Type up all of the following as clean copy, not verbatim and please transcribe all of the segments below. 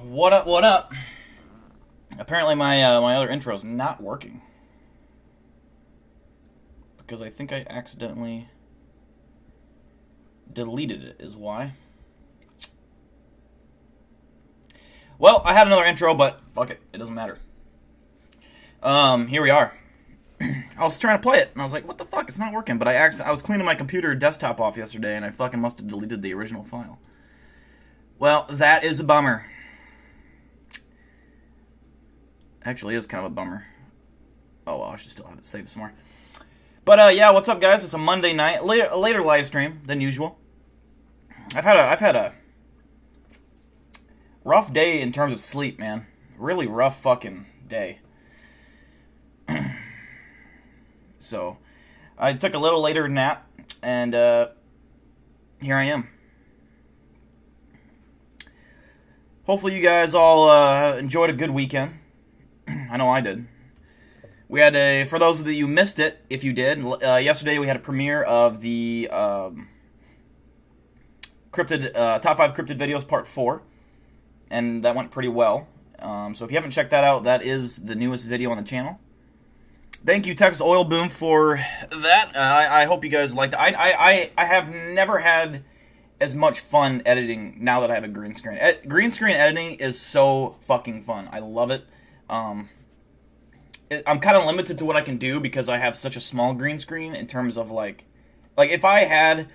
What up? What up? Apparently, my other intro's not working because I think I accidentally deleted it. Is why. Well, I had another intro, but fuck it, it doesn't matter. Here we are. I was trying to play it, and I was like, "What the fuck? It's not working." But I was cleaning my computer desktop off yesterday, and I fucking must have deleted the original file. Well, that is a bummer. Actually, is kind of a bummer. Oh well, I should still have it saved somewhere. But yeah, what's up, guys? It's a Monday night, a later live stream than usual. I've had a rough day in terms of sleep, man. Really rough fucking day. So I took a little later nap, and here I am. Hopefully you guys all enjoyed a good weekend. I know I did. We had for those of you who missed it, if you did, yesterday we had a premiere of the Cryptid Top 5 Cryptid Videos Part 4, and that went pretty well. So if you haven't checked that out, that is the newest video on the channel. Thank you, Texas Oil Boom, for that. I hope you guys liked it. I have never had as much fun editing now that I have a green screen. Green screen editing is so fucking fun. I love it. I'm kind of limited to what I can do because I have such a small green screen in terms of like if I had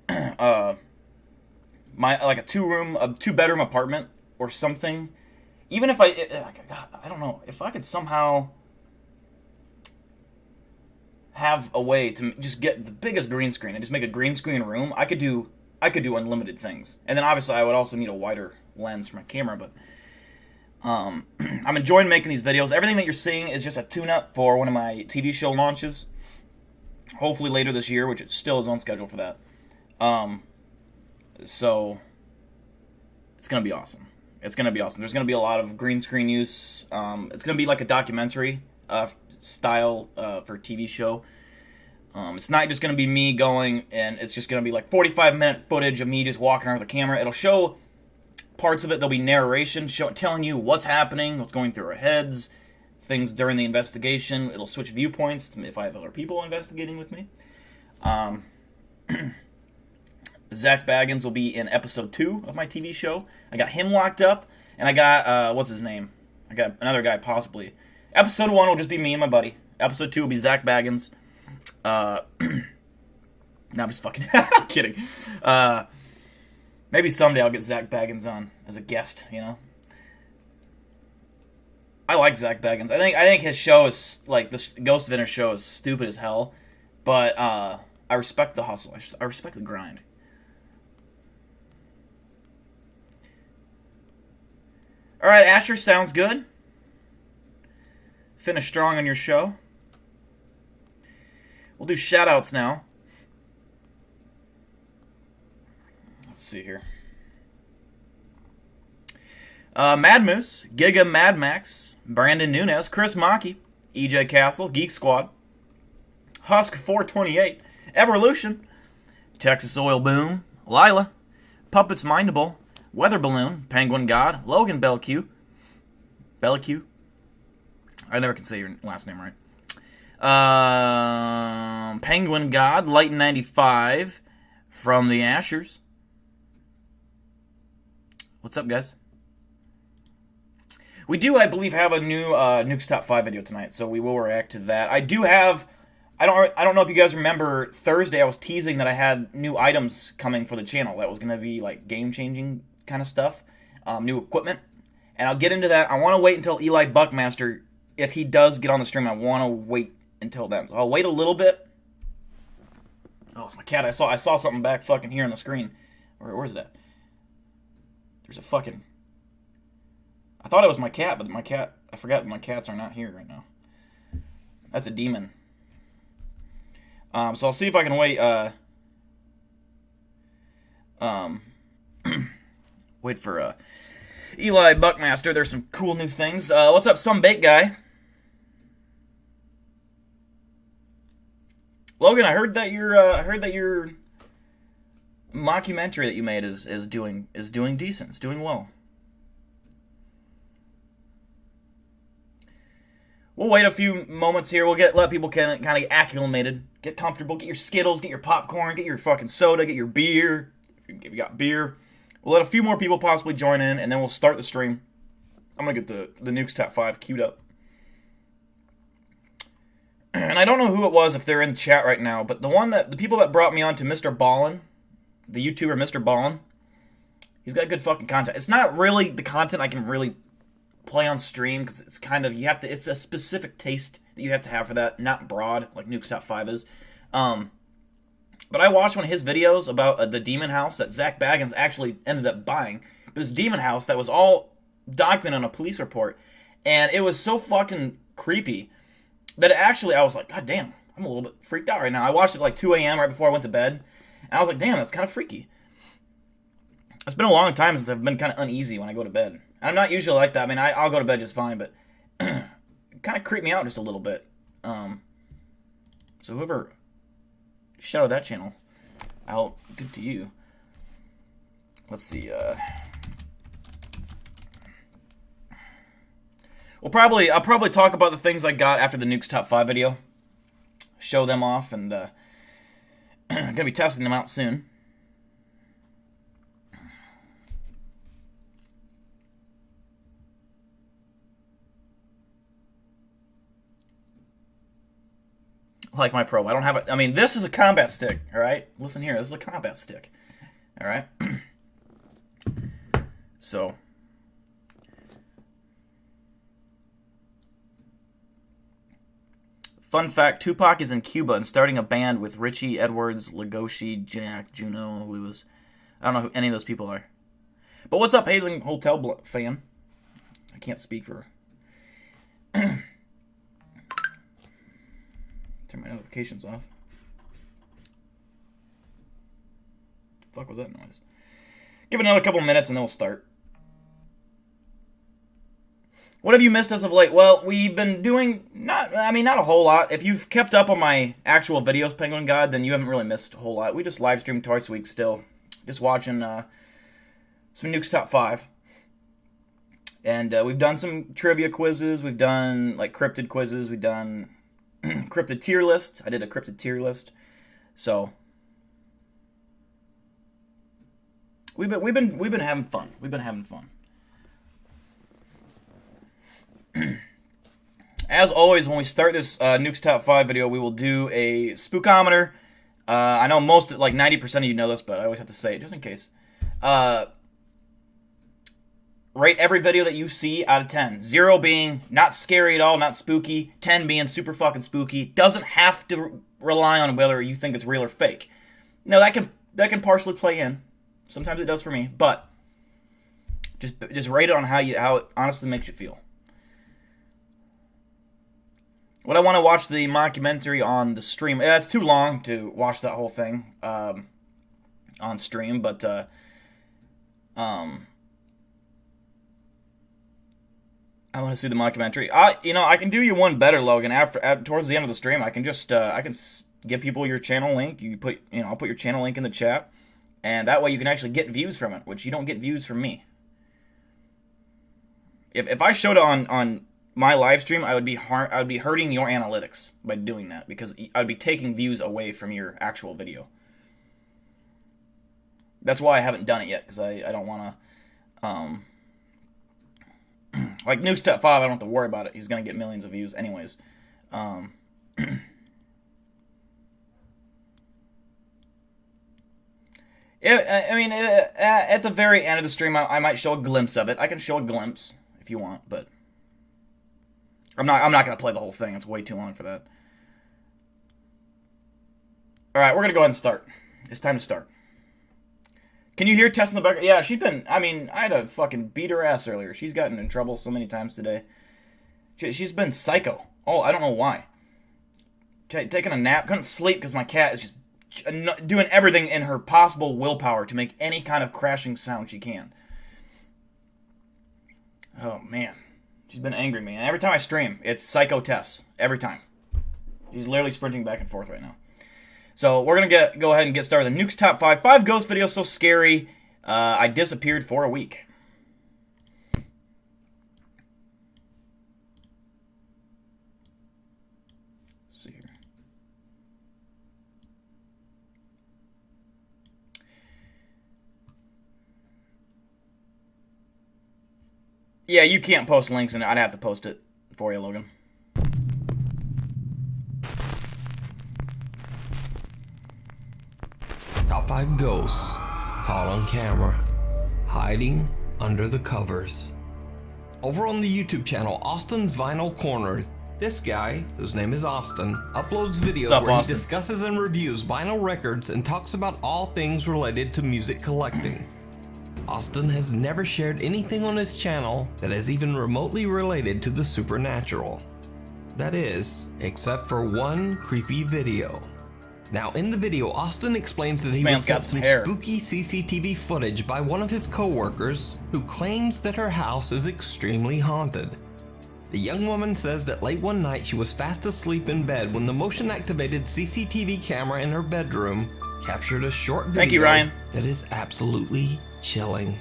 a two-bedroom apartment or something, even if I don't know, if I could somehow have a way to just get the biggest green screen and just make a green screen room, I could do unlimited things. And then obviously I would also need a wider lens for my camera, but I'm enjoying making these videos. Everything that you're seeing is just a tune-up for one of my TV show launches, hopefully later this year, which it still is on schedule for that. So it's going to be awesome. It's going to be awesome. There's going to be a lot of green screen use. It's going to be like a documentary style for TV show. It's not just going to be me going, and it's just going to be like 45-minute footage of me just walking around with the camera. It'll show parts of it. There'll be narration telling you what's happening, what's going through our heads, things during the investigation. It'll switch viewpoints if I have other people investigating with me. Zach Baggins will be in episode 2 of my TV show. I got him locked up, and I got, what's his name? I got another guy possibly. Episode 1 will just be me and my buddy. Episode 2 will be Zach Baggins. No, I'm just fucking I'm kidding. Maybe someday I'll get Zach Baggins on as a guest, you know? I like Zach Baggins. I think his show is, like, the Ghost Vendor show is stupid as hell, but I respect the hustle. I respect the grind. Alright, Asher, sounds good. Finish strong on your show. We'll do shoutouts now. Let's see here. Mad Moose, Giga Mad Max, Brandon Nunez, Chris Maki, EJ Castle, Geek Squad, Husk 428, Evolution, Texas Oil Boom, Lila, Puppets Mindable, Weather Balloon, Penguin God, Logan Belleque. I never can say your last name right. Penguin God, Light 95, from the Ashers. What's up, guys? We do, I believe, have a new Nukes Top 5 video tonight, so we will react to that. I do have, I don't know if you guys remember, Thursday I was teasing that I had new items coming for the channel that was going to be like game-changing kind of stuff, new equipment, and I'll get into that. I want to wait until Eli Buckmaster, if he does get on the stream, I want to wait until then. So I'll wait a little bit. Oh, it's my cat. I saw something back fucking here on the screen. Where's that? There's a fucking... I thought it was my cat, but my cat... I forgot my cats are not here right now. That's a demon. So I'll see if I can wait... wait for Eli Buckmaster. There's some cool new things. What's up, Some Bait Guy? Logan, I heard that your mockumentary that you made is doing decent. It's doing well. We'll wait a few moments here. We'll let people kind of get acclimated, get comfortable, get your Skittles, get your popcorn, get your fucking soda, get your beer. If you got beer, we'll let a few more people possibly join in, and then we'll start the stream. I'm gonna get the Nukes Top 5 queued up. And I don't know who it was if they're in the chat right now, but the people that brought me on to Mr. Ballin, the YouTuber Mr. Ballin, he's got good fucking content. It's not really the content I can really play on stream, because it's kind of, it's a specific taste that you have to have for that, not broad, like Nukes Top 5 is. But I watched one of his videos about the demon house that Zach Baggins actually ended up buying. This demon house that was all documented on a police report, and it was so fucking creepy that actually I was like, God damn, I'm a little bit freaked out right now. I watched it like 2 a.m. right before I went to bed, and I was like, damn, that's kind of freaky. It's been a long time since I've been kind of uneasy when I go to bed. I'm not usually like that. I mean, I'll go to bed just fine, but it kind of creeped me out just a little bit. So whoever shouted that channel out, good to you. Let's see. I'll probably talk about the things I got after the Nukes Top 5 video. Show them off, and gonna be testing them out soon. Like my probe. I don't have it. I mean, this is a combat stick, all right? Listen here. This is a combat stick, all right? So, fun fact, Tupac is in Cuba and starting a band with Richie, Edwards, Legoshi, Jack, Juno, Lewis. I don't know who any of those people are. But what's up, Hazing Hotel fan? I can't speak for her. Turn my notifications off. The fuck was that noise? Give it another couple minutes and then we'll start. What have you missed as of late? Well, we've been doing not a whole lot. If you've kept up on my actual videos, Penguin God, then you haven't really missed a whole lot. We just live stream twice a week still. Just watching some Nukes Top 5. And we've done some trivia quizzes. We've done like cryptid quizzes. We've done cryptid tier list. I did a cryptid tier list. So we've been having fun. We've been having fun. As always, when we start this Nukes Top 5 video, we will do a spookometer. I know most, like 90% of you know this, but I always have to say it just in case. Rate every video that you see out of 10. 0 being not scary at all, not spooky. 10 being super fucking spooky. Doesn't have to rely on whether you think it's real or fake. Now that can partially play in. Sometimes it does for me, but just rate it on how it honestly makes you feel. What I want to watch the mockumentary on the stream. It's too long to watch that whole thing on stream, but I want to see the mockumentary. I can do you one better, Logan. Towards the end of the stream, I can just give people your channel link. I'll put your channel link in the chat, and that way you can actually get views from it, which you don't get views from me. If I showed it on my live stream, I would be hurting your analytics by doing that, because I would be taking views away from your actual video. That's why I haven't done it yet, because I don't want to. Like Nukes Top 5, I don't have to worry about it. He's going to get millions of views anyways. At the very end of the stream, I might show a glimpse of it. I can show a glimpse if you want, but I'm not going to play the whole thing. It's way too long for that. All right, we're going to go ahead and start. It's time to start. Can you hear Tess in the background? Yeah, I had to fucking beat her ass earlier. She's gotten in trouble so many times today. She's been psycho. Oh, I don't know why. Taking a nap. Couldn't sleep because my cat is just doing everything in her possible willpower to make any kind of crashing sound she can. Oh, man. She's been angry, man. Every time I stream, it's Psycho Tess. Every time. She's literally sprinting back and forth right now. So we're going to go ahead and get started. The Nukes Top 5. 5 ghost videos so scary, I disappeared for a week. Let's see here. Yeah, you can't post links in it. I'd have to post it for you, Logan. Top 5 ghosts caught on camera, hiding under the covers. Over on the YouTube channel, Austin's Vinyl Corner, this guy, whose name is Austin, uploads videos where Austin? he discusses and reviews vinyl records and talks about all things related to music collecting. Austin has never shared anything on his channel that is even remotely related to the supernatural. that is, except for one creepy video. Now, in the video, Austin explains that he was sent some spooky CCTV footage by one of his co-workers who claims that her house is extremely haunted. The young woman says that late one night she was fast asleep in bed when the motion-activated CCTV camera in her bedroom captured a short video that is absolutely chilling.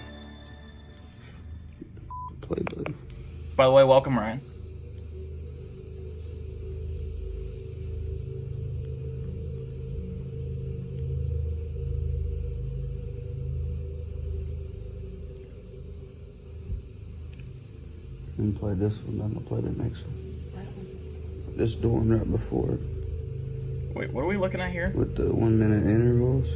By the way, welcome, Ryan. I didn't play this one, I'm gonna play the next one. This one right before it. Wait, what are we looking at here? With the 1 minute intervals.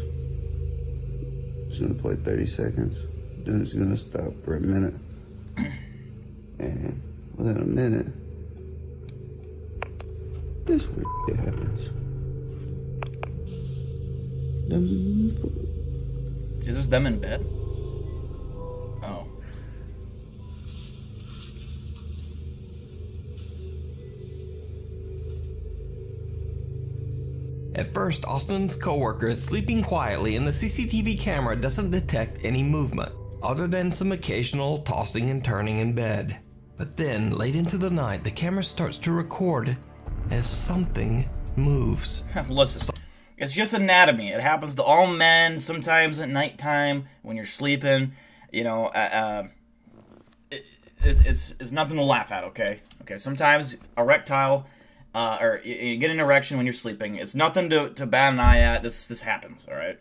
It's gonna play 30 seconds. Then it's gonna stop for a minute. And within a minute, this weird shit happens. Is this them in bed? Oh. At first, Austin's coworker is sleeping quietly and the CCTV camera doesn't detect any movement, other than some occasional tossing and turning in bed. But then, late into the night, the camera starts to record as something moves. Listen, it's just anatomy. It happens to all men, sometimes at nighttime, when you're sleeping. You know, it's nothing to laugh at, okay? Okay, sometimes erectile... or you get an erection when you're sleeping. It's nothing to bat an eye at. This happens, all right?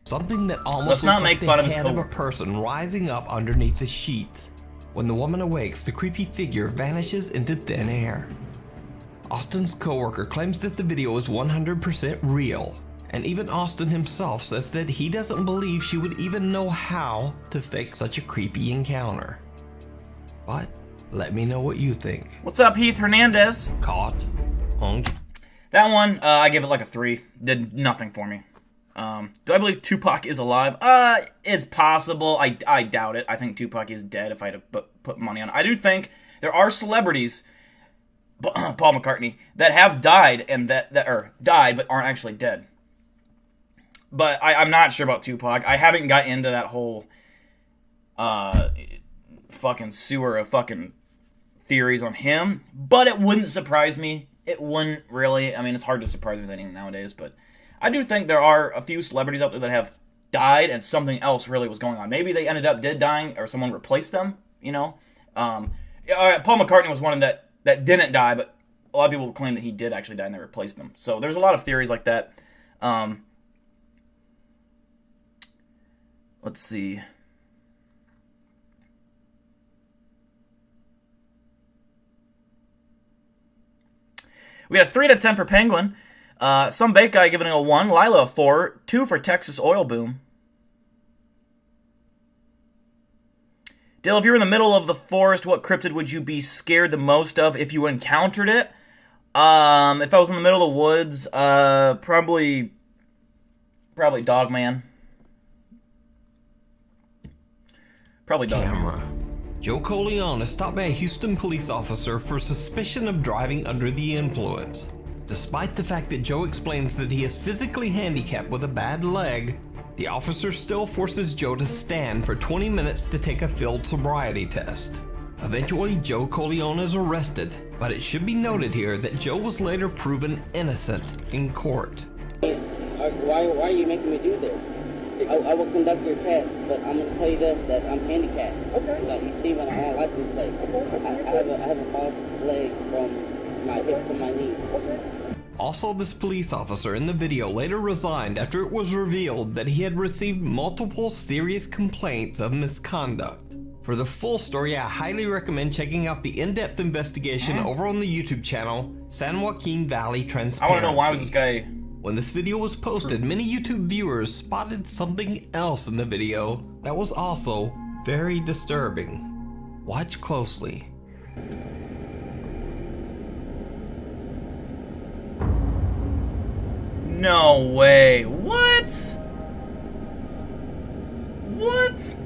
Something that almost looks like the head of a person rising up underneath the sheets. When the woman awakes, the creepy figure vanishes into thin air. Austin's coworker claims that the video is 100% real, and even Austin himself says that he doesn't believe she would even know how to fake such a creepy encounter. But let me know what you think. What's up, Heath Hernandez? Caught. That one, I give it like a 3. Did nothing for me. Do I believe Tupac is alive? It's possible. I doubt it. I think Tupac is dead if I had to put money on it. I do think there are celebrities, Paul McCartney, that have died and that died but aren't actually dead. But I'm not sure about Tupac. I haven't got into that whole fucking sewer of fucking theories on him. But it wouldn't surprise me. It wouldn't really. I mean, it's hard to surprise me with anything nowadays, but I do think there are a few celebrities out there that have died and something else really was going on. Maybe they ended up dead dying or someone replaced them, you know? Paul McCartney was one that didn't die, but a lot of people claim that he did actually die and they replaced him. So there's a lot of theories like that. Let's see. We got 3 out of 10 for Penguin. Some bait guy giving it a 1. Lila a 4. 2 for Texas Oil Boom. Dale, if you're in the middle of the forest, what cryptid would you be scared the most of if you encountered it? If I was in the middle of the woods, probably Dogman. Probably Dogman. Joe Coleon is stopped by a Houston police officer for suspicion of driving under the influence. Despite the fact that Joe explains that he is physically handicapped with a bad leg, the officer still forces Joe to stand for 20 minutes to take a field sobriety test. Eventually, Joe Coleon is arrested, but it should be noted here that Joe was later proven innocent in court. Why are you making me do this? I will conduct your test, but I'm going to tell you this, that I'm handicapped. Okay. Like you see when I have license plate. Okay. I have a false leg from my hip to my knee. Okay. Also, this police officer in the video later resigned after it was revealed that he had received multiple serious complaints of misconduct. For the full story, I highly recommend checking out the in-depth investigation over on the YouTube channel, San Joaquin Valley Transparency. I want to know, why was this guy... When this video was posted, many YouTube viewers spotted something else in the video that was also very disturbing. Watch closely. No way. What? What?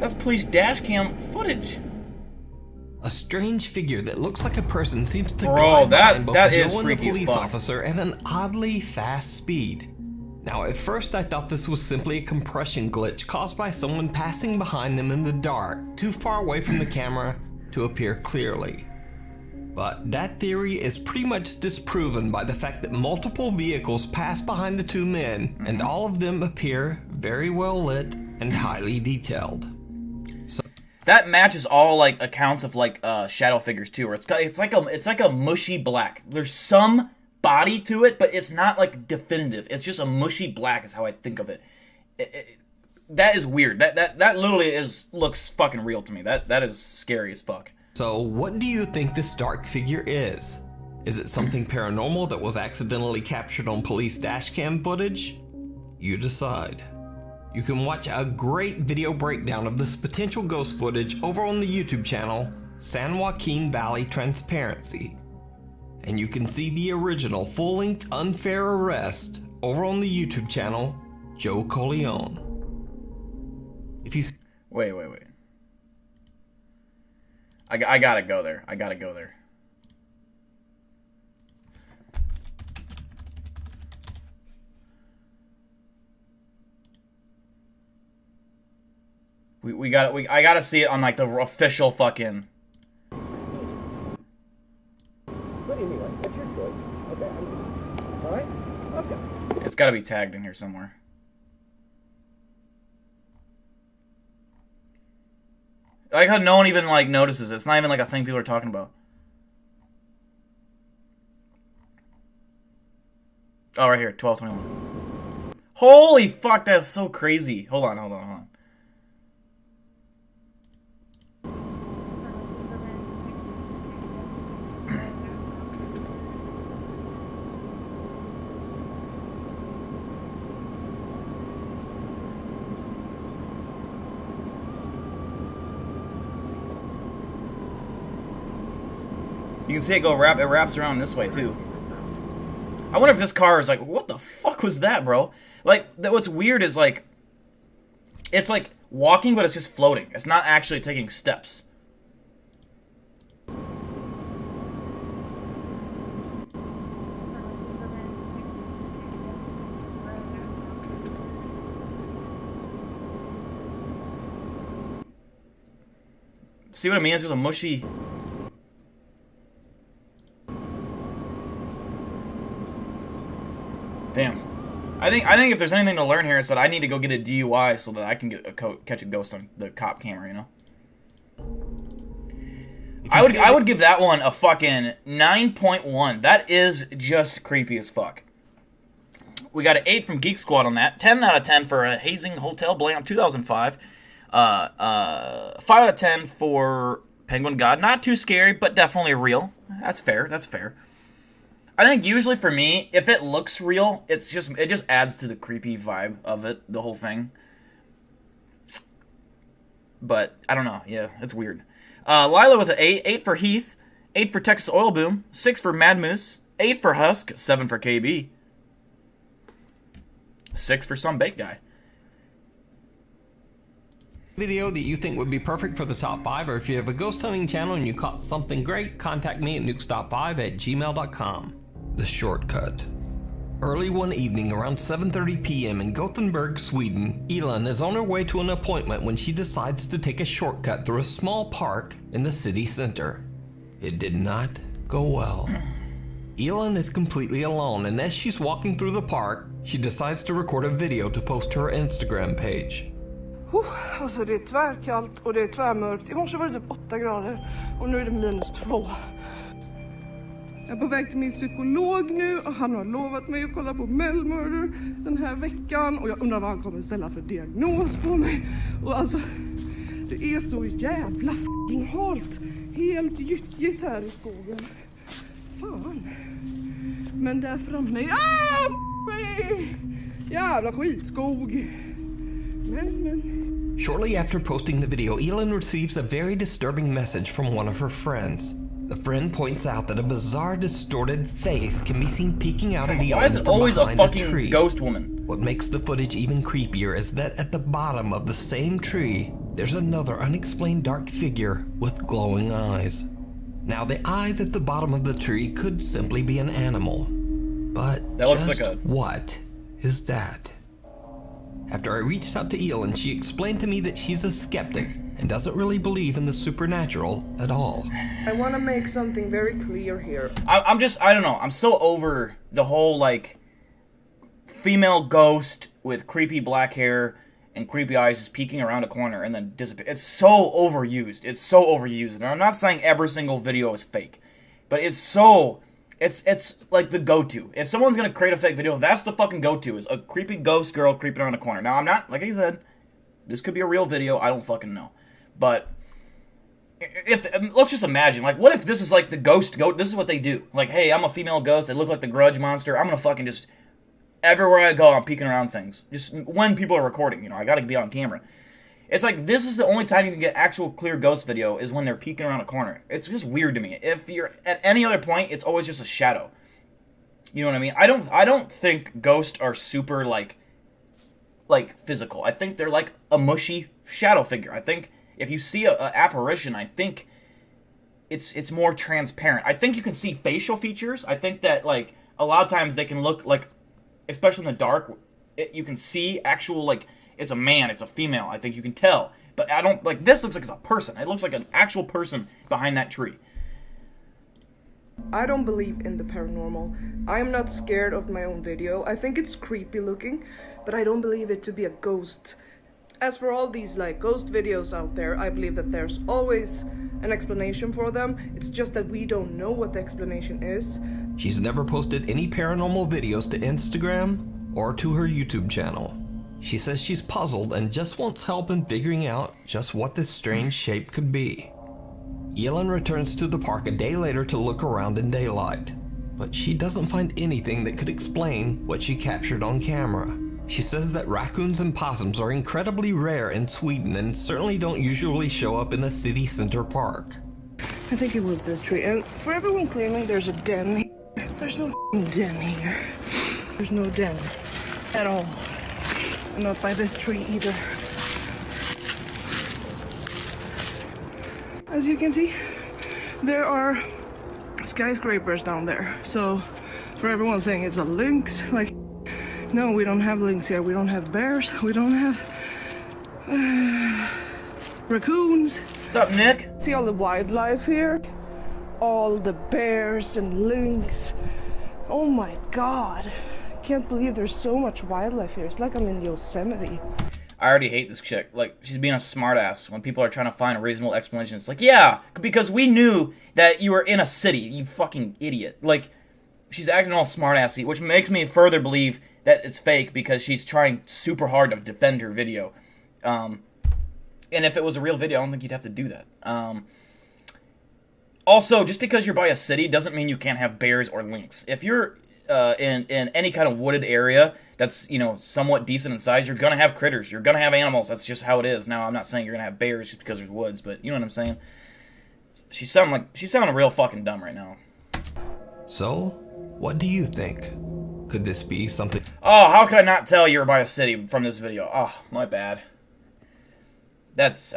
That's police dash cam footage. A strange figure that looks like a person seems to Bro, glide behind both that is Joe and the freaky as police fuck. officer at an oddly fast speed. Now, at first I thought this was simply a compression glitch caused by someone passing behind them in the dark, too far away from the camera to appear clearly. But that theory is pretty much disproven by the fact that multiple vehicles pass behind the two men, and all of them appear very well lit and highly detailed. That matches all like accounts of like shadow figures too, where it's like a mushy black. There's some body to it, but it's not like definitive. It's just a mushy black is how I think of it. That is weird. That literally looks fucking real to me. That is scary as fuck. So what do you think this dark figure is? Is it something paranormal that was accidentally captured on police dashcam footage? You decide. You can watch a great video breakdown of this potential ghost footage over on the YouTube channel, San Joaquin Valley Transparency. And you can see the original full-length Unfair Arrest over on the YouTube channel, Joe Coleone. If you Wait. I gotta go there. I gotta see it on like the official fucking. But anyway, that's your choice. Okay, all right? Okay. It's gotta be tagged in here somewhere. I like how no one even like notices it. It's not even like a thing people are talking about. Oh, right here, 12/21. Holy fuck, that's so crazy. Hold on. You can see it go it wraps around this way too. I wonder if this car is like, what the fuck was that, bro? Like, what's weird is like, it's like walking, but it's just floating. It's not actually taking steps. See what I mean? It's just a mushy. Damn. I think if there's anything to learn here, it's that I need to go get a DUI so that I can get catch a ghost on the cop camera, you know? I would give that one a fucking 9.1. That is just creepy as fuck. We got an 8 from Geek Squad on that. 10 out of 10 for a Hazing Hotel Blanc 2005. 5 out of 10 for Penguin God. Not too scary, but definitely real. That's fair. I think usually for me, if it looks real, it just adds to the creepy vibe of it, the whole thing. But I don't know. Yeah, it's weird. Lila with an 8. 8 for Heath. 8 for Texas Oil Boom. 6 for Mad Moose. 8 for Husk. 7 for KB. 6 for some bait guy. video that you think would be perfect for the top 5, or if you have a ghost hunting channel and you caught something great, contact me at nukestop5@gmail.com. The shortcut. Early one evening around 7:30 p.m. in Gothenburg, Sweden, Elin is on her way to an appointment when she decides to take a shortcut through a small park in the city center. It did not go well. Elin is completely alone, and as she's walking through the park, she decides to record a video to post to her Instagram page. Alltså det är tvärkallt och det är tvärmörkt. I morse var det typ 8 grader och nu är det -2. Jag är på väg till min psykolog nu och han har lovat mig att kolla på Mel Murder den här veckan och jag undrar vad han kommer ställa för diagnos på mig. Och alltså, det är så jävla f***ing halt. Helt gyttjigt här i skogen. Fan. Men där framme, jävla skitskog. Men. Shortly after posting the video, Elin receives a very disturbing message from one of her friends. The friend points out that a bizarre, distorted face can be seen peeking out at Elin Why is it from always a behind a fucking tree. ghost woman? What makes the footage even creepier is that at the bottom of the same tree, there's another unexplained dark figure with glowing eyes. Now, the eyes at the bottom of the tree could simply be an animal, but that looks like a... what is that? After I reached out to Elin, she explained to me that she's a skeptic and doesn't really believe in the supernatural at all. I want to make something very clear here. I don't know, I'm so over the whole, like, female ghost with creepy black hair and creepy eyes just peeking around a corner and then disappear. It's so overused. It's so overused. And I'm not saying every single video is fake, but it's like the go-to. If someone's gonna create a fake video, that's the fucking go-to, is a creepy ghost girl creeping around a corner. Now, I'm not, like I said, this could be a real video, I don't fucking know. But let's just imagine, like, what if this is like the ghost this is what they do. Like, hey, I'm a female ghost, they look like the Grudge monster, I'm gonna fucking just, everywhere I go, I'm peeking around things. Just when people are recording, you know, I gotta be on camera. It's like, this is the only time you can get actual clear ghost video, is when they're peeking around a corner. It's just weird to me. If you're at any other point, it's always just a shadow. You know what I mean? I don't think ghosts are super, like physical. I think they're like a mushy shadow figure. I think if you see a apparition, I think it's more transparent. I think you can see facial features. I think that, like, a lot of times they can look like, especially in the dark, you can see actual, like, it's a man, it's a female. I think you can tell. But I don't, like, this looks like it's a person. It looks like an actual person behind that tree. I don't believe in the paranormal. I am not scared of my own video. I think it's creepy looking, but I don't believe it to be a ghost. As for all these, like, ghost videos out there, I believe that there's always an explanation for them. It's just that we don't know what the explanation is. She's never posted any paranormal videos to Instagram or to her YouTube channel. She says she's puzzled and just wants help in figuring out just what this strange shape could be. Elin returns to the park a day later to look around in daylight, but she doesn't find anything that could explain what she captured on camera. She says that raccoons and possums are incredibly rare in Sweden and certainly don't usually show up in a city center park. I think it was this tree. And for everyone claiming there's a den here, there's no den here. There's no den at all. And not by this tree either. As you can see, there are skyscrapers down there. So for everyone saying it's a lynx, like, no, we don't have lynx here. We don't have bears. We don't have raccoons. What's up, Nick? See all the wildlife here? All the bears and lynx. Oh my god. I can't believe there's so much wildlife here. It's like I'm in Yosemite. I already hate this chick. Like, she's being a smartass when people are trying to find a reasonable explanation. It's like, yeah, because we knew that you were in a city, you fucking idiot. Like, she's acting all smartassy, which makes me further believe that it's fake because she's trying super hard to defend her video. And if it was a real video, I don't think you'd have to do that. Also, just because you're by a city doesn't mean you can't have bears or lynx. If you're in any kind of wooded area that's, you know, somewhat decent in size, you're gonna have critters. You're gonna have animals. That's just how it is. Now, I'm not saying you're gonna have bears just because there's woods, but you know what I'm saying? She's sounding real fucking dumb right now. So, what do you think? Could this be something? Oh, how could I not tell you were by a city from this video? Oh, my bad. That's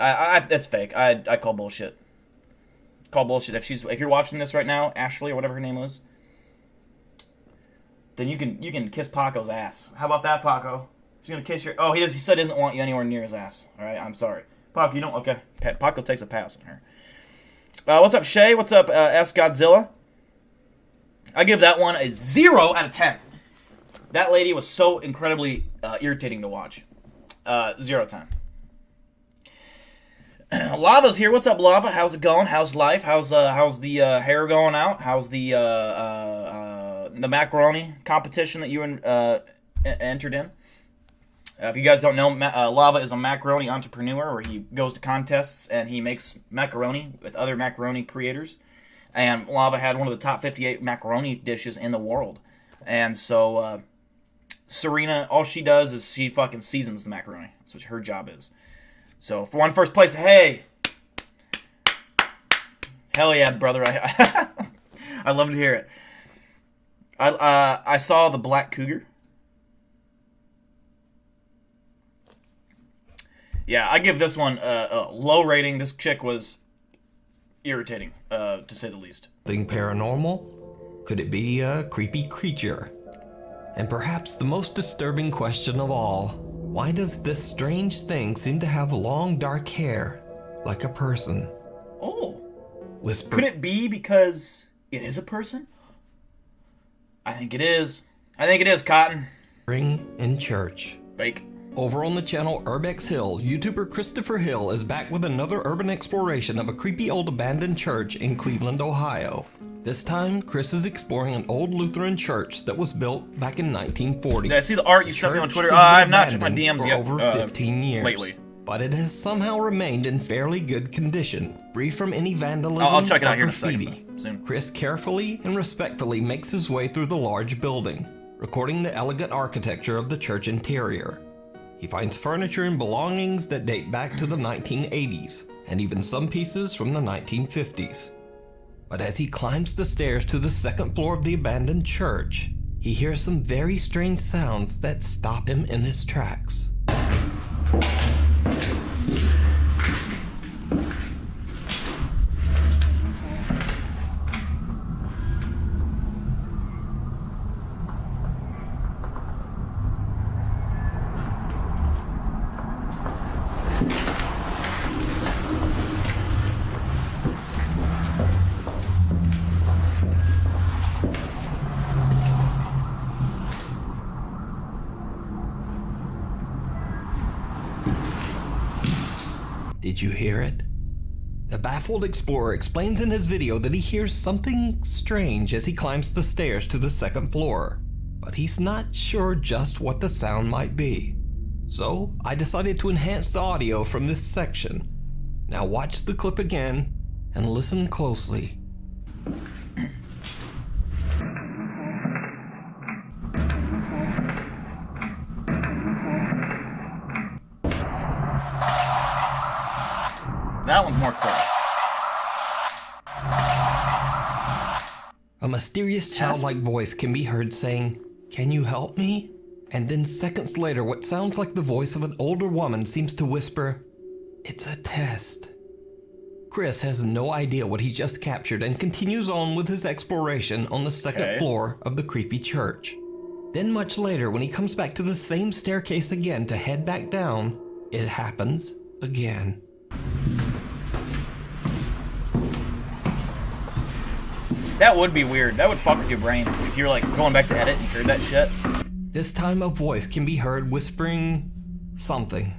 fake. I call bullshit. Call bullshit. If you're watching this right now, Ashley or whatever her name was, then you can kiss Paco's ass. How about that, Paco? She's gonna kiss your. Oh, he said he doesn't want you anywhere near his ass. All right, I'm sorry, Paco. You don't. Okay, Paco takes a pass on her. What's up, Shay? What's up, S Godzilla? I give that one a 0 out of 10. That lady was so incredibly irritating to watch. 0 out of 10. Lava's here. What's up, Lava? How's it going? How's life? How's the hair going out? How's the macaroni competition that you entered in? If you guys don't know, Lava is a macaroni entrepreneur where he goes to contests and he makes macaroni with other macaroni creators. And Lava had one of the top 58 macaroni dishes in the world. And so Serena, all she does is she fucking seasons the macaroni. That's what her job is. So, for one first place, hey! Hell yeah, brother. I love to hear it. I saw the Black Cougar. Yeah, I give this one a low rating. This chick was irritating, to say the least. Something paranormal? Could it be a creepy creature? And perhaps the most disturbing question of all, why does this strange thing seem to have long dark hair, like a person? Oh. Whisper. Could it be because it is a person? I think it is. I think it is, Cotton. In church. Fake. Over on the channel Urbex Hill, YouTuber Christopher Hill is back with another urban exploration of a creepy old abandoned church in Cleveland, Ohio. This time, Chris is exploring an old Lutheran church that was built back in 1940. Did I see the art you sent me on Church Twitter? has been I have not checked my abandoned DMs for yet. over 15 years. Lately. But it has somehow remained in fairly good condition, free from any vandalism I'll check it out or here in a graffiti. second. Soon. Chris carefully and respectfully makes his way through the large building, recording the elegant architecture of the church interior. He finds furniture and belongings that date back to the 1980s, and even some pieces from the 1950s. But as he climbs the stairs to the second floor of the abandoned church, he hears some very strange sounds that stop him in his tracks. Did you hear it? The baffled explorer explains in his video that he hears something strange as he climbs the stairs to the second floor, but he's not sure just what the sound might be. So I decided to enhance the audio from this section. Now watch the clip again and listen closely. That one's more clear. A mysterious childlike voice can be heard saying, "Can you help me?" And then seconds later, what sounds like the voice of an older woman seems to whisper, "It's a test." Chris has no idea what he just captured and continues on with his exploration on the second floor of the creepy church. Then much later, when he comes back to the same staircase again to head back down, it happens again. That would be weird. That would fuck with your brain if you're like going back to edit and you heard that shit. This time a voice can be heard whispering something.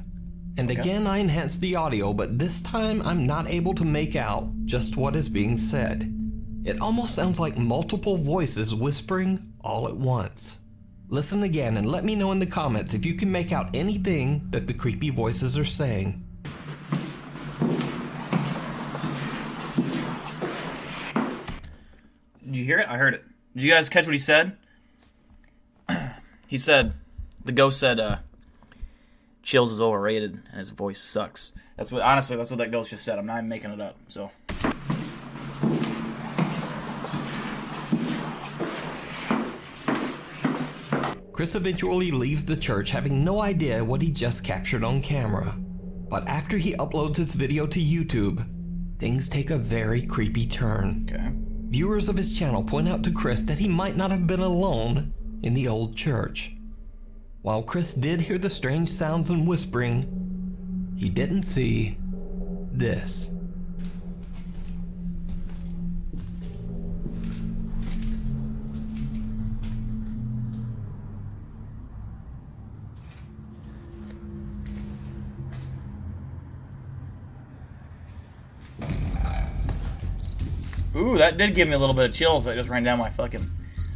And again I enhanced the audio, but this time I'm not able to make out just what is being said. It almost sounds like multiple voices whispering all at once. Listen again and let me know in the comments if you can make out anything that the creepy voices are saying. Did you hear it? I heard it. Did you guys catch what he said? He said, the ghost said, Chills is overrated and his voice sucks. That's what, honestly, that's what that ghost just said. I'm not even making it up, so. Chris eventually leaves the church having no idea what he just captured on camera. But after he uploads his video to YouTube, things take a very creepy turn. Okay. Viewers of his channel point out to Chris that he might not have been alone in the old church. While Chris did hear the strange sounds and whispering, he didn't see this. Ooh, that did give me a little bit of chills. That just ran down my fucking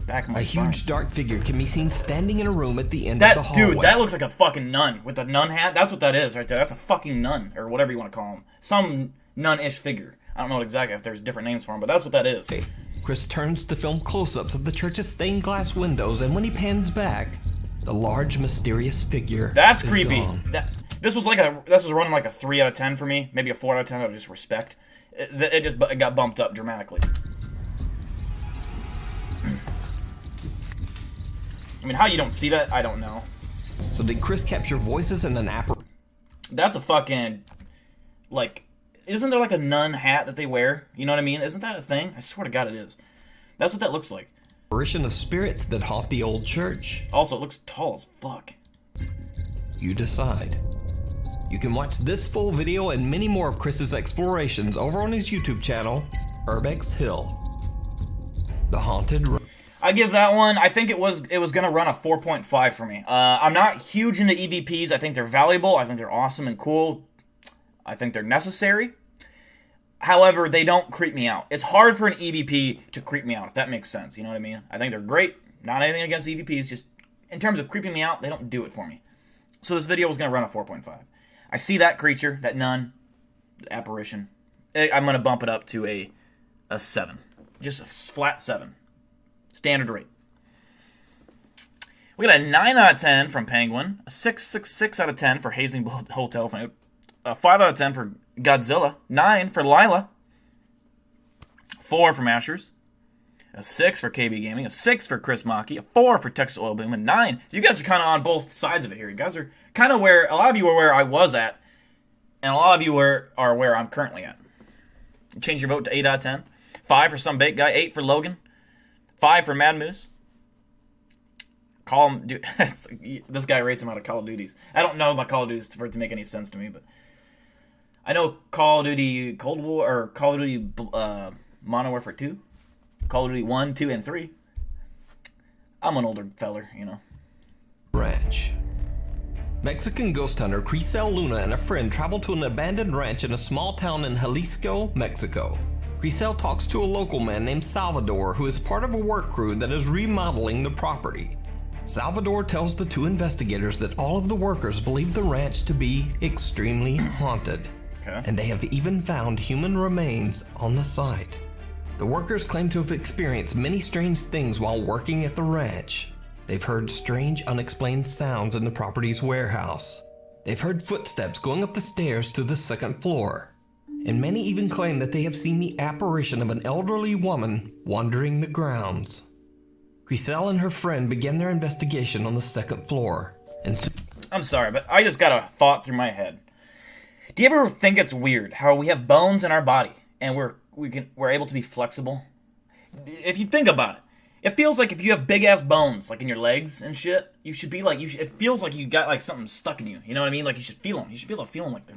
back of my spine. Huge dark figure can be seen standing in a room at the end of the hallway. Dude, that looks like a fucking nun with a nun hat. That's what that is right there. That's a fucking nun, or whatever you want to call him. Some nun-ish figure. I don't know exactly if there's different names for him, but that's what that is. Chris turns to film close-ups of the church's stained glass windows, and when he pans back, the large, mysterious figure That's is creepy. gone. This was running like a 3 out of 10 for me, maybe a 4 out of 10 out of just respect. It got bumped up dramatically. I mean, how you don't see that, I don't know. So did Chris capture voices in an That's a fucking, like, isn't there like a nun hat that they wear? You know what I mean? Isn't that a thing? I swear to God it is. That's what that looks like. Apparition of spirits that haunt the old church. Also, it looks tall as fuck. You decide. You can watch this full video and many more of Chris's explorations over on his YouTube channel, Urbex Hill. The Haunted Room. I give that one, I think it was gonna run a 4.5 for me. I'm not huge into EVPs. I think they're valuable. I think they're awesome and cool. I think they're necessary. However, they don't creep me out. It's hard for an EVP to creep me out, if that makes sense. You know what I mean? I think they're great. Not anything against EVPs. Just in terms of creeping me out, they don't do it for me. So this video was gonna run a 4.5. I see that creature, that nun, the apparition. I'm going to bump it up to a 7. Just a flat 7. Standard rate. We got a 9 out of 10 from Penguin, a 6.66 out of 10 for Hazing Hotel, a 5 out of 10 for Godzilla, 9 for Lila, 4 for Mashers, a 6 for KB Gaming, a 6 for Chris Maki, a 4 for Texas Oil Boom, and 9. You guys are kind of on both sides of it here. You guys are kind of where, a lot of you are where I was at, and a lot of you are where I'm currently at. Change your vote to 8 out of 10. 5 for Some Bait Guy, 8 for Logan, 5 for Mad Moose. Call him, dude, this guy rates him out of Call of Duties. I don't know about Call of Duties for it to make any sense to me, but I know Call of Duty Cold War, or Call of Duty Modern Warfare 2, Call of Duty 1, 2, and 3. I'm an older feller, you know. Ranch. Mexican ghost hunter Crisel Luna and a friend travel to an abandoned ranch in a small town in Jalisco, Mexico. Crisel talks to a local man named Salvador who is part of a work crew that is remodeling the property. Salvador tells the two investigators that all of the workers believe the ranch to be extremely haunted. Okay. And they have even found human remains on the site. The workers claim to have experienced many strange things while working at the ranch. They've heard strange, unexplained sounds in the property's warehouse. They've heard footsteps going up the stairs to the 2nd floor. And many even claim that they have seen the apparition of an elderly woman wandering the grounds. Crisel and her friend began their investigation on the 2nd floor. And I'm sorry, but I just got a thought through my head. Do you ever think it's weird how we have bones in our body and we're able to be flexible? If you think about it, it feels like if you have big ass bones like in your legs and shit, you should be like it feels like you got like something stuck in you. You know what I mean? Like you should feel them. You should be able to feel them like they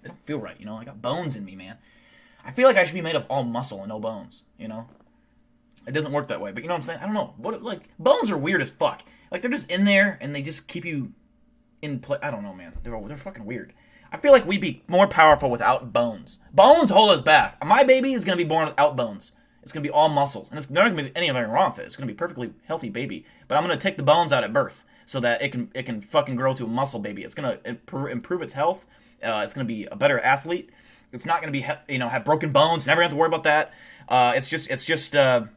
don't feel right. You know, I got bones in me, man. I feel like I should be made of all muscle and no bones. You know, it doesn't work that way. But you know what I'm saying? I don't know. What like bones are weird as fuck. Like they're just in there and they just keep you in place. I don't know, man. They're fucking weird. I feel like we'd be more powerful without bones. Bones hold us back. My baby is gonna be born without bones. It's going to be all muscles. And it's not going to be anything wrong with it. It's going to be a perfectly healthy baby. But I'm going to take the bones out at birth so that it can fucking grow to a muscle baby. It's going to improve its health. It's going to be a better athlete. It's not going to be, have broken bones. Never have to worry about that. It's just going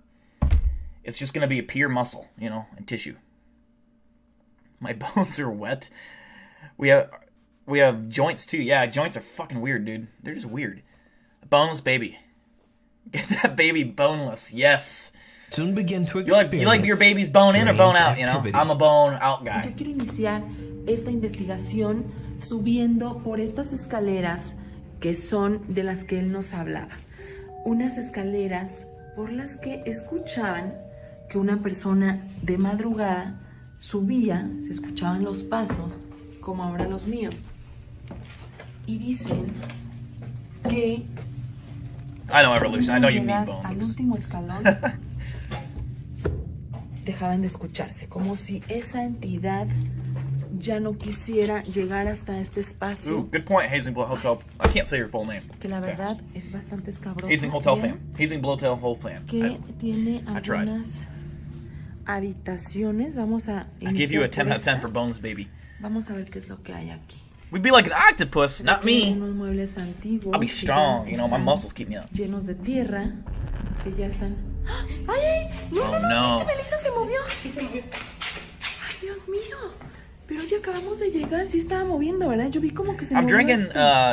to be a pure muscle, and tissue. My bones are wet. We have joints too. Yeah, joints are fucking weird, dude. They're just weird. A boneless baby. Get that baby boneless, yes. Soon begin to experience you like your baby's bone in or bone out, I'm a bone out guy. Yo quiero iniciar esta investigación subiendo por estas escaleras que son de las que él nos hablaba. Unas escaleras por las que escuchaban que una persona de madrugada subía, se escuchaban los pasos, como ahora los míos. Y dicen que I know Evolution. I know you mean bones. al último escalón dejaban de escucharse, como si esa entidad ya no quisiera llegar hasta este espacio. Ooh, good point, Hazing Hotel. I can't say your full name. Que la verdad es bastante escabroso. Hazing Hotel fan. Hazing Hotel whole fan. Que tiene algunas habitaciones. Vamos a I give you a 10 out of 10 for boneless baby. Vamos a ver qué es lo que hay aquí. We'd be like an octopus, not me. Unos muebles antiguos. I'll be strong, my muscles keep me up. Llenos de tierra que ya están. ¡Ay! No, Melissa se movió. ¡Ay, Dios mío! Pero ya acabamos de llegar, sí estaba moviendo, ¿verdad? Yo vi como que se movió. I'm drinking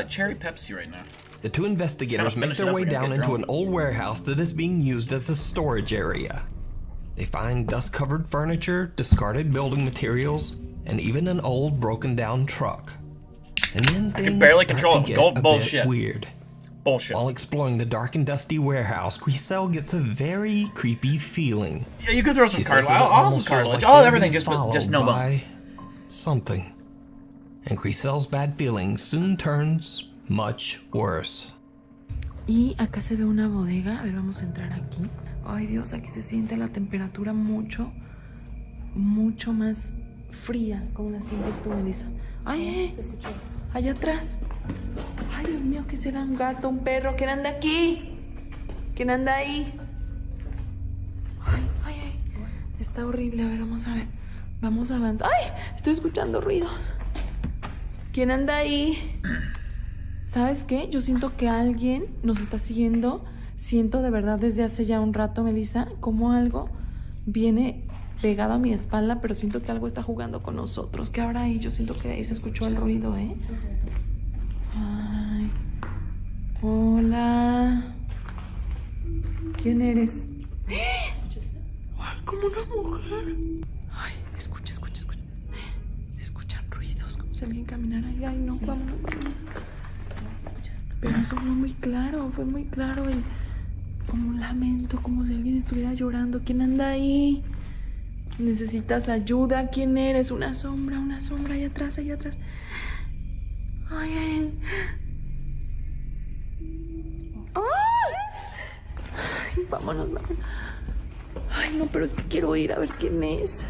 cherry Pepsi right now. The two investigators make their way down into an old warehouse that is being used as a storage area. They find dust-covered furniture, discarded building materials, and even an old broken-down truck. And then things can barely start control to it. get Gold a bullshit. bit weird. Bullshit. While exploring the dark and dusty warehouse, Griselle gets a very creepy feeling. Yeah, you can throw some She says cartilage. that it All some almost feels cartilage. like Oh, they're everything. being Just no followed bones. by something. And Griselle's bad feeling soon turns much worse. Y acá se ve una bodega. A ver, vamos a entrar aquí. Ay, Dios, aquí se siente la temperatura mucho más fría. ¿Cómo la sientes tú, Melissa? Ay, se escuchó. Allá atrás. Ay, Dios mío, ¿qué será? ¿Un gato, un perro? ¿Quién anda aquí? ¿Quién anda ahí? Ay, ay, ay. Está horrible. A ver, vamos a ver. Vamos a avanzar. ¡Ay! Estoy escuchando ruidos. ¿Quién anda ahí? ¿Sabes qué? Yo siento que alguien nos está siguiendo. Siento de verdad desde hace ya un rato, Melissa, como algo viene pegado a mi espalda, pero siento que algo está jugando con nosotros. ¿Qué habrá ahí? Yo siento que ahí se escuchó el ruido, ¿eh? Ay. Hola. ¿Quién eres? Ay, como una mujer. Ay, escucha. Se escuchan ruidos, como si alguien caminara ahí. Ay, no, vámonos. Pero eso fue muy claro y como un lamento, como si alguien estuviera llorando. ¿Quién anda ahí? ¿Necesitas ayuda? ¿Quién eres? Una sombra, ahí atrás. Ay, ay. Ay, vámonos. Ay, no, pero es que quiero ir a ver quién es.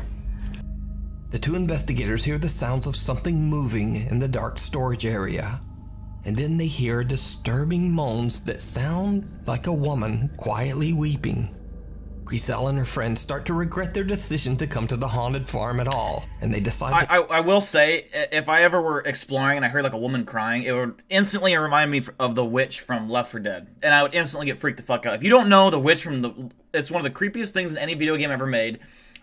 The two investigators hear the sounds of something moving in the dark storage area. And then they hear disturbing moans that sound like a woman quietly weeping. Griselle and her friends start to regret their decision to come to the haunted farm at all, and they decide I will say, if I ever were exploring and I heard like a woman crying, it would instantly remind me of the witch from Left 4 Dead, and I would instantly get freaked the fuck out. If you don't know the witch it's one of the creepiest things in any video game ever made.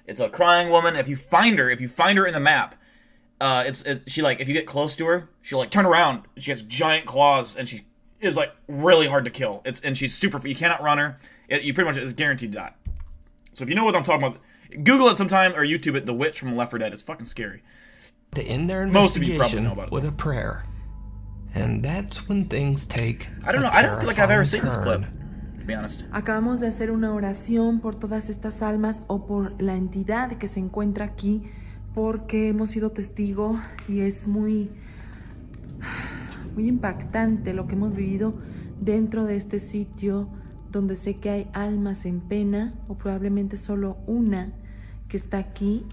It's a crying woman. If you find her in the map, she like, if you get close to her, she'll like turn around. She has giant claws, and she is like really hard to kill. And she's super. You cannot run her. You pretty much is guaranteed to die. So if you know what I'm talking about, Google it sometime or YouTube it. The witch from Left 4 Dead is fucking scary. to end their Most of you probably investigation know about it. with a prayer. And that's when things take I don't know. I don't feel like I've ever seen this clip, to be honest. Acabamos de hacer una oración por todas estas almas o por la entidad que se encuentra aquí, porque hemos sido testigo y es muy impactante lo que hemos vivido dentro de este sitio, donde sé que hay almas en pena, o probablemente solo una que está aquí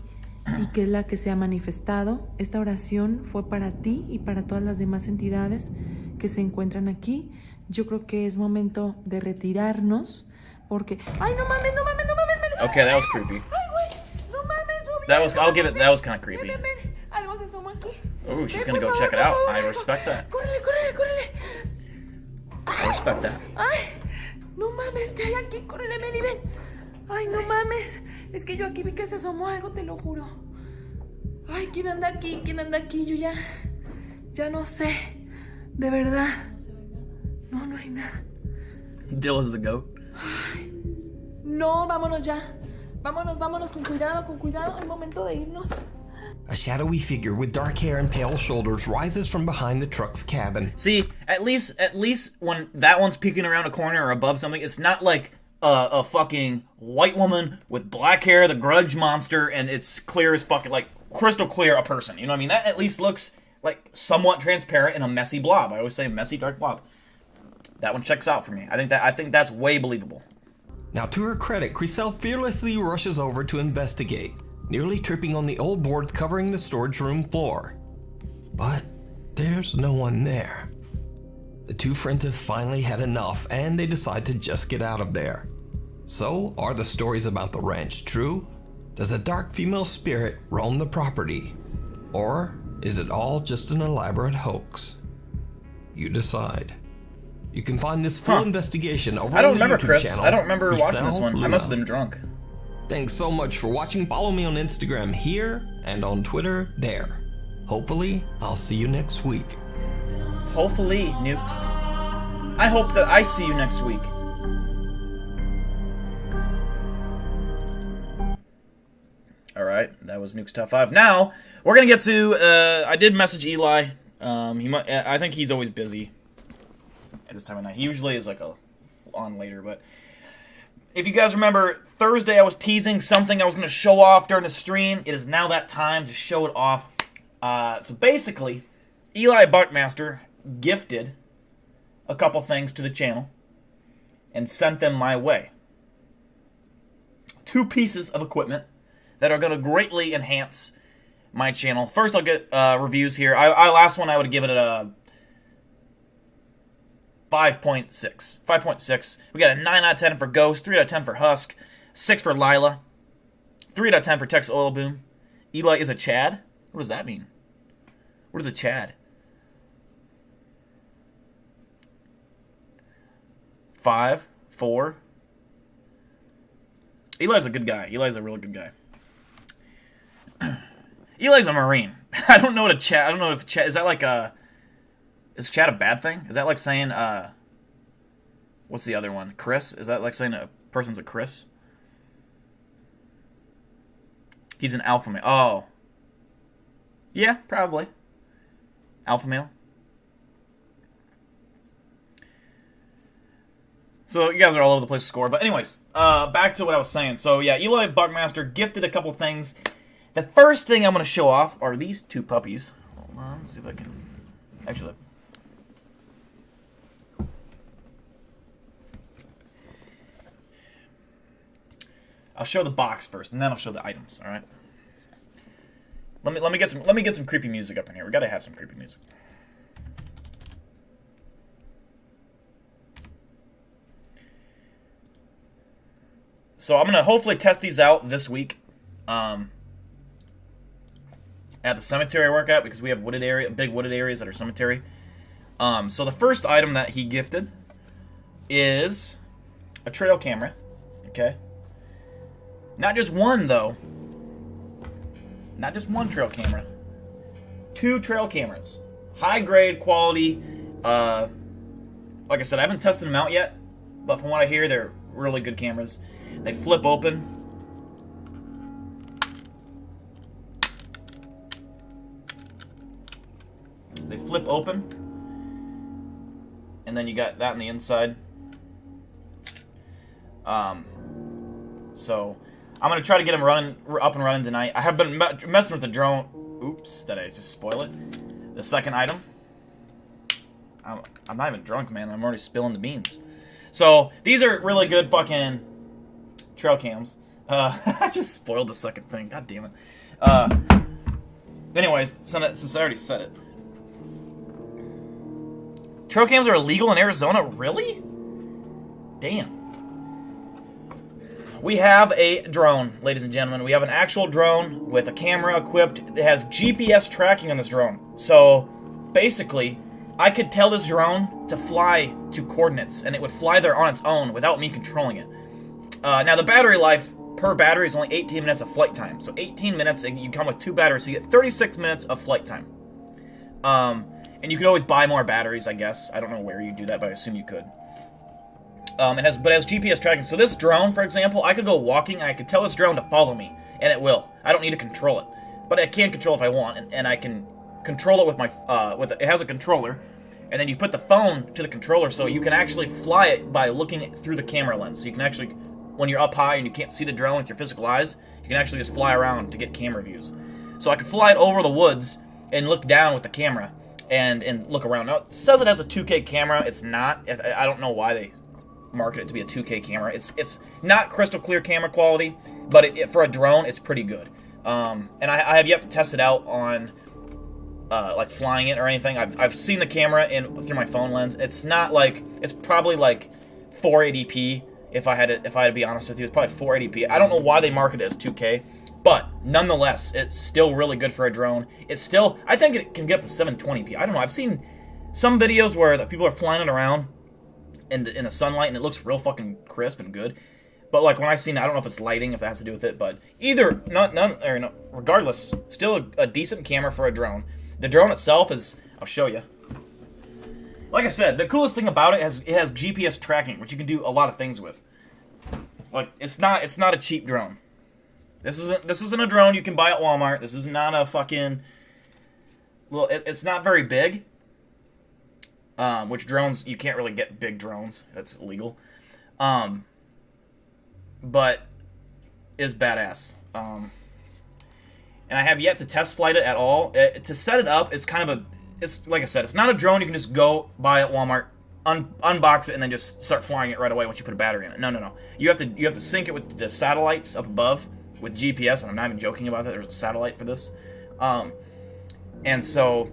y que es la que se ha manifestado. Esta oración fue para ti y para todas las demás entidades que se encuentran aquí. Yo creo que es momento de retirarnos, porque... ¡Ay, no mames! Okay, that was creepy. ¡Ay, güey! ¡No mames! That was, I'll give it, that was kind of creepy. Ven. Algo se asoma aquí. Oh, she's Ven, gonna por go favor, check it por out. favor. I respect that. Córrele. I respect that. ¡Ay! No mames, ¿qué hay aquí? Córrele, Meli, ven. ¡Ay, no mames! Es que yo aquí vi que se asomó algo, te lo juro. Ay, ¿quién anda aquí? Yo ya no sé. De verdad. No hay nada. Dill is the goat. No, vámonos ya. Vámonos con cuidado. Es momento de irnos. A shadowy figure with dark hair and pale shoulders rises from behind the truck's cabin. See, at least when that one's peeking around a corner or above something, it's not like a fucking white woman with black hair, the grudge monster, and it's clear as fucking, like, crystal clear a person. You know what I mean? That at least looks like somewhat transparent in a messy blob. I always say messy, dark blob. That one checks out for me. I think that's way believable. Now, to her credit, Griselle fearlessly rushes over to investigate, nearly tripping on the old boards covering the storage room floor. But there's no one there. The two friends have finally had enough, and they decide to just get out of there. So, are the stories about the ranch true? Does a dark female spirit roam the property? Or is it all just an elaborate hoax? You decide. You can find this full investigation over I don't on the remember, YouTube Chris. channel. I don't remember watching this Griselle one. I must have Luna. been drunk. Thanks so much for watching. Follow me on Instagram here and on Twitter there. Hopefully, I'll see you next week. Hopefully, Nukes. I hope that I see you next week. Alright, that was Nukes Top 5. Now, we're gonna get to, I did message Eli I think he's always busy at this time of night. He usually is like on later, but if you guys remember, Thursday I was teasing something I was going to show off during the stream. It is now that time to show it off. So basically, Eli Buckmaster gifted a couple things to the channel and sent them my way. 2 pieces of equipment that are going to greatly enhance my channel. First, I'll get reviews here. Last one, I would give it a 5.6. 5.6. We got a 9 out of 10 for Ghost, 3 out of 10 for Husk, 6 for Lila, 3 out of 10 for Texas Oil Boom. Eli is a Chad? What does that mean? What is a Chad? 5, 4. Eli's a good guy. Eli's a really good guy. Eli's a Marine. I don't know what a Chad. I don't know if Chad is that like a. Is Chad a bad thing? Is that like saying what's the other one? Chris? Is that like saying a person's a Chris? He's an alpha male. Oh. Yeah, probably. Alpha male. So you guys are all over the place to score. But anyways, back to what I was saying. So yeah, Eli Buckmaster gifted a couple things. The first thing I'm going to show off are these 2 puppies. Hold on, let's see if I can. Actually, I'll show the box first, and then I'll show the items. All right. Let me get some creepy music up in here. We got to have some creepy music. So I'm gonna hopefully test these out this week. At the cemetery I work at, because we have big wooded areas that are cemetery. So the first item that he gifted is a trail camera. Okay. Not just one though. Not just one trail camera. 2 trail cameras. High grade quality. Like I said, I haven't tested them out yet, but from what I hear, they're really good cameras. They flip open. They flip open, and then you got that on the inside. So I'm gonna try to get them up and running tonight. I have been messing with the drone. Oops, did I just spoil it? The second item. I'm not even drunk, man. I'm already spilling the beans. So these are really good fucking trail cams. I just spoiled the second thing. God damn it. Anyways, since I already said it. Trail cams are illegal in Arizona? Really? Damn. We have a drone, ladies and gentlemen. We have an actual drone with a camera equipped. It has GPS tracking on this drone. So, basically, I could tell this drone to fly to coordinates, and it would fly there on its own without me controlling it. Now, the battery life per battery is only 18 minutes of flight time. So 18 minutes, and you come with 2 batteries, so you get 36 minutes of flight time. And you could always buy more batteries, I guess. I don't know where you do that, but I assume you could. It has GPS tracking. So this drone, for example, I could go walking, and I could tell this drone to follow me, and it will. I don't need to control it. But I can control if I want, and I can control it with my, it has a controller, and then you put the phone to the controller, so you can actually fly it by looking through the camera lens. So you can actually, when you're up high and you can't see the drone with your physical eyes, you can actually just fly around to get camera views. So I could fly it over the woods and look down with the camera and look around. Now, it says it has a 2K camera. It's not. I don't know why they market it to be a 2K camera. It's not crystal clear camera quality, but for a drone, it's pretty good. And I have yet to test it out on like flying it or anything. I've seen the camera through my phone lens. It's not like, it's probably like 480p. If I had to be honest with you, it's probably 480p. I don't know why they market it as 2K, but nonetheless, it's still really good for a drone. It's still, I think it can get up to 720p. I don't know. I've seen some videos where the people are flying it around in the sunlight, and it looks real fucking crisp and good. But like when I seen it, I don't know if it's lighting, if that has to do with it, but either regardless, still a decent camera for a drone. The drone itself is, I'll show you. Like I said, the coolest thing about it has GPS tracking, which you can do a lot of things with. Like it's not a cheap drone. This isn't a drone you can buy at Walmart. This is not a fucking Well, it's not very big. Which drones, you can't really get big drones. That's illegal. But is badass. And I have yet to test flight it at all. To set it up, it's kind of it's like I said, it's not a drone you can just go buy at Walmart, unbox it, and then just start flying it right away once you put a battery in it. No. You have to sync it with the satellites up above with GPS, and I'm not even joking about that. There's a satellite for this. And so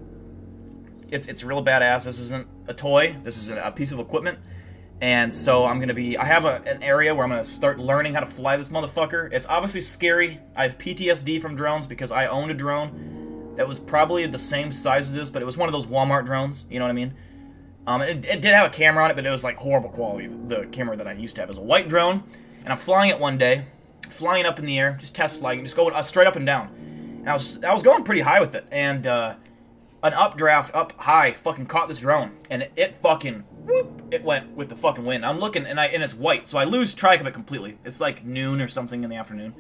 it's real badass. This isn't a toy. This is a piece of equipment. And so I have an area where I'm going to start learning how to fly this motherfucker. It's obviously scary. I have PTSD from drones because I owned a drone that was probably the same size as this, but it was one of those Walmart drones, you know what I mean? It did have a camera on it, but it was like horrible quality. The camera that I used to have was a white drone, and I'm flying it one day, flying up in the air, just test flying, just going straight up and down. And I was going pretty high with it, and an updraft up high fucking caught this drone, and it fucking whoop, it went with the fucking wind. I'm looking, and it's white, so I lose track of it completely. It's like noon or something in the afternoon,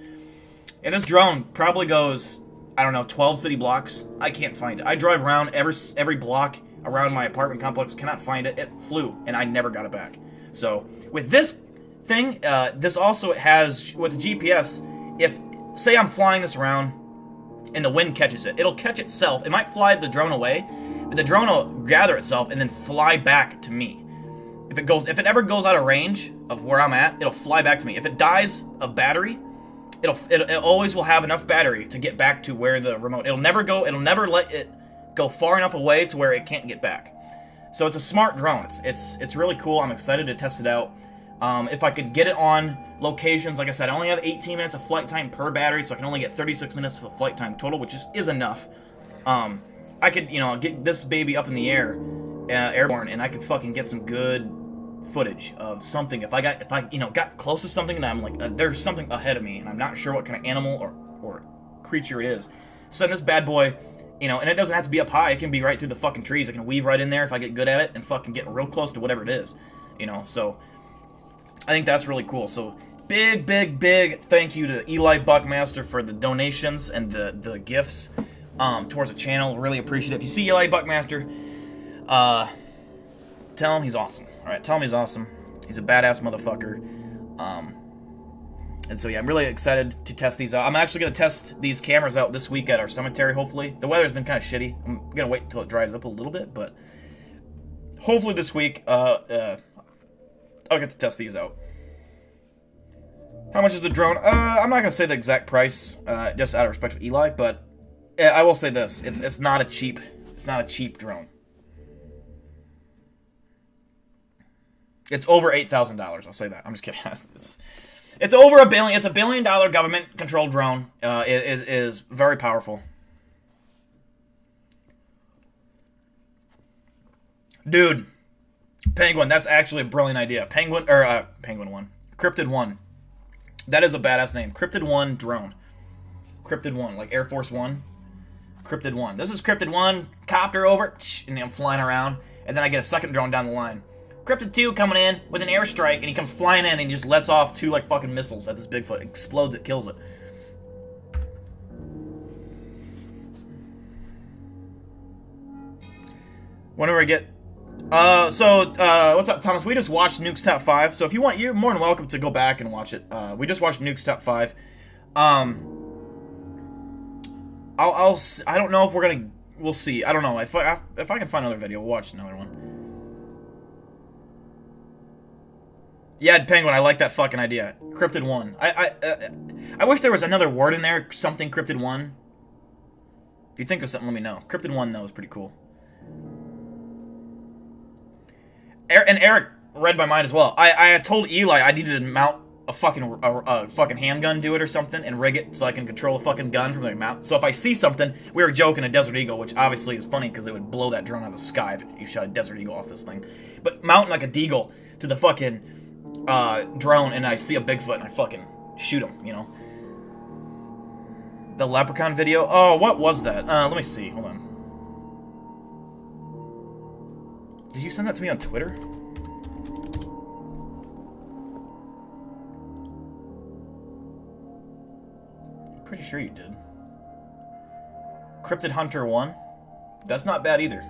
and this drone probably goes, I don't know, 12 city blocks. I can't find it. I drive around every block around my apartment complex, cannot find it. It flew, and I never got it back. So with this thing, this also has, with the GPS, if, say I'm flying this around and the wind catches it, it'll catch itself. It might fly the drone away, but the drone will gather itself and then fly back to me. If it ever goes out of range of where I'm at, it'll fly back to me. If it dies of battery, it always will have enough battery to get back to where the remote. It'll never let it go far enough away to where it can't get back. So it's a smart drone. It's really cool. I'm excited to test it out. If I could get it on locations, like I said, I only have 18 minutes of flight time per battery, so I can only get 36 minutes of flight time total, which is enough. I could, get this baby up in the air, airborne, and I could fucking get some good footage of something. If I got close to something and I'm like, there's something ahead of me, and I'm not sure what kind of animal or creature it is, send this bad boy, and it doesn't have to be up high. It can be right through the fucking trees. I can weave right in there if I get good at it and fucking get real close to whatever it is, so I think that's really cool. So big thank you to Eli Buckmaster for the donations and the gifts towards the channel. Really appreciate it. If you see Eli Buckmaster, tell him he's awesome. Alright, tell him he's awesome. He's a badass motherfucker. And so yeah, I'm really excited to test these out. I'm actually going to test these cameras out this week at our cemetery, hopefully. The weather's been kind of shitty. I'm going to wait until it dries up a little bit, but hopefully this week, I'll get to test these out. How much is the drone? I'm not going to say the exact price, just out of respect for Eli, but I will say this. It's not a cheap drone. It's over $8,000. I'll say that. I'm just kidding. It's over $1 billion. It's $1 billion government-controlled drone. It is very powerful. Dude, Penguin. That's actually a brilliant idea. Penguin 1. Cryptid 1. That is a badass name. Cryptid 1 drone. Cryptid 1, like Air Force 1. Cryptid 1. This is Cryptid 1. Copter over, and I'm flying around, and then I get a second drone down the line. Cryptid 2 coming in with an airstrike, and he comes flying in, and he just lets off 2, like, fucking missiles at this Bigfoot. It explodes it, kills it. Whenever I get... what's up, Thomas? We just watched Nukes Top 5, so if you want, you're more than welcome to go back and watch it. We just watched Nukes Top 5. I don't know if we're gonna... We'll see. I don't know. If I can find another video, we'll watch another one. Yeah, Penguin, I like that fucking idea. Cryptid 1. I wish there was another word in there, something Cryptid 1. If you think of something, let me know. Cryptid 1, though, is pretty cool. And Eric read my mind as well. I had told Eli I needed to mount a fucking handgun to it or something and rig it so I can control a fucking gun from the mount. So if I see something, we were joking a Desert Eagle, which obviously is funny because it would blow that drone out of the sky if you shot a Desert Eagle off this thing. But mounting like a deagle to the fucking drone, and I see a Bigfoot and I fucking shoot him, The Leprechaun video? Oh, what was that? Let me see. Hold on. Did you send that to me on Twitter? I'm pretty sure you did. Cryptid Hunter 1? That's not bad either.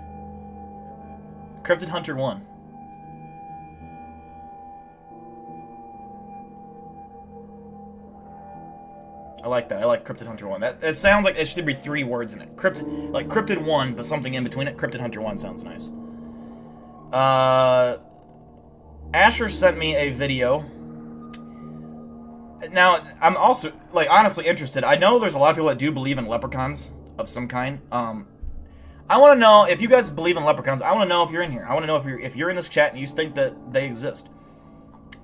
Cryptid Hunter 1. I like that. I like Cryptid Hunter 1. It sounds like it should be 3 words in it. Cryptid 1, but something in between it. Cryptid Hunter 1 sounds nice. Asher sent me a video. Now, I'm also, like, honestly interested. I know there's a lot of people that do believe in leprechauns of some kind. I want to know, if you guys believe in leprechauns, I want to know if you're in here. I want to know if you're in this chat and you think that they exist.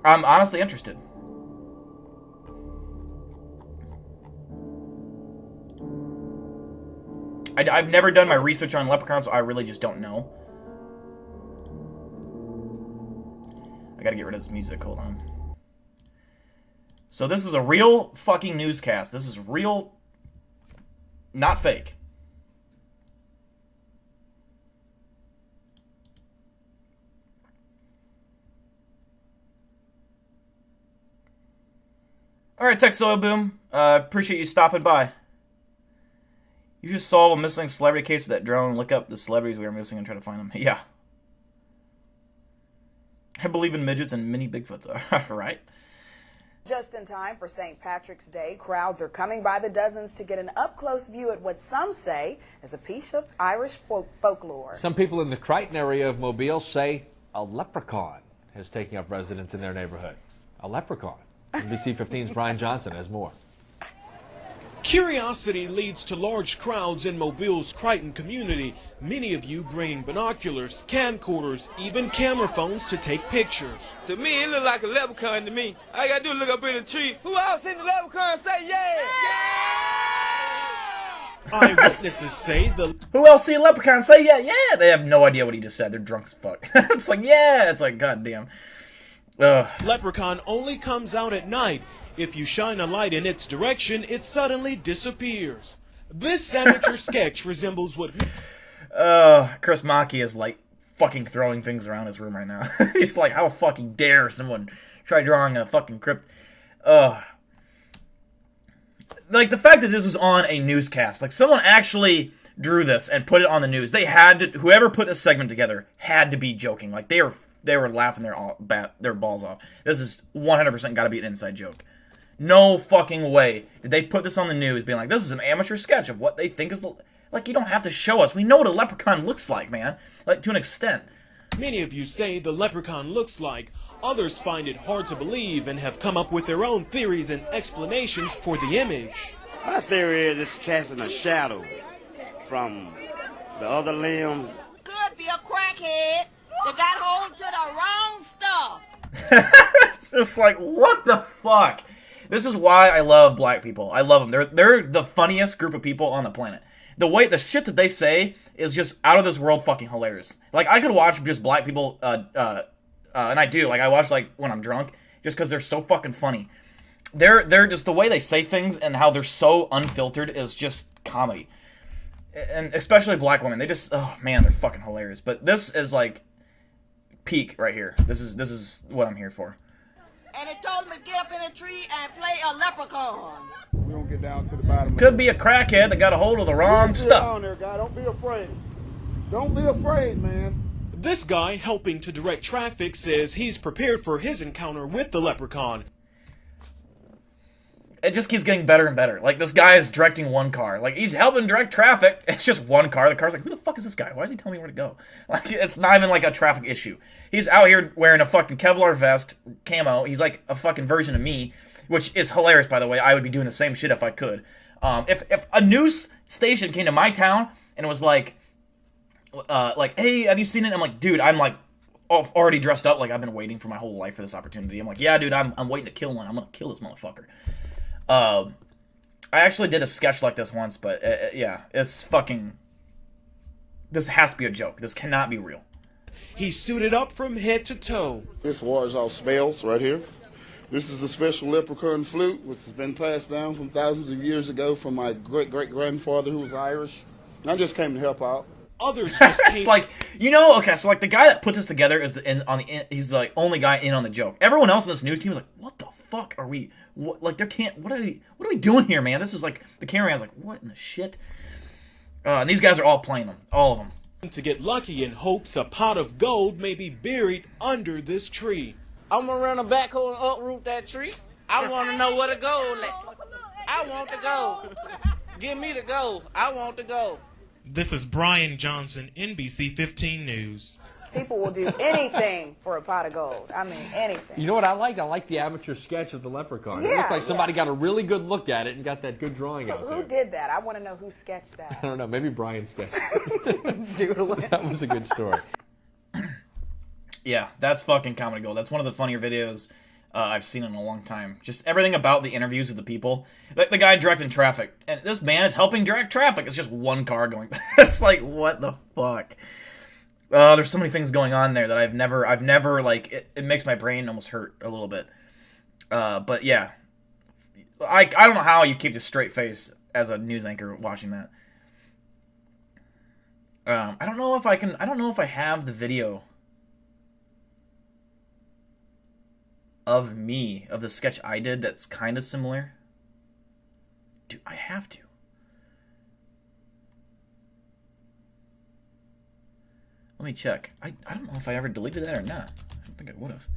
I'm honestly interested. I've never done my research on leprechauns, so I really just don't know. I gotta get rid of this music, hold on. So this is a real fucking newscast. This is real, not fake. Alright, Tech Soil Boom. Appreciate you stopping by. You just solve a missing celebrity case with that drone. Look up the celebrities we are missing and try to find them. Yeah. I believe in midgets and mini Bigfoots. Right? Just in time for St. Patrick's Day, crowds are coming by the dozens to get an up-close view at what some say is a piece of Irish folklore. Some people in the Crichton area of Mobile say a leprechaun is taking up residence in their neighborhood. A leprechaun. NBC 15's Brian Johnson has more. Curiosity leads to large crowds in Mobile's Crichton community, many of you bringing binoculars, camcorders, even camera phones to take pictures. To me, it look like a leprechaun to me. All I gotta do is look up in the tree. Who else seen the leprechaun say yeah? Eyewitnesses say the... Who else seen a leprechaun say yeah? Yeah! They have no idea what he just said. They're drunk as fuck. It's like, yeah! It's like, goddamn. Leprechaun only comes out at night. If you shine a light in its direction, it suddenly disappears. This amateur sketch resembles what... Chris Maki is, like, fucking throwing things around his room right now. He's like, how fucking dare someone try drawing a fucking crypt... Like, the fact that this was on a newscast, like, someone actually drew this and put it on the news. They had to... Whoever put this segment together had to be joking. Like, they were laughing their balls off. This is 100% gotta be an inside joke. No fucking way did they put this on the news being like, this is an amateur sketch of what they think is... Like, you don't have to show us. We know what a leprechaun looks like, man. Like, to an extent. Many of you say the leprechaun looks like. Others find it hard to believe and have come up with their own theories and explanations for the image. My theory is it's casting a shadow from the other limb. Could be a crackhead that got hold to the wrong stuff. It's just like, what the fuck? This is why I love black people. I love them. They're the funniest group of people on the planet. The shit that they say is just out of this world fucking hilarious. Like, I could watch just black people, and I do. Like, I watch, like, when I'm drunk, just because they're so fucking funny. They're just, the way they say things and how they're so unfiltered is just comedy. And especially black women. They just, oh man, they're fucking hilarious. But this is, like, peak right here. This is what I'm here for. And it told him to get up in a tree and play a leprechaun. We don't get down to the bottom. Could be a crackhead that got a hold of the wrong stuff. On there, guy. Don't be afraid. Don't be afraid, man. This guy helping to direct traffic says he's prepared for his encounter with the leprechaun. It just keeps getting better and better. Like, this guy is directing one car. Like, he's helping direct traffic. It's just one car. The car's like, who the fuck is this guy? Why is he telling me where to go? Like, it's not even like a traffic issue. He's out here wearing a fucking Kevlar vest, camo. He's like a fucking version of me, which is hilarious, by the way. I would be doing the same shit if I could. If a news station came to my town and was like, hey, have you seen it? I'm like, dude, I'm like already dressed up. Like, I've been waiting for my whole life for this opportunity. I'm like, yeah, dude, I'm waiting to kill one. I'm gonna kill this motherfucker. I actually did a sketch like this once, but yeah, it's fucking... This has to be a joke. This cannot be real. He's suited up from head to toe. This wars off spells right here. This is a special leprechaun flute, which has been passed down from thousands of years ago from my great-great-grandfather who was Irish. I just came to help out. Others just It's like, you know, okay, so like the guy that put this together is he's the only guy in on the joke. Everyone else in this news team is like, what the fuck are we... What are we doing here, man? This is like, the cameraman's like, what in the shit? And these guys are all playing them, all of them. To get lucky in hopes a pot of gold may be buried under this tree. I'm gonna run a backhoe and uproot that tree. I want to know where the gold at. I want the gold. Give me the gold. I want the gold. This is Brian Johnson, NBC 15 News. People will do anything for a pot of gold. I mean, anything. You know what I like? I like the amateur sketch of the leprechaun. Yeah, it looks like somebody got a really good look at it and got that good drawing out there. Who did that? I want to know who sketched that. I don't know. Maybe Brian sketched it. Doodling. That was a good story. Yeah, that's fucking comedy gold. That's one of the funnier videos I've seen in a long time. Just everything about the interviews of the people. The guy directing traffic. And this man is helping direct traffic. It's just one car going. It's like, what the fuck? There's so many things going on there that I've never like, it makes my brain almost hurt a little bit. But yeah. I don't know how you keep a straight face as a news anchor watching that. I don't know if I have the video of me, of the sketch I did that's kind of similar. Dude, I have to. Let me check. I don't know if I ever deleted that or not. I don't think I would have.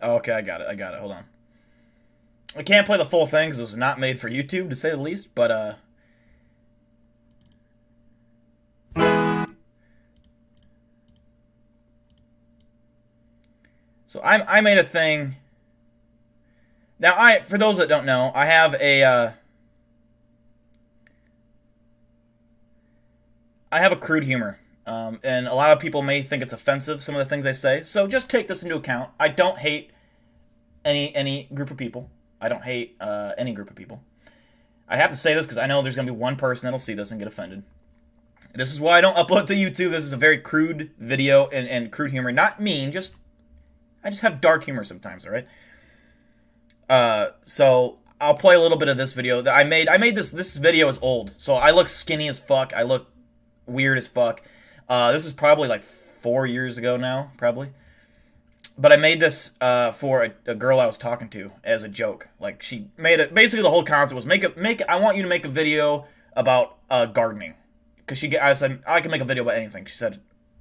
Oh, okay, I got it. Hold on. I can't play the full thing because it was not made for YouTube, to say the least, but, So I made a thing. Now, for those that don't know, I have a crude humor. And a lot of people may think it's offensive, some of the things I say. So just take this into account. I don't hate any group of people. I don't hate any group of people. I have to say this because I know there's going to be one person that'll see this and get offended. This is why I don't upload to YouTube. This is a very crude video and crude humor. Not mean, I just have dark humor sometimes, alright? So I'll play a little bit of this video that I made. This video is old. So I look skinny as fuck. I look weird as fuck. This is probably like 4 years ago now, probably. But I made this for a girl I was talking to as a joke. Like, she made it. Basically, the whole concept was I want you to make a video about gardening, because I said I can make a video about anything. She said,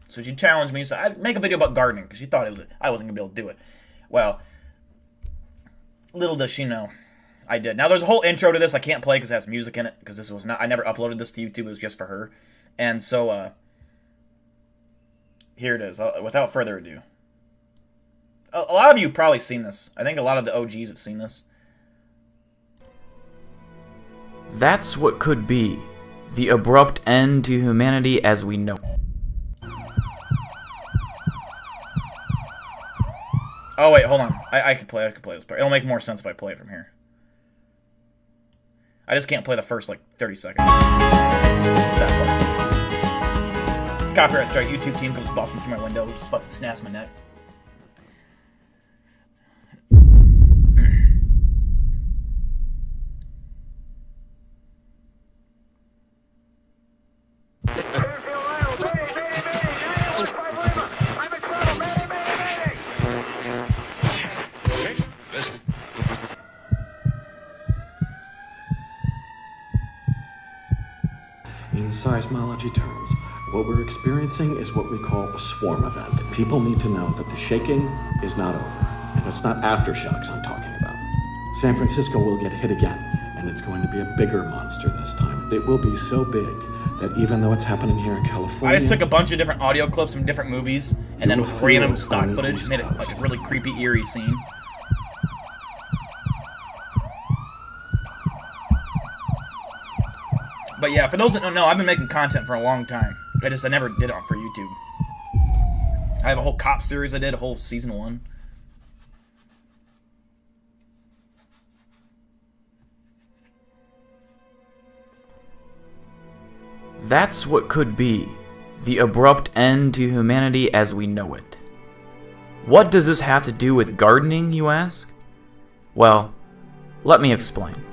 so she challenged me. She said, I'd make a video about gardening, because she thought I wasn't gonna be able to do it. Well, little does she know, I did. Now there's a whole intro to this I can't play because it has music in it, because this was not. I never uploaded this to YouTube. It was just for her, and so here it is. Without further ado. A lot of you have probably seen this. I think a lot of the OGs have seen this. That's what could be the abrupt end to humanity as we know it. Oh wait, hold on. I could play this part. It'll make more sense if I play it from here. I just can't play the first like 30 seconds. That part. Copyright strike. YouTube team comes busting through my window, just fucking snaps my neck. In seismology terms, what we're experiencing is what we call a swarm event. People need to know that the shaking is not over, and it's not aftershocks I'm talking about. San Francisco will get hit again, and it's going to be a bigger monster this time. It will be so big that even though it's happening here in California... I just took a bunch of different audio clips from different movies, and then with random stock footage, made it like a really creepy, eerie scene. But yeah, for those that don't know, I've been making content for a long time. I never did it for YouTube. I have a whole cop series I did, a whole season 1. That's what could be the abrupt end to humanity as we know it. What does this have to do with gardening, you ask? Well, let me explain.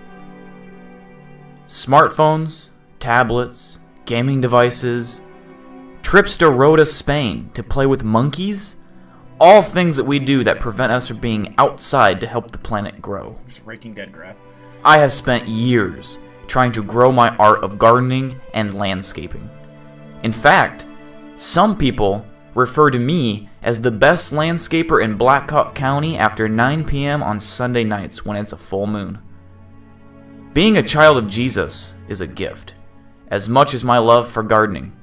Smartphones, tablets, gaming devices, trips to Rota, Spain to play with monkeys, all things that we do that prevent us from being outside to help the planet grow. Just raking dead grass. I have spent years trying to grow my art of gardening and landscaping. In fact, some people refer to me as the best landscaper in Black Hawk County after 9 p.m. on Sunday nights when it's a full moon. Being a child of Jesus is a gift, as much as my love for gardening.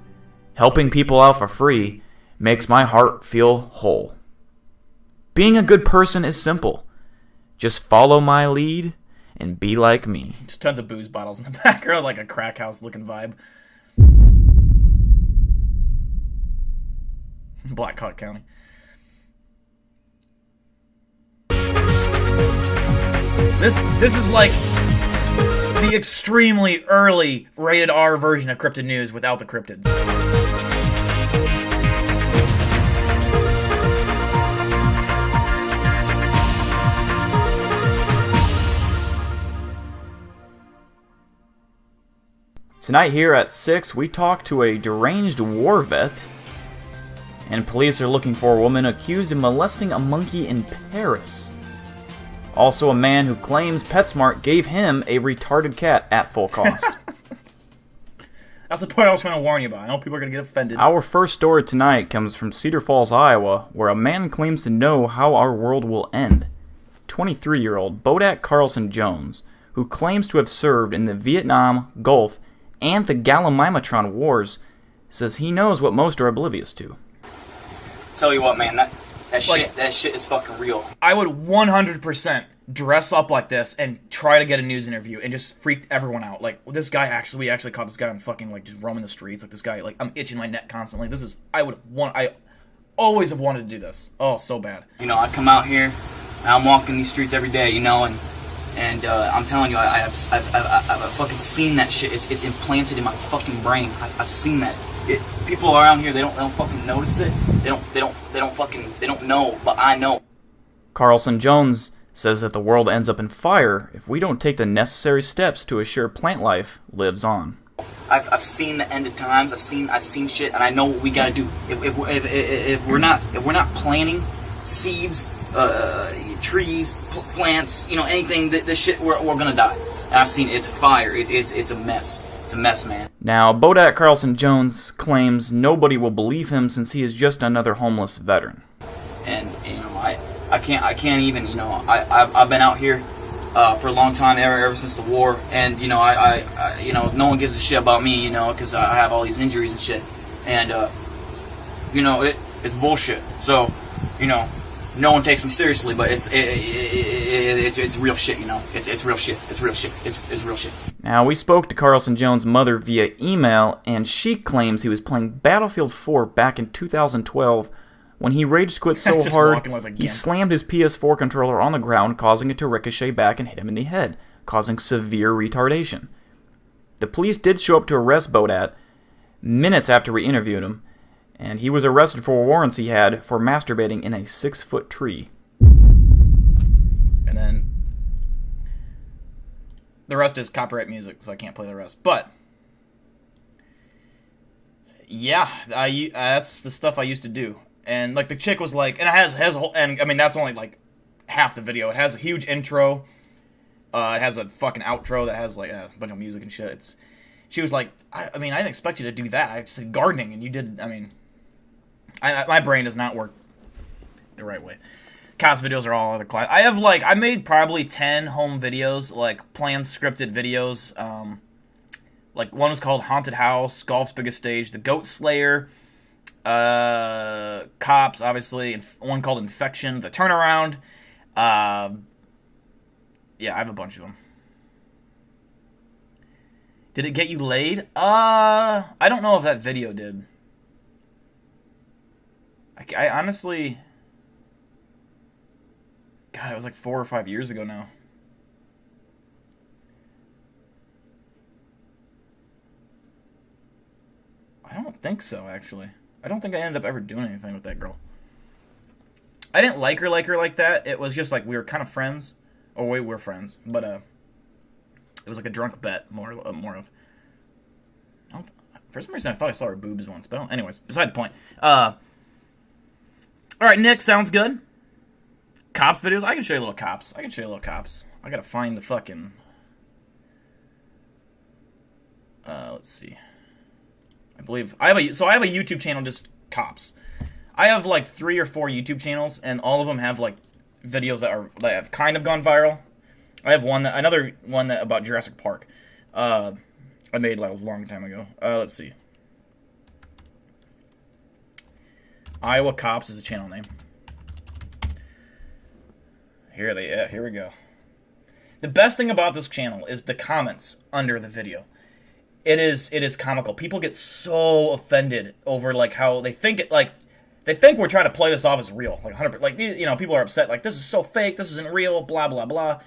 Helping people out for free makes my heart feel whole. Being a good person is simple. Just follow my lead and be like me. Just tons of booze bottles in the background, like a crack house looking vibe. Black Hawk County. This is like the extremely early rated R version of Cryptid News without the cryptids. Tonight here at 6, we talk to a deranged war vet, and police are looking for a woman accused of molesting a monkey in Paris. Also a man who claims PetSmart gave him a retarded cat at full cost. That's the point I was trying to warn you about. I know people are going to get offended. Our first story tonight comes from Cedar Falls, Iowa, where a man claims to know how our world will end. 23-year-old Bodak Carlson Jones, who claims to have served in the Vietnam, Gulf, and the Gallimimatron Wars, says he knows what most are oblivious to. Tell you what, man, that shit is fucking real. I would 100% dress up like this and try to get a news interview and just freak everyone out. Like, this guy we actually caught this guy on fucking, like, just roaming the streets. Like, this guy, like, I'm itching my neck constantly. I always have wanted to do this. Oh, so bad. You know, I come out here, and I'm walking these streets every day, you know, and I'm telling you, I've fucking seen that shit. It's implanted in my fucking brain. I've seen that. People around here, they don't fucking notice it. They don't know, but I know. Carlson Jones says that the world ends up in fire if we don't take the necessary steps to assure plant life lives on. I've seen the end of times. I've seen shit, and I know what we gotta do. If we're not planting seeds, trees, plants, you know, anything, this shit, we're gonna die. And I've seen it's fire. It's a mess. It's a mess, man. Now, Bodak Carlson Jones claims nobody will believe him since he is just another homeless veteran. And you know, I can't even, you know, I've been out here for a long time, ever since the war, and you know, I you know, no one gives a shit about me, you know, because I have all these injuries and shit, and you know, it's bullshit. So, you know, no one takes me seriously, but it's real shit, you know. It's real shit. It's real shit. It's real shit. Now, we spoke to Carlson Jones' mother via email, and she claims he was playing Battlefield 4 back in 2012 when he rage quit so hard he slammed his PS4 controller on the ground, causing it to ricochet back and hit him in the head, causing severe retardation. The police did show up to arrest Bodat minutes after we interviewed him, and he was arrested for warrants he had for masturbating in a 6-foot tree. And then the rest is copyright music, so I can't play the rest. But yeah, that's the stuff I used to do. And like the chick was like, and it has a whole, and I mean that's only like half the video. It has a huge intro. It has a fucking outro that has like a bunch of music and shit. She was like, I mean, I didn't expect you to do that. I said gardening, and you did. I mean, my brain does not work the right way. Cops videos are all other class. I made probably 10 home videos, like planned scripted videos. Like one was called Haunted House, Golf's Biggest Stage, The Goat Slayer, Cops, obviously, and one called Infection, The Turnaround. Yeah, I have a bunch of them. Did it get you laid? I don't know if that video did. I honestly... God, it was like 4 or 5 years ago now. I don't think so, actually. I don't think I ended up ever doing anything with that girl. I didn't like her like that. It was just like we were kind of friends. Or we were friends. But, it was like a drunk bet, more of. For some reason, I thought I saw her boobs once, but anyways, beside the point. All right, Nick, sounds good. Cops videos? I can show you little cops. I gotta find the fucking... let's see. I believe... I have a YouTube channel, just cops. I have like 3 or 4 YouTube channels, and all of them have like videos that have kind of gone viral. I have another one about Jurassic Park. I made like a long time ago. Let's see. Iowa Cops is the channel name. Here we go. The best thing about this channel is the comments under the video. It is comical. People get so offended over like how they think we're trying to play this off as real. Like 100%, like, you know, people are upset like this is so fake, this isn't real, blah blah blah.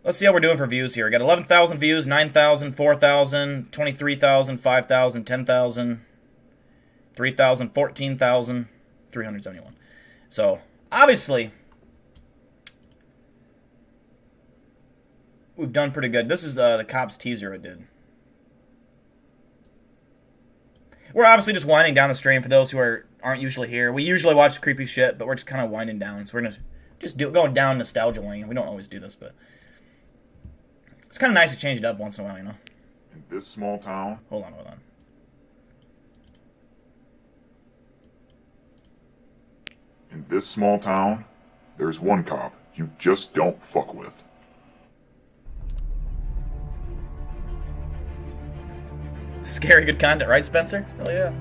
Let's see how we're doing for views here. We got 11,000 views, 9,000, 4,000, 23,000, 5,000, 10,000, 3,000, 14,000, 371. So, obviously, we've done pretty good. This is the cops teaser I did. We're obviously just winding down the stream for those who aren't usually here. We usually watch creepy shit, but we're just kind of winding down. So we're going to just going down nostalgia lane. We don't always do this, but it's kind of nice to change it up once in a while, you know? In this small town... Hold on. In this small town, there's one cop you just don't fuck with. Scary good content, right, Spencer? Hell yeah.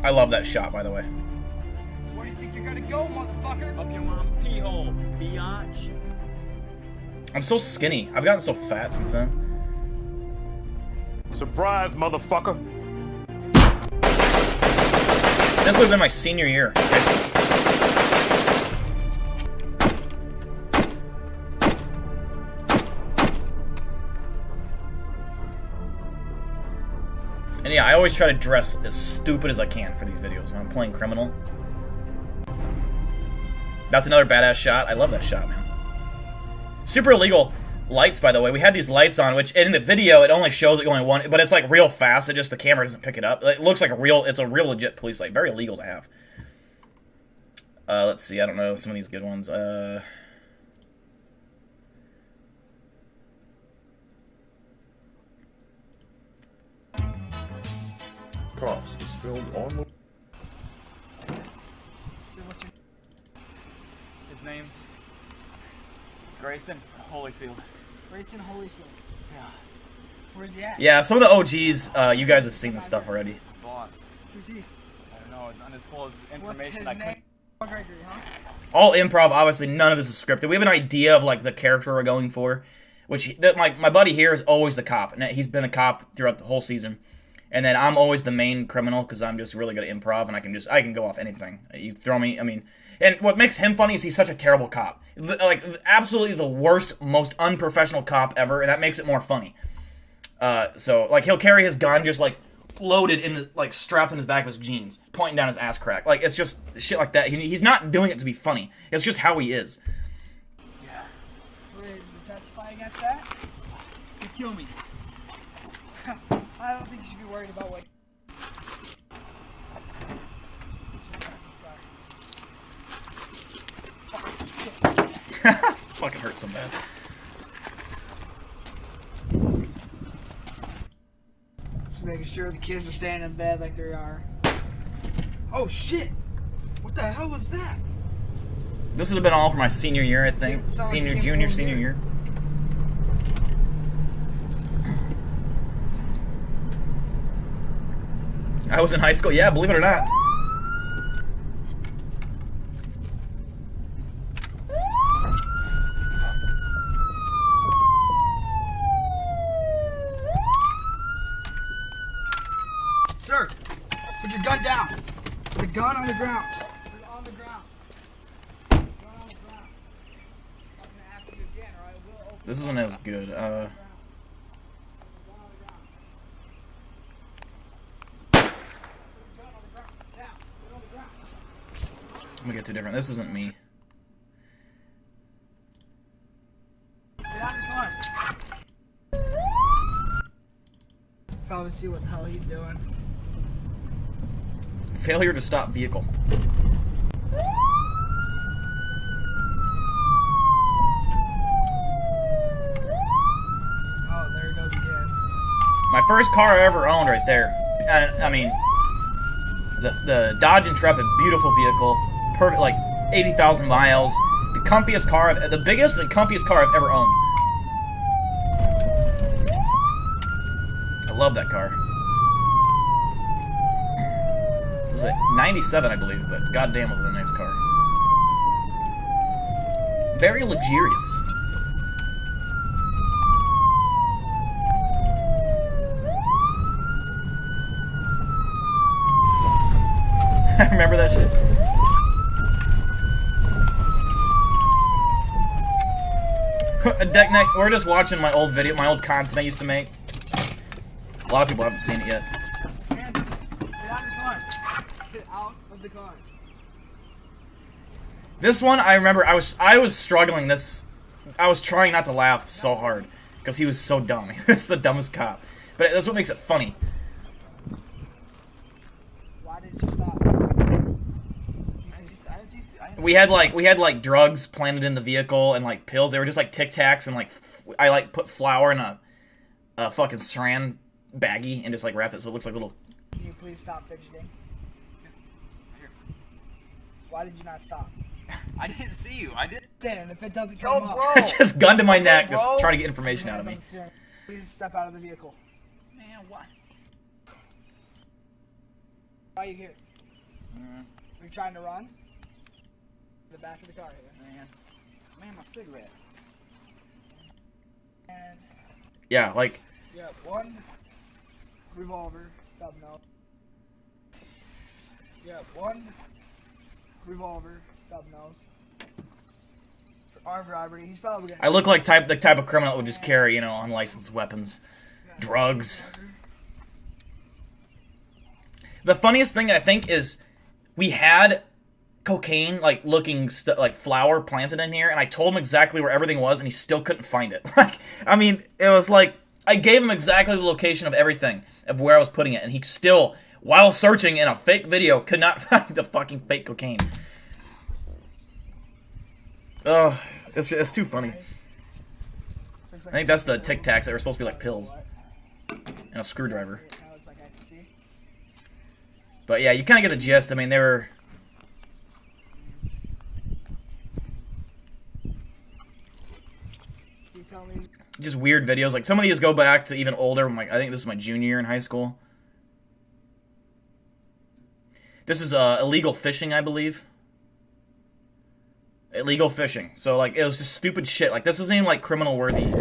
I love that shot, by the way. Where do you think you're gonna go, motherfucker? Up your mom's pee hole, biatch. I'm so skinny. I've gotten so fat since then. Surprise, motherfucker. This would have been my senior year. And yeah, I always try to dress as stupid as I can for these videos when I'm playing criminal. That's another badass shot. I love that shot, man. Super illegal lights, by the way. We had these lights on, which in the video it only shows it going one, but it's like real fast. It just the camera doesn't pick it up. It looks like it's a real legit police light. Very illegal to have. Let's see. I don't know some of these good ones. Cops is filmed on the... His name's Grayson Holyfield. Grayson Holyfield. Yeah. Where's he at? Yeah, some of the OGs, you guys have seen this stuff already. Boss. Who's he? I don't know. It's undisclosed information. What's his name? Gregory, huh? All improv, obviously. None of this is scripted. We have an idea of like the character we're going for, which my buddy here is always the cop, and he's been a cop throughout the whole season. And then I'm always the main criminal because I'm just really good at improv, and I can go off anything. You throw me, I mean. And what makes him funny is he's such a terrible cop. Like, absolutely the worst, most unprofessional cop ever, and that makes it more funny. So, like, he'll carry his gun just, like, loaded in the, like, strapped in the back of his jeans, pointing down his ass crack. Like, it's just shit like that. He's not doing it to be funny. It's just how he is. Yeah. Ready to testify against that? You kill me. I don't think you should be worried about what... Fucking hurts so bad. Just making sure the kids are staying in bed like they are. Oh shit! What the hell was that? This would have been all for my senior year, I think. Senior, junior, senior year. I was in high school, yeah, believe it or not. Sir, put your gun down. Put the gun on the ground. Put it on the ground. Gun on the ground. I'm gonna ask you again, or I will open. This isn't as good. get too different. This isn't me. Get out of the car. Probably see what the hell he's doing. Failure to stop vehicle. Oh, there he goes again. My first car I ever owned right there. I mean, the Dodge Intrepid, beautiful vehicle, perfect, like 80,000 miles. The comfiest car, the biggest and comfiest car I've ever owned. I love that car. It was a 97, I believe, but goddamn was it a nice car. Very luxurious. I remember that shit. Deck Neck, we're just watching my old video, my old content I used to make. A lot of people haven't seen it yet. Get out of the car. Get out of the car. This one, I remember, I was struggling this. I was trying not to laugh so hard because he was so dumb. He was the dumbest cop. But that's what makes it funny. Why did you stop? We had like drugs planted in the vehicle and like pills. They were just like Tic Tacs and like I like put flour in a fucking saran baggie and just like wrapped it so it looks like little. Can you please stop fidgeting? Why did you not stop? I didn't see you. I didn't. And if it doesn't come up, Just gun to my neck, just trying to get information out of me. Please step out of the vehicle. Man, why? Why are you here? Are you trying to run? The back of the car here. Man, my cigarette. And Yeah, like. yeah, one revolver, stub nose. Yeah, one revolver, stub nose. For armed robbery, he's probably gonna. I look like the type of criminal that would just carry, unlicensed weapons, drugs. The funniest thing I think is we had cocaine looking like flour planted in here, and I told him exactly where everything was, and he still couldn't find it. I mean, it was like I gave him exactly the location of everything of where I was putting it, and he still, while searching in a fake video, could not find the fucking fake cocaine. Ugh, it's too funny. I think that's the Tic Tacs that were supposed to be like pills and a screwdriver. But yeah, you kind of get the gist. I mean, they were. Just weird videos. Like some of these go back to even older. I think this is my junior year in high school. This is illegal fishing, I believe. Illegal fishing. So like it was just stupid shit. Like this isn't even like criminal worthy.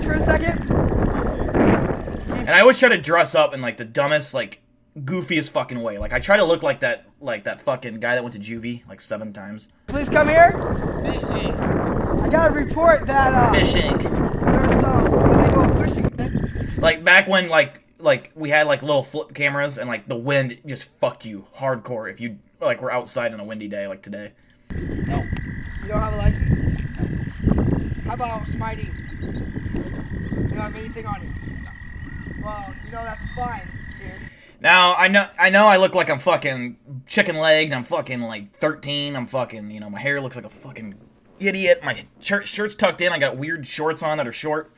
For a second. And I always try to dress up in like the dumbest, like goofiest fucking way. Like I try to look like that fucking guy that went to juvie like 7 times. Please come here. Fishing. I got a report that Fishing. There's some illegal fishing. Like back when like we had like little flip cameras and like the wind just fucked you hardcore if you like were outside on a windy day like today. No. You don't have a license? How about Smitey? You don't have anything on you? No. Well, that's a fine, dude. Now I know I look like I'm fucking chicken legged. I'm fucking like 13. I'm fucking my hair looks like a fucking idiot. My shirt's tucked in. I got weird shorts on that are short.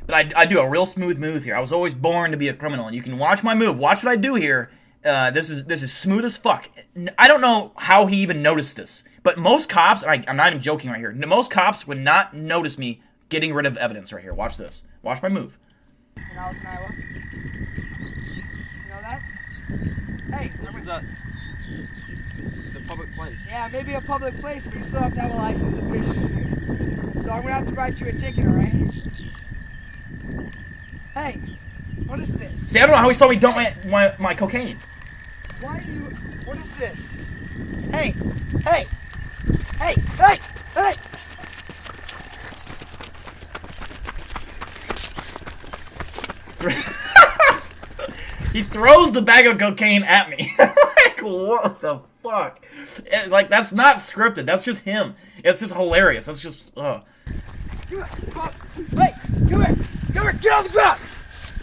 But I do a real smooth move here. I was always born to be a criminal, and you can watch my move. Watch what I do here. This is smooth as fuck. I don't know how he even noticed this, but most cops, I'm not even joking right here, most cops would not notice me getting rid of evidence right here. Watch this. Watch my move. In Allison, Iowa. You know that? Hey, It's a public place. Yeah, maybe a public place, but you still have to have a license to fish. So I'm gonna have to write you a ticket, alright? Hey, what is this? See, I don't know how he saw me dump my cocaine. Why are you... What is this? Hey! Hey! Hey! Hey! Hey! He throws the bag of cocaine at me. Like, what the fuck? And, like, that's not scripted. That's just him. It's just hilarious. That's just, Hey, come here! Come here! Get on the ground!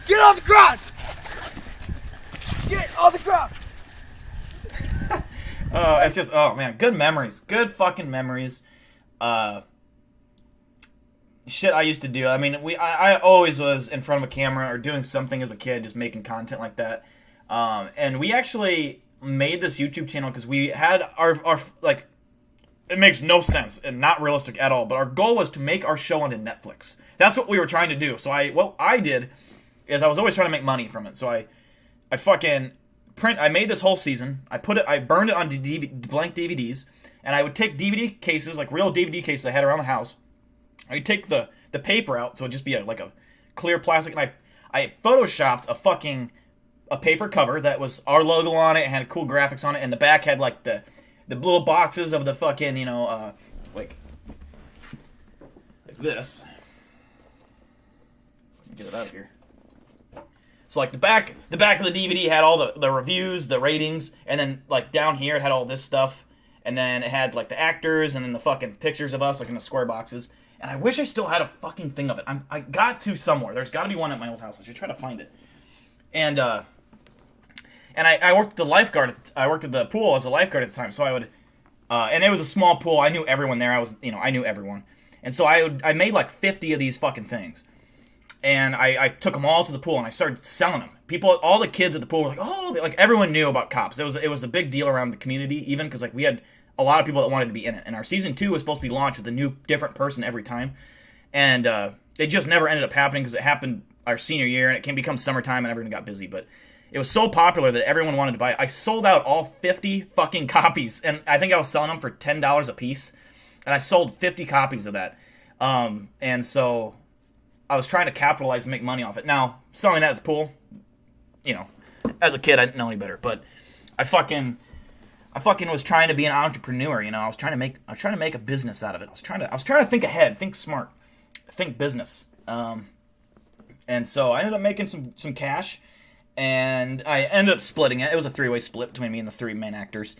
Get on the ground! Get on the ground! Oh, it's just, oh man, good memories. Good fucking memories. Shit I used to do. I mean, I always was in front of a camera or doing something as a kid, just making content like that. And we actually made this YouTube channel because we had our like, it makes no sense and not realistic at all, but our goal was to make our show onto Netflix. That's what we were trying to do. So what I did is I was always trying to make money from it. So I made this whole season. I burned it on blank DVDs, and I would take DVD cases, like real DVD cases I had around the house. I would take the paper out, so it'd just be like a clear plastic, and I photoshopped a paper cover that was our logo on it, and had cool graphics on it, and the back had like the little boxes of the fucking, like this. Let me get it out of here. So like the back of the DVD had all the reviews, the ratings, and then like down here it had all this stuff, and then it had like the actors, and then the fucking pictures of us like in the square boxes. And I wish I still had a fucking thing of it. I got to somewhere. There's got to be one at my old house. I should try to find it. And I worked at the lifeguard. I worked at the pool as a lifeguard at the time. So I would, and it was a small pool. I knew everyone there. I knew everyone. And so I made like 50 of these fucking things. And I took them all to the pool and I started selling them. All the kids at the pool were like, oh, like everyone knew about cops. It was a big deal around the community, even because like we had a lot of people that wanted to be in it. And our season 2 was supposed to be launched with a new, different person every time. And it just never ended up happening because it happened our senior year and it can become summertime and everyone got busy. But it was so popular that everyone wanted to buy it. I sold out all 50 fucking copies. And I think I was selling them for $10 a piece. And I sold 50 copies of that. And so I was trying to capitalize and make money off it. Now, selling that at the pool, as a kid, I didn't know any better. But I fucking was trying to be an entrepreneur, I was trying to make a business out of it. I was trying to think ahead, think smart, think business. And so I ended up making some cash, and I ended up splitting it. It was a 3-way split between me and the 3 main actors.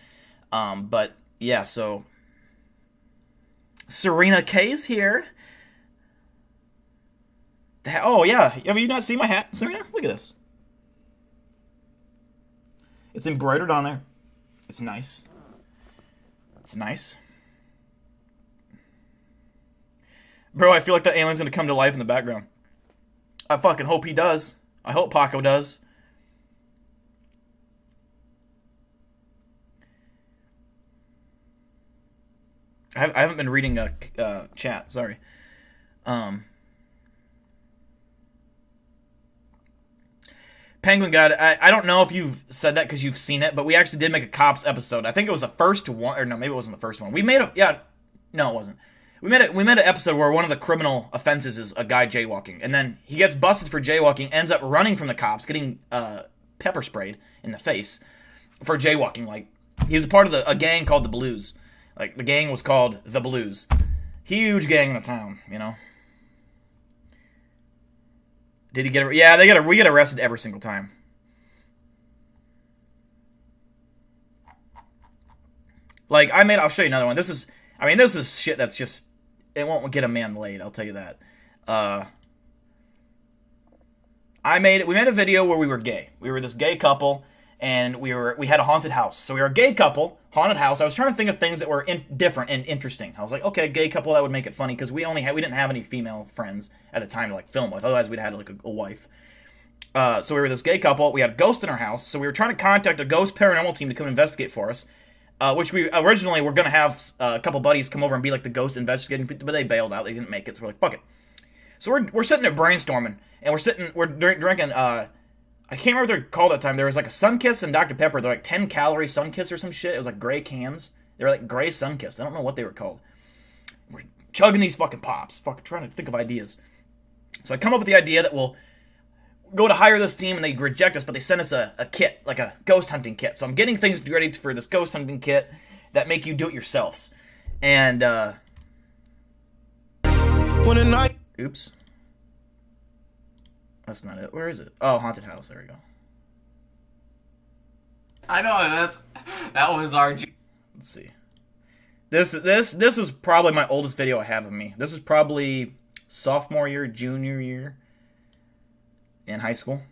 But yeah, so Serena K's here. Oh yeah, have you not seen my hat, Serena? Look at this. It's embroidered on there. It's nice. It's nice. Bro, I feel like the alien's gonna come to life in the background. I fucking hope he does. I hope Paco does. I haven't been reading chat, sorry. Penguin God, I don't know if you've said that because you've seen it, but we actually did make a Cops episode. I think it was the first one, or no, maybe it wasn't the first one. No, it wasn't. We made an episode where one of the criminal offenses is a guy jaywalking, and then he gets busted for jaywalking, ends up running from the cops, getting pepper sprayed in the face for jaywalking. Like, he was a part of a gang called the Blues. Like, the gang was called the Blues. Huge gang in the town, Did he get arrested? Yeah, we get arrested every single time. Like, I'll show you another one. This is shit that's just, it won't get a man laid, I'll tell you that. We made a video where we were gay. We were this gay couple, and we had a haunted house. So we were a gay couple, haunted house. I was trying to think of things that were different and interesting. I was like, okay, gay couple, that would make it funny, because we didn't have any female friends at the time to like film with. Otherwise, we'd had like a wife. So we were this gay couple. We had a ghost in our house. So we were trying to contact a ghost paranormal team to come investigate for us. Which we originally were going to have a couple buddies come over and be like the ghost investigating, but they bailed out. They didn't make it, so we're like, fuck it. So we're sitting there brainstorming, and we're drinking, I can't remember what they're called at the time. There was like a Sunkiss and Dr. Pepper. They're like 10-calorie Sunkiss or some shit. It was like gray cans. They were like gray Sunkiss. I don't know what they were called. We're chugging these fucking pops, trying to think of ideas. So I come up with the idea that we'll go to hire this team, and they reject us, but they send us a kit, like a ghost hunting kit. So I'm getting things ready for this ghost hunting kit that make you do it yourselves. And, oops. That's not it. Where is it? Oh, haunted house. There we go. I know that was our. Let's see. This is probably my oldest video I have of me. This is probably sophomore year, junior year in high school.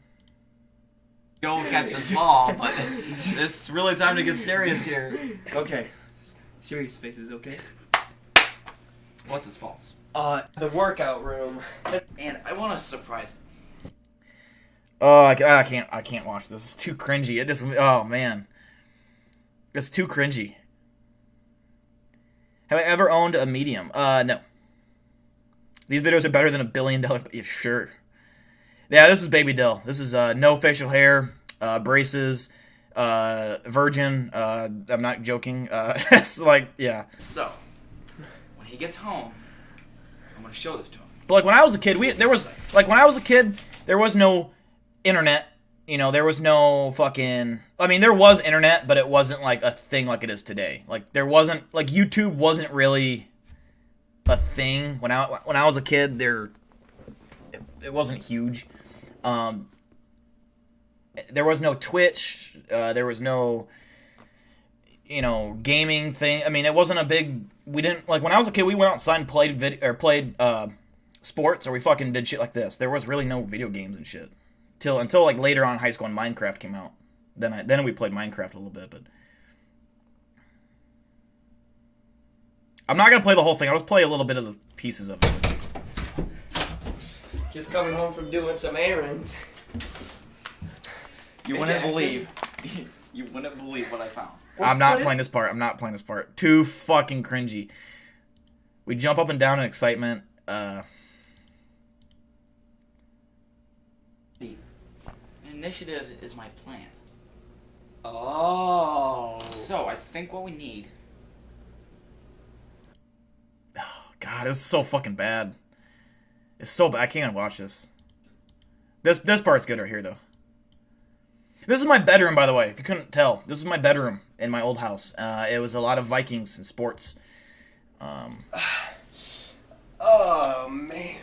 Joke at the top, but it's really time to get serious here. Okay. Serious faces, okay? What's his faults? The workout room. And I want to surprise him. Oh, I can't watch this. It's too cringy. It just, oh man, it's too cringy. Have I ever owned a medium? No. These videos are better than $1 billion. Yeah, sure. Yeah, this is Baby Dill. This is no facial hair, braces, virgin. I'm not joking. It's like, yeah. So, when he gets home, I'm gonna show this to him. But like when I was a kid, there was no internet. You know, there was no fucking. I mean, there was internet, but it wasn't like a thing like it is today. Like there wasn't like YouTube wasn't really a thing when I was a kid. It wasn't huge. There was no Twitch. There was no, gaming thing. I mean, it wasn't a big. We didn't like when I was a kid. We went outside and played sports, or we fucking did shit like this. There was really no video games and shit until like later on in high school when Minecraft came out. Then we played Minecraft a little bit, but I'm not gonna play the whole thing. I'll just play a little bit of the pieces of it. Just coming home from doing some errands. You wouldn't believe. You wouldn't believe what I found. I'm not playing this part. I'm not playing this part. Too fucking cringy. We jump up and down in excitement. Initiative is my plan. Oh. So I think what we need. Oh, God, this is so fucking bad. It's so bad. I can't even watch this. This part's good right here, though. This is my bedroom, by the way, if you couldn't tell. This is my bedroom in my old house. It was a lot of Vikings and sports. Oh, man.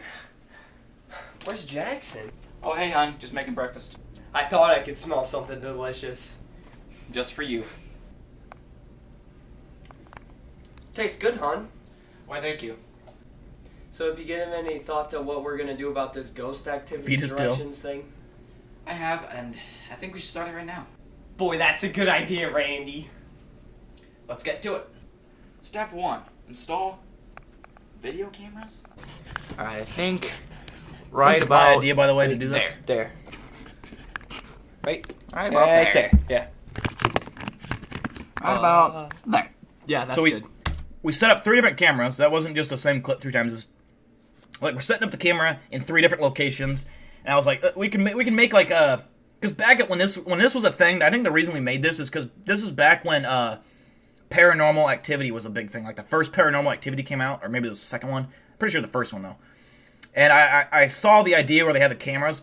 Where's Jackson? Oh, hey, hon. Just making breakfast. I thought I could smell something delicious. Just for you. Tastes good, hon. Why, thank you. So have you given any thought to what we're going to do about this ghost activity directions thing? I have, and I think we should start it right now. Boy, that's a good idea, Randy. Let's get to it. Step 1. Install video cameras. Alright, I think This is my idea, by the way, to do this. There. Right about there. Yeah. Right about there. Yeah, that's so good. We set up 3 different cameras. That wasn't just the same clip 3 times. It was like we're setting up the camera in 3 different locations. And I was like, we can make like a, because back at when this was a thing, I think the reason we made this is because this is back when Paranormal Activity was a big thing. Like the first Paranormal Activity came out, or maybe it was the second one. Pretty sure the first one though. And I saw the idea where they had the cameras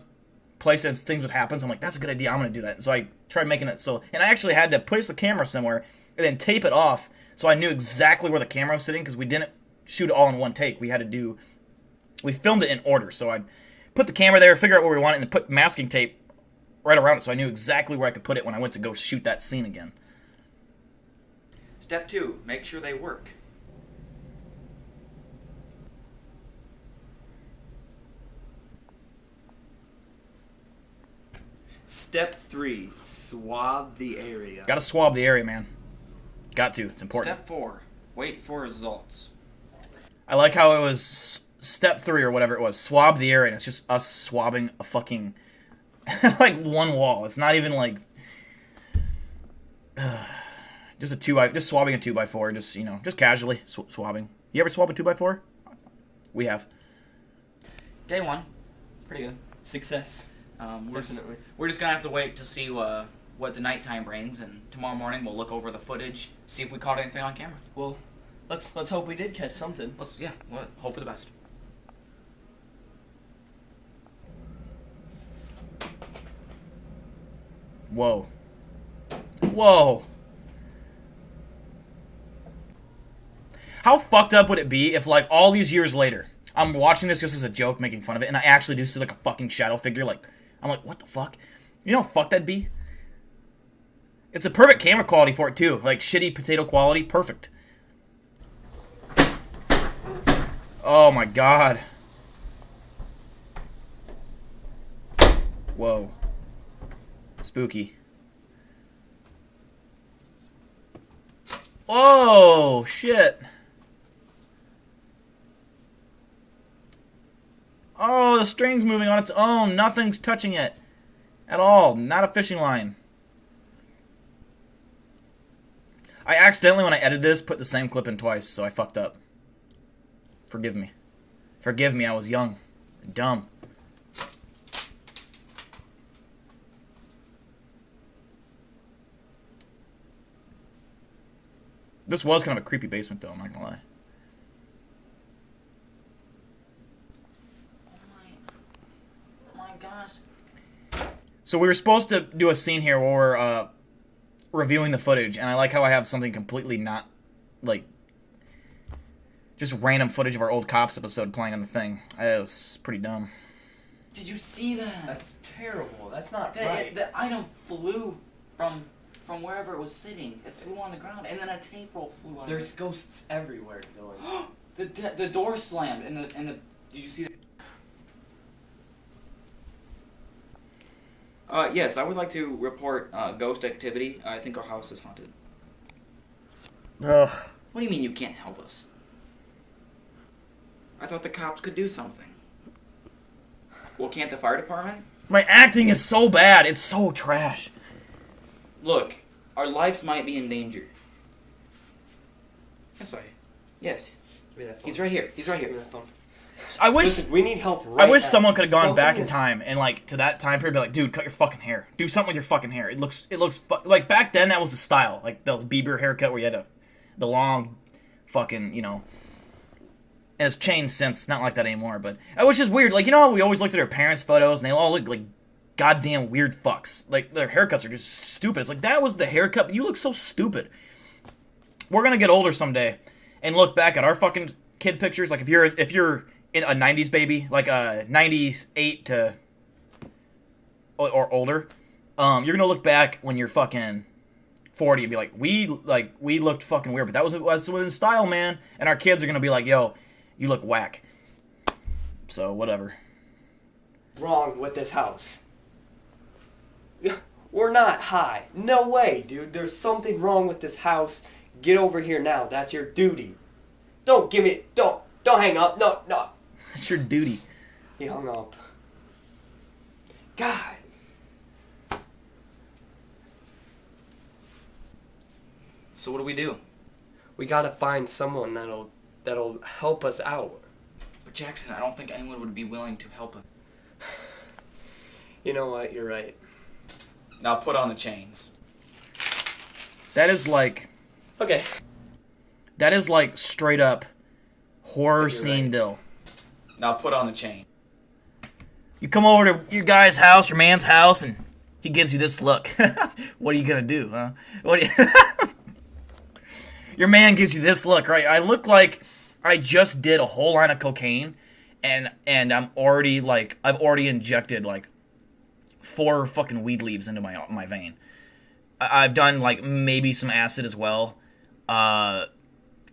placed as things would happen. So I'm like, that's a good idea. I'm gonna do that. And so I tried making it so, and I actually had to place the camera somewhere and then tape it off so I knew exactly where the camera was sitting because we didn't shoot it all in one take. We filmed it in order. So I put the camera there, figure out where we want it, and then put masking tape right around it so I knew exactly where I could put it when I went to go shoot that scene again. Step 2. Make sure they work. Step 3. Swab the area. Gotta swab the area, man. Got to. It's important. Step 4. Wait for results. I like how it was step 3 or whatever it was. Swab the area, and it's just us swabbing a fucking like one wall. It's not even like just swabbing a 2x4. Just casually swabbing. You ever swab a 2x4? We have. Day 1. Pretty good. Success. Definitely. We're just gonna have to wait to see what the nighttime brings, and tomorrow morning we'll look over the footage, see if we caught anything on camera. Well, let's hope we did catch something. We'll hope for the best. Whoa. Whoa. How fucked up would it be if, like, all these years later, I'm watching this just as a joke, making fun of it, and I actually do see, like, a fucking shadow figure, like, I'm like, what the fuck? You know how fucked that'd be? It's a perfect camera quality for it too. Like shitty potato quality, perfect. Oh my god. Whoa. Spooky. Oh shit. Oh, the string's moving on its own. Nothing's touching it at all. Not a fishing line. I accidentally, when I edited this, put the same clip in twice, so I fucked up. Forgive me. Forgive me, I was young and dumb. This was kind of a creepy basement, though, I'm not gonna lie. Oh my gosh. So we were supposed to do a scene here where we're reviewing the footage, and I like how I have something completely not, like, just random footage of our old Cops episode playing on the thing. It was pretty dumb. Did you see that? That's terrible. That's not the, right. The item flew from wherever it was sitting. It flew on the ground, and then a tape roll flew on. There's ghosts everywhere, Dylan. the door slammed, and the did you see that? Yes, I would like to report ghost activity. I think our house is haunted. Ugh. What do you mean you can't help us? I thought the cops could do something. Well, can't the fire department? My acting is so bad. It's so trash. Look, our lives might be in danger. Yes. Give me that phone. He's right here. He's right here. Give me that phone. I wish. Listen, we need help right I wish now. someone could have gone Something back in is- time and like to that time period, be like, dude, cut your fucking hair. Do something with your fucking hair. It looks like back then that was the style, like the Bieber haircut where you had the long, fucking, you know. And it's changed since. It's not like that anymore. But I was just weird. Like, you know how we always looked at our parents' photos and they all look like goddamn weird fucks. Like their haircuts are just stupid. It's like that was the haircut, but you look so stupid. We're gonna get older someday and look back at our fucking kid pictures. Like if you're in a 90s baby, like a 98 to or older, you're gonna look back when you're fucking 40 and be like, we looked fucking weird, but that was in style, man. And our kids are gonna be like, yo, you look whack. So whatever. Wrong with this house. We're not high. No way, dude. There's something wrong with this house. Get over here now. That's your duty. Don't hang up. No. That's your duty. He hung up. God. So what do we do? We gotta find someone that'll help us out. But Jackson, I don't think anyone would be willing to help us. You know what? You're right. Now put on the chains. That is like. Okay. That is like straight up horror You're scene right. Dill. Now put on the chain. You come over to your guy's house, your man's house, and he gives you this look. What are you gonna do, huh? What? Your man gives you this look, right? I look like I just did a whole line of cocaine, and I'm already like I've already injected like 4 fucking weed leaves into my vein. I've done like maybe some acid as well,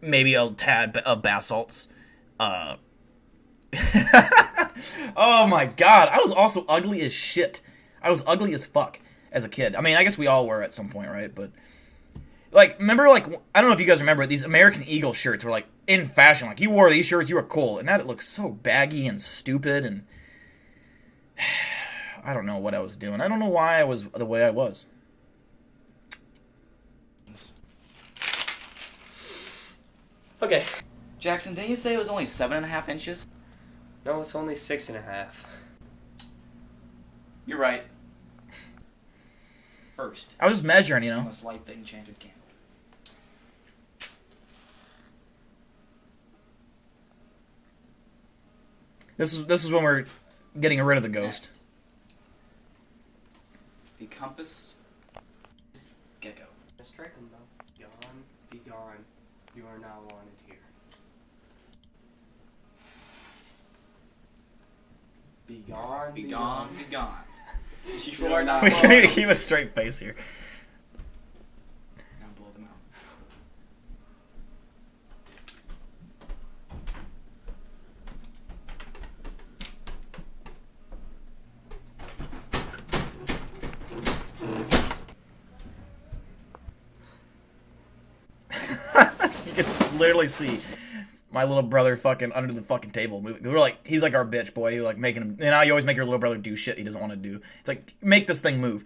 maybe a tad of bath salts. Oh my god, I was also ugly as shit. I was ugly as fuck as a kid. I mean, I guess we all were at some point, right? But like, remember, like, I don't know if you guys remember, these American Eagle shirts were like in fashion. Like, you wore these shirts, you were cool, and that it looked so baggy and stupid, and I don't know what I was doing. I don't know why I was the way I was. Okay. Jackson, didn't you say it was only 7.5 inches? No, it's only 6.5. You're right. First. I was just measuring, you know. Must light the enchanted candle. This is when we're getting rid of the ghost. The compass gecko. Let's trick him, though. Gone, be gone. You are not wanted here. Be gone, Be gone, be gone. You are not We wanted. can't even keep a straight face here. can literally see my little brother fucking under the fucking table moving. We're like, he's like our bitch boy. You're like making him. And now you always make your little brother do shit he doesn't want to do. It's like, make this thing move.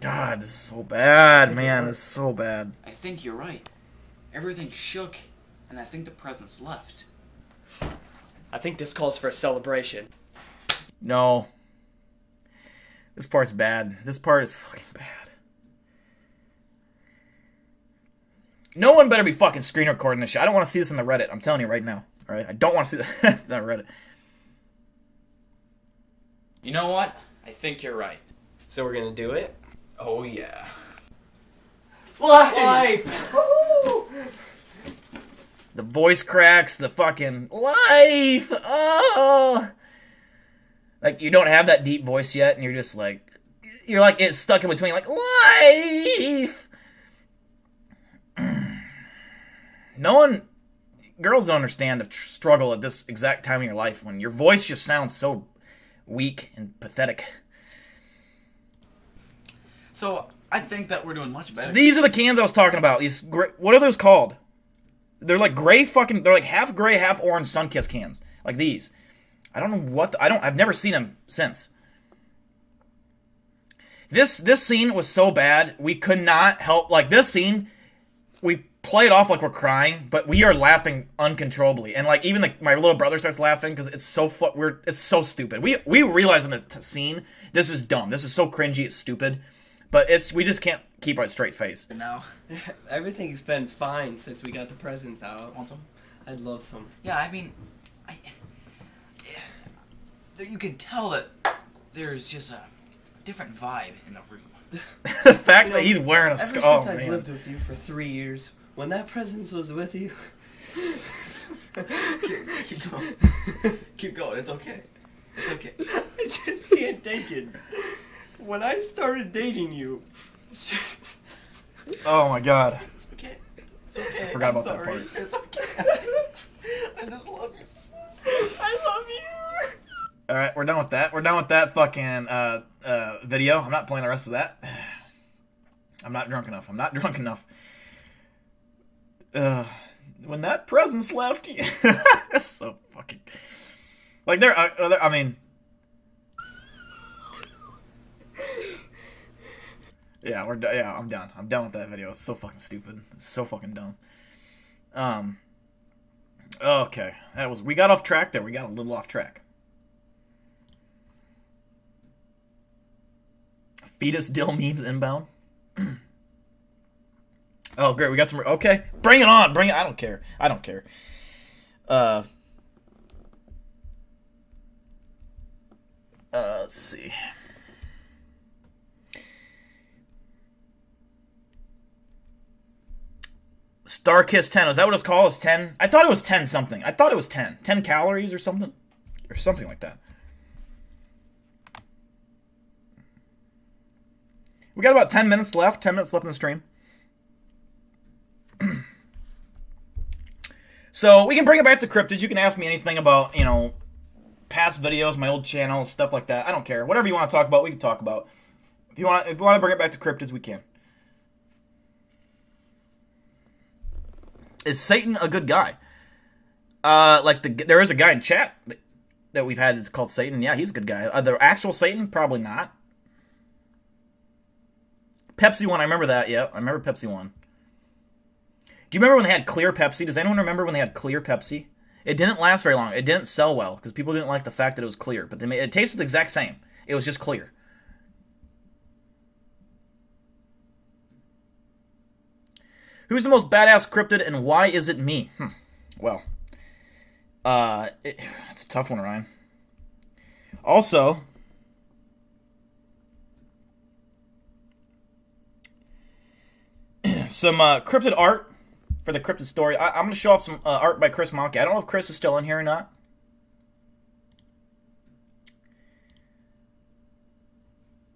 God, this is so bad, man. This is so bad. I think you're right. Everything shook, and I think the presents left. I think this calls for a celebration. No. This part's bad. This part is fucking bad. No one better be fucking screen recording this shit. I don't want to see this on the Reddit. I'm telling you right now. All right? I don't want to see that on Reddit. You know what? I think you're right. So we're gonna do it? Oh, yeah. Life! The voice cracks, the fucking life! Oh! Like, you don't have that deep voice yet, and you're just like... You're like, it's stuck in between, like, life! No one... Girls don't understand the struggle at this exact time in your life when your voice just sounds so weak and pathetic. So, I think that we're doing much better. These are the cans I was talking about. These gray, what are those called? They're like gray fucking... They're like half gray, half orange Sunkist cans. Like these. I don't know what... I've never seen them since. This scene was so bad, we could not help... Like, this scene, we play it off like we're crying, but we are laughing uncontrollably. And, like, even my little brother starts laughing because it's so it's so stupid. We realize in the scene, this is dumb. This is so cringy, it's stupid. But we just can't keep our straight face. Now, Everything's been fine since we got the presents out. Want some? I'd love some. Yeah, I mean... you can tell that there's just a different vibe in the room. The fact that he's wearing a Ever scarf. since I've lived with you for 3 years, when that presence was with you... Keep going. Keep going. It's okay. It's okay. I just can't take it. When I started dating you... Oh my god. It's okay. It's okay. I forgot about that part. It's okay. I just love you so much. I love you. Alright, we're done with that. We're done with that fucking video. I'm not playing the rest of that. I'm not drunk enough. I'm not drunk enough. When that presence left, that's so fucking... Like, I mean... Yeah, I'm done. I'm done with that video. It's so fucking stupid. It's so fucking dumb. Okay. We got off track there. We got a little off track. Fetus dill memes inbound. Oh, great. We got some... Okay. Bring it on. Bring it. I don't care. I don't care. Let's see. Starkiss 10. Is that what it's called? Is 10? I thought it was 10 something. I thought it was 10. 10 calories or something? Or something like that. We got about 10 minutes left. 10 minutes left in the stream. So, we can bring it back to Cryptid. You can ask me anything about, past videos, my old channel, stuff like that. I don't care. Whatever you want to talk about, we can talk about. If you want to bring it back to Cryptids, we can. Is Satan a good guy? There is a guy in chat that we've had that's called Satan. Yeah, he's a good guy. The actual Satan, probably not. Pepsi one, I remember that. Yeah, I remember Pepsi one. Do you remember when they had clear Pepsi? Does anyone remember when they had clear Pepsi? It didn't last very long. It didn't sell well because people didn't like the fact that it was clear. But it tasted the exact same. It was just clear. Who's the most badass cryptid and why is it me? Well, it's a tough one, Ryan. Also, some cryptid art for the cryptid story. I'm going to show off some art by Chris Monkey. I don't know if Chris is still in here or not.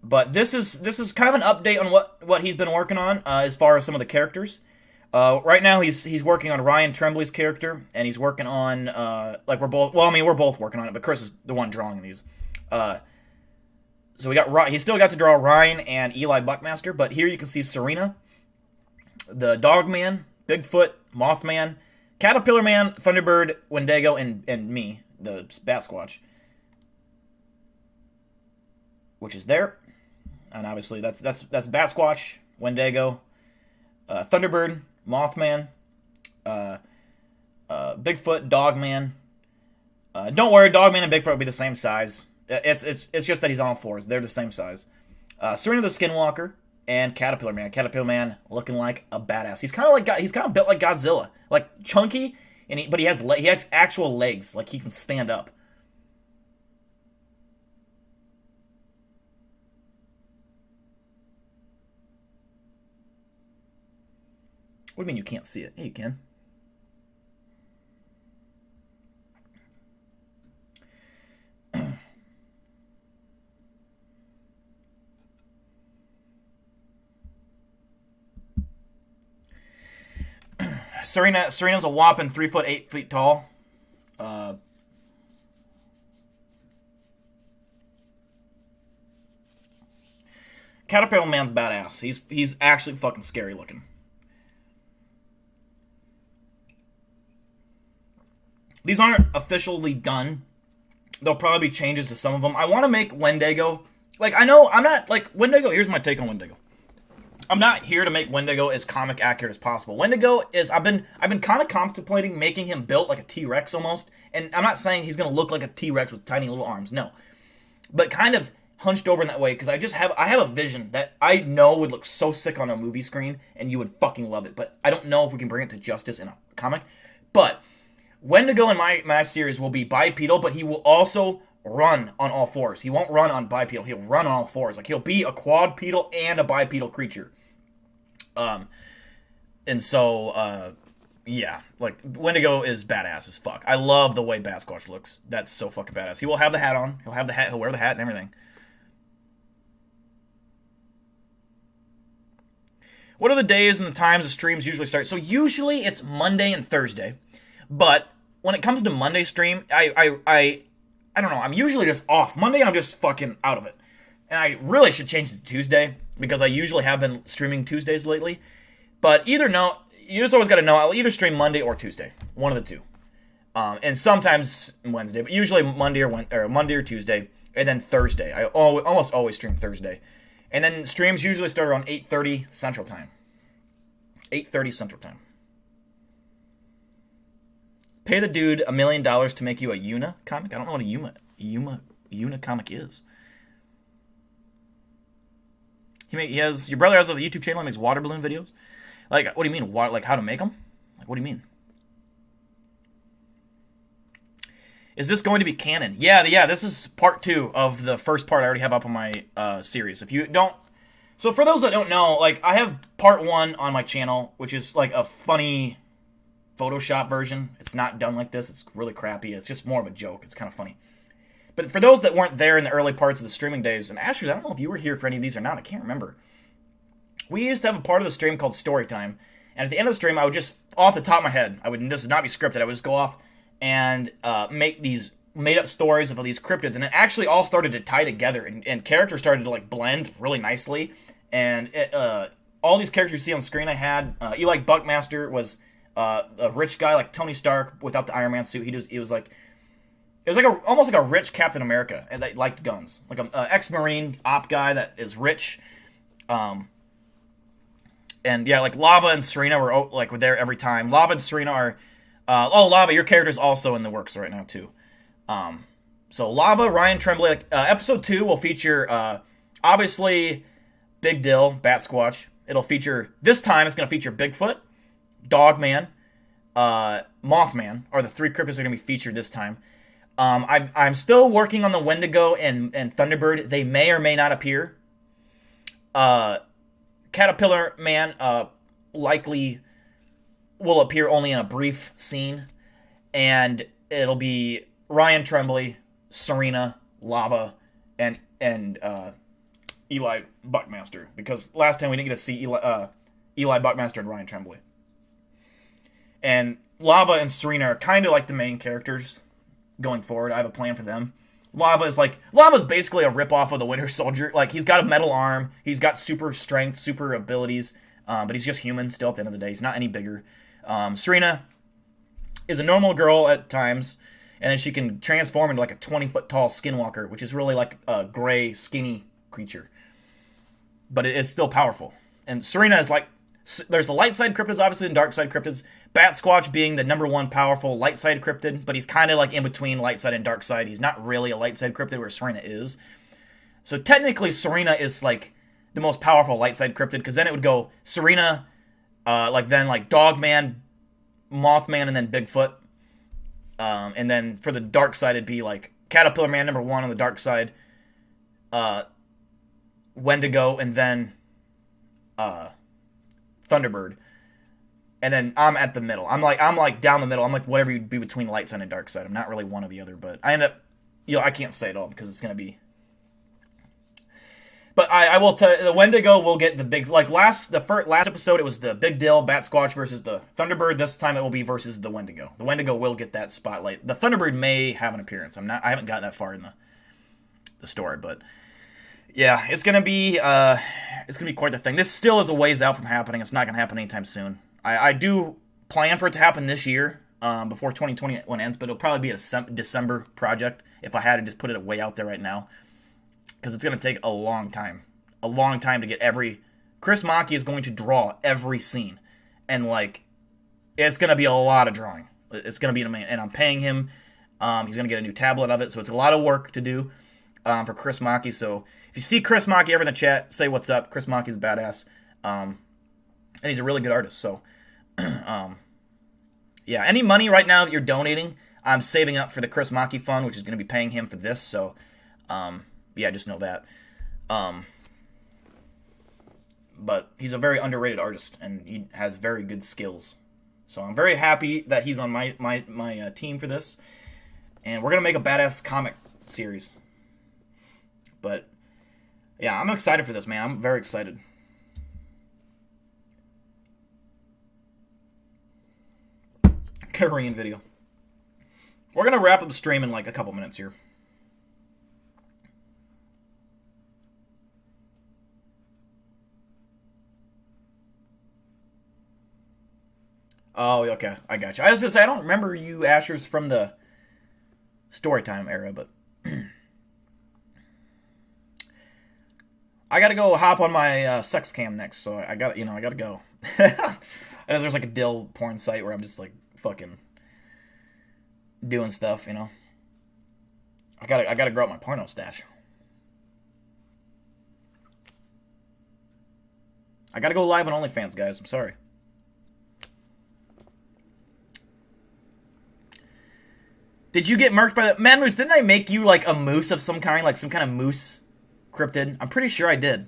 But this is kind of an update on what he's been working on as far as some of the characters. Right now he's working on Ryan Tremblay's character, and he's working on we're both working on it, but Chris is the one drawing these. So he still got to draw Ryan and Eli Buckmaster, but here you can see Serena. the Dogman, Bigfoot, Mothman, Caterpillar Man, Thunderbird, Wendigo, and me, the Bat-Squatch. Which is there. And obviously that's Bat-Squatch, Wendigo, Thunderbird, Mothman, Bigfoot, Dogman. Don't worry, Dogman and Bigfoot will be the same size. It's just that he's on all fours. They're the same size. Serena the Skinwalker and Caterpillar Man. Caterpillar Man looking like a badass. He's kind of built like Godzilla, like chunky, but he has actual legs, like he can stand up. What do you mean you can't see it? Yeah, you can. Serena's a whopping 3 foot 8 feet tall. Caterpillar Man's badass. He's actually fucking scary looking. These aren't officially done. There'll probably be changes to some of them. I want to make Wendigo. Like, I know I'm not like Wendigo. Here's my take on Wendigo. I'm not here to make Wendigo as comic accurate as possible. Wendigo is I've been kind of contemplating making him built like a T-Rex almost. And I'm not saying he's gonna look like a T-Rex with tiny little arms, no. But kind of hunched over in that way because I have a vision that I know would look so sick on a movie screen and you would fucking love it. But I don't know if we can bring it to justice in a comic. But Wendigo in my series will be bipedal, but he will also run on all fours. He won't run on bipedal. He'll run on all fours. Like, he'll be a quadrupedal and a bipedal creature. And so, yeah. Like, Wendigo is badass as fuck. I love the way Bat-Squatch looks. That's so fucking badass. He will have the hat on. He'll wear the hat and everything. What are the days and the times the streams usually start? So usually it's Monday and Thursday. But when it comes to Monday stream, I don't know. I'm usually just off. Monday, I'm just fucking out of it. And I really should change it to Tuesday because I usually have been streaming Tuesdays lately. But you just always got to know, I'll either stream Monday or Tuesday. One of the two. And sometimes Wednesday, but usually Monday or Tuesday, and then Thursday. I almost always stream Thursday. And then streams usually start around 8:30 Central Time. 8:30 Central Time. Pay the dude $1 million to make you a Yuna comic? I don't know what a Yuna comic is. Your brother has a YouTube channel and makes water balloon videos? Like, what do you mean? Like, how to make them? Like, what do you mean? Is this going to be canon? Yeah, this is part 2 of the first part I already have up on my series. If you don't... So for those that don't know, like, I have part 1 on my channel, which is like a funny Photoshop version. It's not done like this. It's really crappy. It's just more of a joke. It's kind of funny. But for those that weren't there in the early parts of the streaming days, and Ashers, I don't know if you were here for any of these or not. I can't remember. We used to have a part of the stream called Story Time. And at the end of the stream, I would just, off the top of my head, this would not be scripted. I would just go off and make these made-up stories of all these cryptids. And it actually all started to tie together. And characters started to, like, blend really nicely. And all these characters you see on screen I had, Eli Buckmaster was... a rich guy like Tony Stark without the Iron Man suit. It was like almost like a rich Captain America and that liked guns, like an ex-Marine op guy that is rich. And yeah, like Lava and Serena were there every time. Lava and Serena are Lava, your character's also in the works right now too. So Lava, Ryan Tremblay, episode 2 will feature obviously Big Dill, Bat-Squatch. It'll feature this time it's going to feature Bigfoot, Dogman, Mothman are the 3 cryptids that are going to be featured this time. I'm still working on the Wendigo and Thunderbird. They may or may not appear. Caterpillar Man likely will appear only in a brief scene. And it'll be Ryan Tremblay, Serena, Lava, and Eli Buckmaster. Because last time we didn't get to see Eli Buckmaster and Ryan Tremblay. And Lava and Serena are kind of like the main characters going forward. I have a plan for them. Lava's basically a ripoff of the Winter Soldier. Like, he's got a metal arm. He's got super strength, super abilities. but he's just human still at the end of the day. He's not any bigger. Serena is a normal girl at times, and then she can transform into like a 20-foot tall skinwalker, which is really like a gray, skinny creature. But it is still powerful. And Serena is like, there's the light side cryptids, obviously, and dark side cryptids. Bat Squatch being the #1 powerful light side cryptid, but he's kind of like in between light side and dark side. He's not really a light side cryptid where Serena is. So technically, Serena is like the most powerful light side cryptid, because then it would go Serena, then Dogman, Mothman, and then Bigfoot. And then for the dark side, it'd be like Caterpillar Man #1 on the dark side, Wendigo, and then Thunderbird. And then I'm at the middle. I'm like down the middle. I'm like whatever you'd be between light side and dark side. I'm not really one or the other, but I end up, I can't say it all because it's gonna be. But I will tell you, the Wendigo will get the big, last episode, it was the Big Dill, Bat Squatch versus the Thunderbird. This time it will be versus the Wendigo. The Wendigo will get that spotlight. The Thunderbird may have an appearance. I haven't gotten that far in the story, but yeah, it's gonna be quite the thing. This still is a ways out from happening. It's not gonna happen anytime soon. I do plan for it to happen this year, before 2021 ends, but it'll probably be a December project if I had to just put it way out there right now. Because it's going to take a long time. A long time to get every... Chris Maki is going to draw every scene. And, it's going to be a lot of drawing. It's going to be... And I'm paying him. He's going to get a new tablet of it. So it's a lot of work to do for Chris Maki. So if you see Chris Maki ever in the chat, say what's up. Chris Maki's a badass. And he's a really good artist. So, yeah. Any money right now that you're donating, I'm saving up for the Chris Maki fund, which is going to be paying him for this. So, yeah, just know that. But he's a very underrated artist, and he has very good skills. So I'm very happy that he's on my team for this. And we're going to make a badass comic series. But, yeah, I'm excited for this, man. I'm very excited. Korean video. We're going to wrap up the stream in a couple minutes here. Oh, okay. I got you. I was going to say, I don't remember you, Ashers, from the Storytime era, but... I got to go hop on my sex cam next, so I got to go. As there's a dill porn site where I'm just, fucking doing stuff, I gotta grow up my porno stash. I gotta go live on OnlyFans, guys. I'm sorry. Did you get murked by the... Man Moose, didn't I make you, a moose of some kind? Some kind of moose cryptid? I'm pretty sure I did.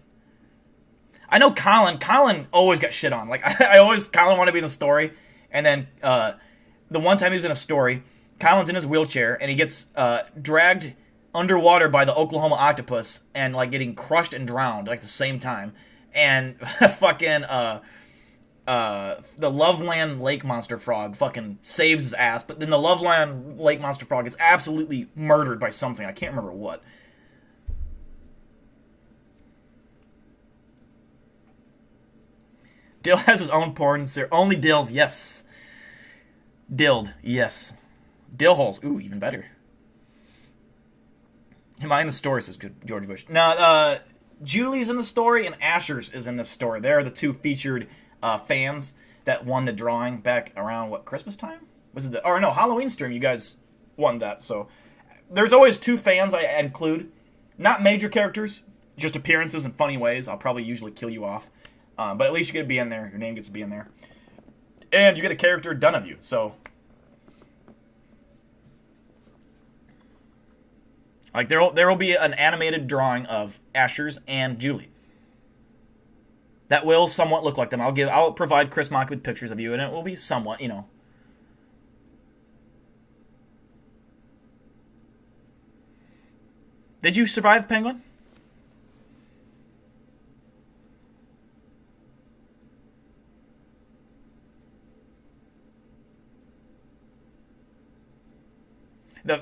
I know Colin always got shit on. Colin wanted to be in the story. And then, the one time he was in a story, Colin's in his wheelchair, and he gets, dragged underwater by the Oklahoma octopus, and, getting crushed and drowned, the same time. And, fucking, the Loveland Lake Monster Frog fucking saves his ass, but then the Loveland Lake Monster Frog gets absolutely murdered by something. I can't remember what. Dill has his own porn series. Only Dills, yes. Dilled, yes. Dill holes, ooh, even better. Am I in the story, says George Bush. No, Julie's in the story, and Asher's is in the story. They're the two featured fans that won the drawing back around, Christmas time? Halloween stream, you guys won that. So there's always two fans I include. Not major characters, just appearances in funny ways. I'll probably usually kill you off. But at least you get to be in there. Your name gets to be in there. And you get a character done of you, so... there will be an animated drawing of Asher's and Julie. That will somewhat look like them. I'll provide Chris Mock with pictures of you, and it will be somewhat, Did you survive, Penguin?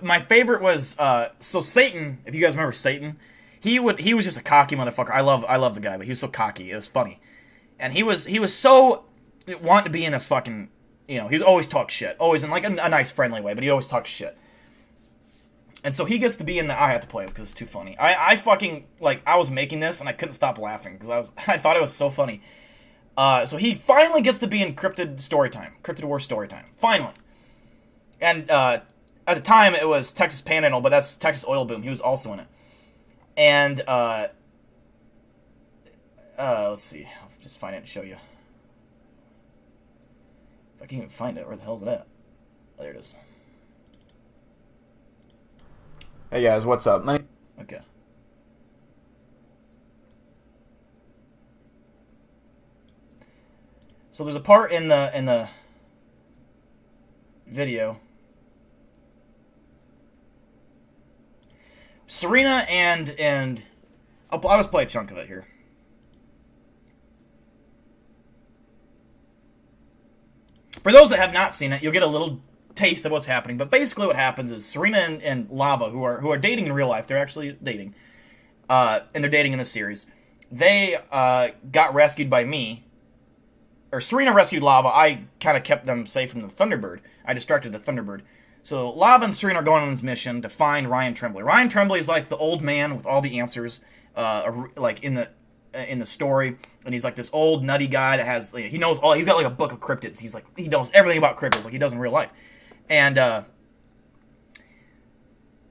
My favorite was Satan. If you guys remember Satan, he was just a cocky motherfucker. I love the guy, but he was so cocky. It was funny. And he was so wanting to be in this fucking, you know, he always talks shit. Always in like a nice, friendly way, but he always talks shit. And so he gets to be in the, I have to play it because it's too funny. I fucking, like, I was making this and I couldn't stop laughing because I thought it was so funny. So he finally gets to be in Cryptid Storytime. Cryptid War Storytime. Finally. And, at the time, it was Texas Panhandle, but that's Texas Oil Boom. He was also in it. And, let's see. I'll just find it and show you. If I can even find it, where the hell is it at? Oh, there it is. Hey guys, what's up? Okay. So there's a part in the video. Serena and I'll just play a chunk of it here. For those that have not seen it, you'll get a little taste of what's happening. But basically, what happens is Serena and Lava, who are dating in real life, they're actually dating, and they're dating in the series. They got rescued by me. Or Serena rescued Lava. I kind of kept them safe from the Thunderbird. I distracted the Thunderbird. So Lava and Serena are going on this mission to find Ryan Tremblay. Ryan Tremblay is like the old man with all the answers, like in the story, and he's like this old nutty guy that has, he knows all. He's got like a book of cryptids. He's like, he knows everything about cryptids, like he does in real life. And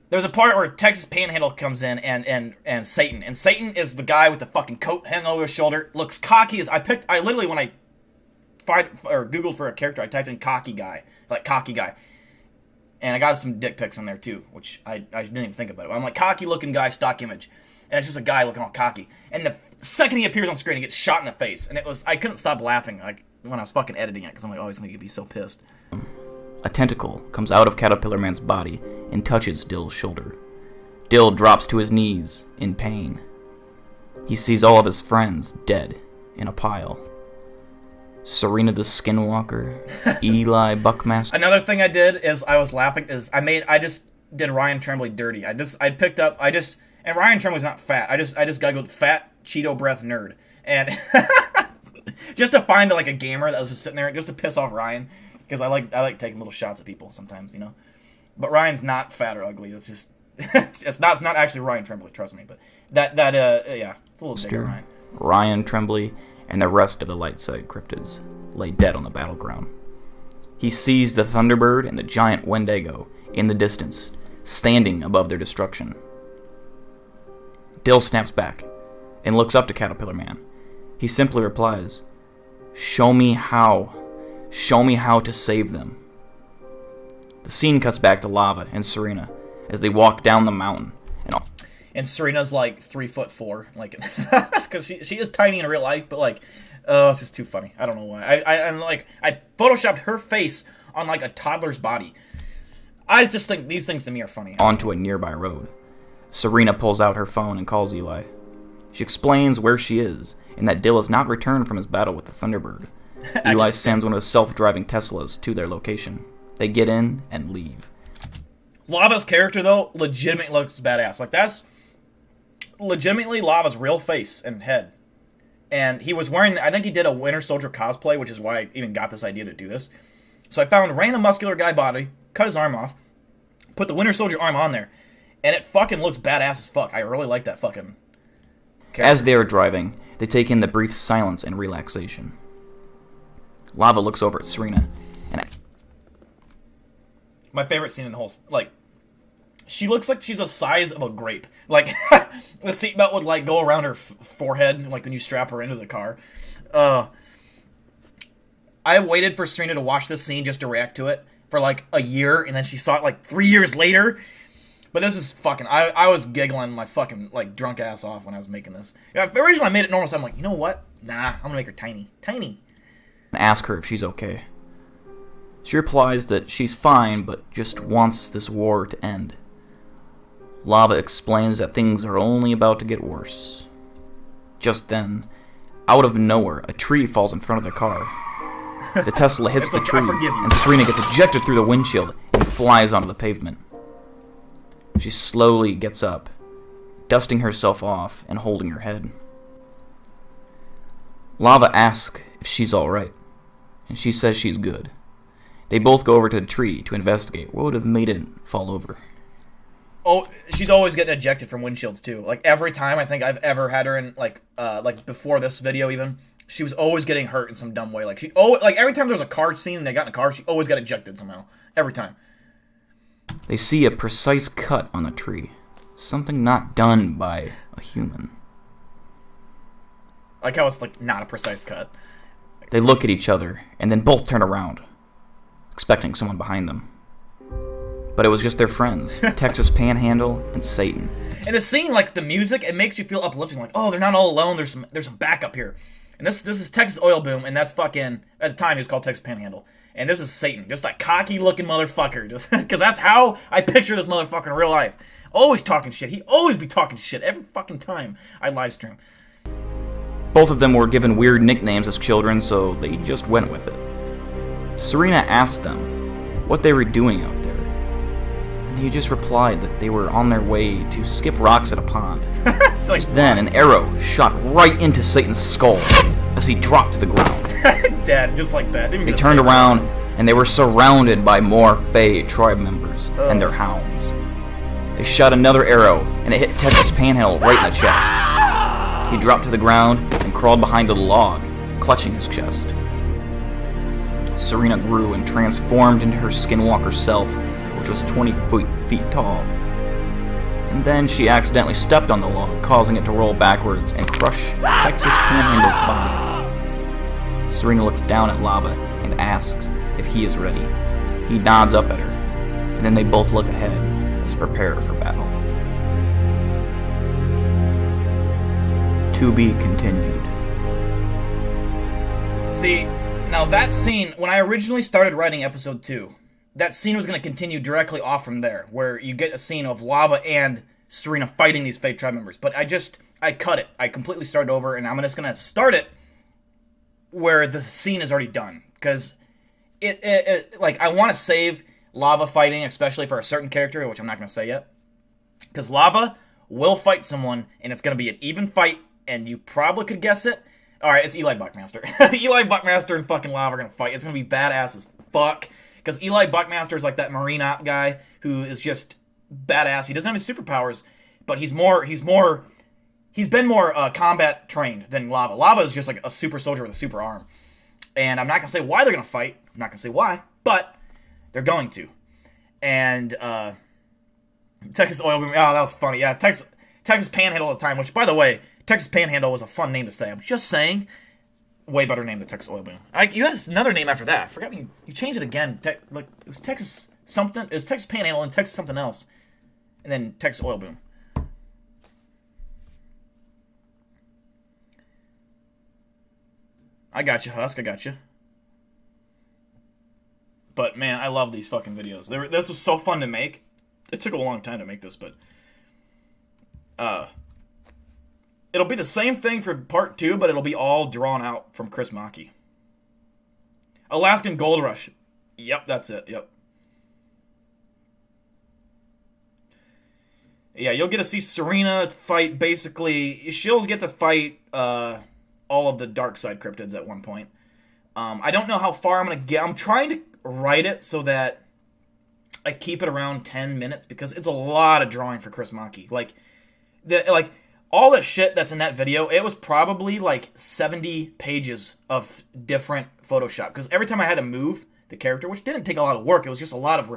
there's a part where Texas Panhandle comes in and Satan, and Satan is the guy with the fucking coat hanging over his shoulder, looks cocky as I literally when I Googled for a character, I typed in cocky guy, and I got some dick pics in there too, which I didn't even think about it. I'm like, cocky looking guy, stock image, and it's just a guy looking all cocky. And the second he appears on screen, he gets shot in the face, and I couldn't stop laughing like when I was fucking editing it because I'm like, oh, he's gonna be so pissed. A tentacle comes out of Caterpillar Man's body and touches Dill's shoulder. Dill drops to his knees in pain. He sees all of his friends dead in a pile. Serena the Skinwalker, Eli Buckmaster. Another thing I did is I was laughing is I just did Ryan Tremblay dirty. And Ryan Tremblay's not fat. I just googled fat Cheeto breath nerd, and just to find like a gamer that was just sitting there just to piss off Ryan, because I like taking little shots at people sometimes, you know. But Ryan's not fat or ugly. It's just it's not actually Ryan Tremblay, trust me. But yeah, it's a little bigger Ryan. Ryan Tremblay and the rest of the Lightside cryptids lay dead on the battleground. He sees the Thunderbird and the giant Wendigo in the distance, standing above their destruction. Dill snaps back and looks up to Caterpillar Man. He simply replies, "Show me how. Show me how to save them." The scene cuts back to Lava and Serena as they walk down the mountain. And Serena's like 3'4", like, because she is tiny in real life, but like, it's just too funny. I don't know why. I photoshopped her face on like a toddler's body. I just think these things to me are funny. Onto a nearby road. Serena pulls out her phone and calls Eli. She explains where she is and that Dill has not returned from his battle with the Thunderbird. Eli sends one of his self-driving Teslas to their location. They get in and leave. Lava's character, though, legitimately looks badass. Like, that's legitimately Lava's real face and head. And he was wearing, I think he did a Winter Soldier cosplay, which is why I even got this idea to do this. So I found a random muscular guy body, cut his arm off, put the Winter Soldier arm on there, and it fucking looks badass as fuck. I really like that fucking character. As they are driving, they take in the brief silence and relaxation. Lava looks over at Serena, and my favorite scene in the whole, like, she looks like she's the size of a grape. Like, the seatbelt would, like, go around her forehead, like, when you strap her into the car. I waited for Serena to watch this scene just to react to it for, like, a year, and then she saw it, like, 3 years later. But this is fucking, I was giggling my fucking, like, drunk ass off when I was making this. Yeah, originally I made it normal, so I'm like, you know what? Nah, I'm gonna make her tiny. Tiny. And ask her if she's okay. She replies that she's fine, but just wants this war to end. Lava explains that things are only about to get worse. Just then, out of nowhere, a tree falls in front of the car. The Tesla hits the tree, and Serena gets ejected through the windshield and flies onto the pavement. She slowly gets up, dusting herself off and holding her head. Lava asks if she's alright, and she says she's good. They both go over to the tree to investigate what would have made it fall over. Oh, she's always getting ejected from windshields too. Like every time I think I've ever had her in, like before this video even, she was always getting hurt in some dumb way. Like every time there was a car scene and they got in a car, she always got ejected somehow. Every time. They see a precise cut on the tree. Something not done by a human. Like how it's like not a precise cut. They look at each other and then both turn around, expecting someone behind them. But it was just their friends, Texas Panhandle and Satan. And the scene, like the music, it makes you feel uplifting. Like, oh, they're not all alone. There's some backup here. And this is Texas Oil Boom, and that's fucking, at the time he was called Texas Panhandle. And this is Satan, just that cocky looking motherfucker. Just because that's how I picture this motherfucker in real life. Always talking shit. He always be talking shit every fucking time I live stream. Both of them were given weird nicknames as children, so they just went with it. Serena asked them what they were doing out there. And they just replied that they were on their way to skip rocks at a pond. Just then, an arrow shot right into Satan's skull as he dropped to the ground. Dead, just like that. They turned around, and they were surrounded by more Fae tribe members and their hounds. They shot another arrow, and it hit Texas Panhandle right in the chest. He dropped to the ground and crawled behind a log, clutching his chest. Serena grew and transformed into her skinwalker self, which was 20 feet tall. And then she accidentally stepped on the log, causing it to roll backwards and crush Texas Panhandle's body. Serena looks down at Lava and asks if he is ready. He nods up at her, and then they both look ahead as prepare for battle. To be continued. See, now that scene, when I originally started writing episode 2, that scene was going to continue directly off from there, where you get a scene of Lava and Serena fighting these fake tribe members. But I cut it. I completely started over, and I'm just going to start it where the scene is already done. Because like, I want to save Lava fighting, especially for a certain character, which I'm not going to say yet. Because Lava will fight someone, and it's going to be an even fight, and you probably could guess it. Alright, it's Eli Buckmaster. Eli Buckmaster and fucking Lava are going to fight. It's going to be badass as fuck. Because Eli Buckmaster is like that Marine op guy who is just badass. He doesn't have his superpowers, but he's been more combat trained than Lava. Lava is just like a super soldier with a super arm. And I'm not going to say why they're going to fight. I'm not going to say why, but they're going to. And Texas Oil Boom. Oh, that was funny. Yeah, Texas Panhandle at the time, which, by the way, Texas Panhandle was a fun name to say. I'm just saying. Way better name than Texas Oil Boom. You had another name after that. I forgot you changed it again. Like it was Texas something. It was Texas Panhandle and Texas something else, and then Texas Oil Boom. I got you, Husk. I got you. But man, I love these fucking videos. This was so fun to make. It took a long time to make this, but it'll be the same thing for part 2, but it'll be all drawn out from Chris Maki. Alaskan Gold Rush. Yep, that's it. Yep. Yeah, you'll get to see Serena fight, basically. She'll get to fight all of the dark side cryptids at one point. I don't know how far I'm going to get. I'm trying to write it so that I keep it around 10 minutes, because it's a lot of drawing for Chris Maki. All the shit that's in that video, it was probably like 70 pages of different Photoshop. Because every time I had to move the character, which didn't take a lot of work, it was just a lot of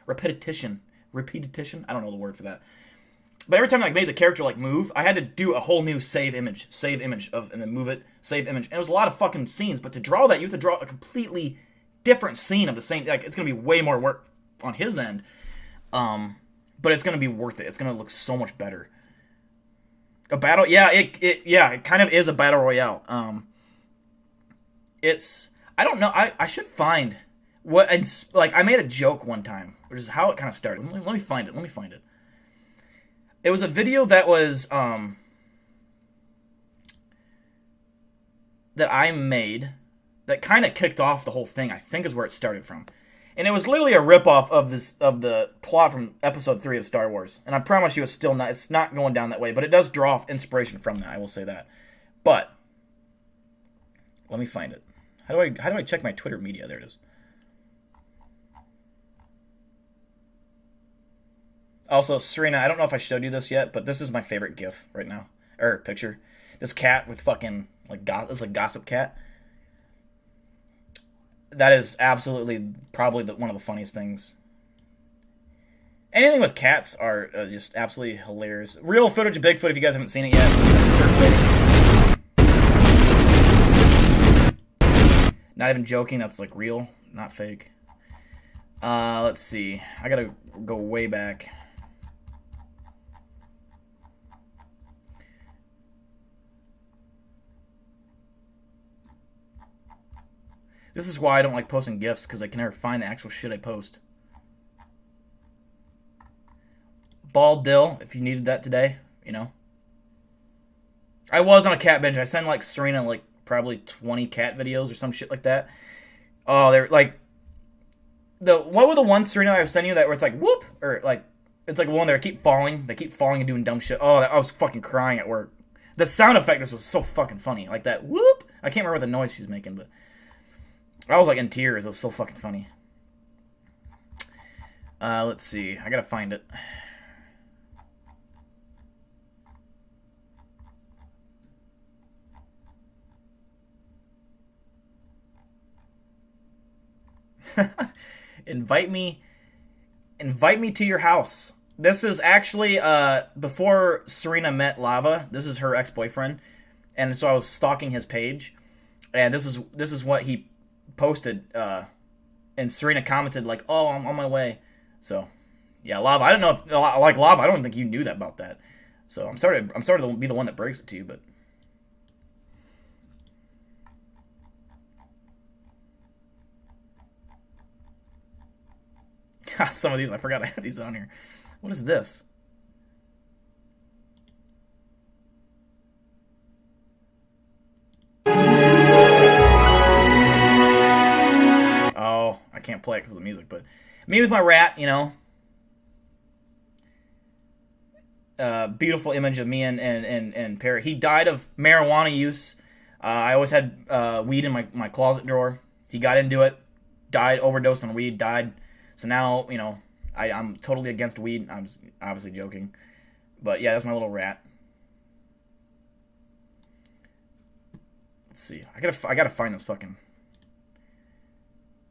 repetition. I don't know the word for that. But every time I made the character move, I had to do a whole new save image and then move it, save image. And it was a lot of fucking scenes. But to draw that, you have to draw a completely different scene of the same. It's going to be way more work on his end. But it's going to be worth it. It's going to look so much better. A battle, it kind of is a battle royale. I don't know. I should find what, and I made a joke one time, which is how it kind of started. Let me find it. It was a video that was that I made that kind of kicked off the whole thing. I think is where it started from. And it was literally a ripoff of the plot from episode 3 of Star Wars. And I promise you it's not going down that way, but it does draw inspiration from that, I will say that. But Let me find it. How do I check my Twitter media? There it is. Also, Serena, I don't know if I showed you this yet, but this is my favorite GIF right now. Or picture. This cat with fucking, like, it's like gossip cat. That is absolutely probably one of the funniest things. Anything with cats are just absolutely hilarious. Real footage of Bigfoot, if you guys haven't seen it yet. Not even joking, that's like real, not fake. Let's see. I gotta go way back. This is why I don't like posting GIFs, because I can never find the actual shit I post. Bald Dill, if you needed that today, you know. I was on a cat binge. I send, like, Serena, like, probably 20 cat videos or some shit like that. Oh, they're, like... What were the ones, Serena, I was sending you that where it's like, whoop? Or, like, it's like one that keep falling. They keep falling and doing dumb shit. Oh, I was fucking crying at work. The sound effect was so fucking funny. Like that, whoop. I can't remember what the noise she's making, but... I was, like, in tears. It was so fucking funny. Let's see. I gotta find it. Invite me to your house. This is actually before Serena met Lava. This is her ex-boyfriend, and so I was stalking his page, and this is what he posted. And Serena commented like, "Oh, I'm on my way." So, yeah, Lava. I don't know if like Lava. I don't think you knew that about that. So I'm sorry to be the one that breaks it to you, but. God, some of these, I forgot I had these on here. What is this? Oh, I can't play it because of the music, but me with my rat, you know. Beautiful image of me and Perry. He died of marijuana use. I always had weed in my closet drawer. He got into it, died, overdosed on weed, died. So now, you know, I'm totally against weed. I'm obviously joking. But yeah, that's my little rat. Let's see. I gotta find this fucking...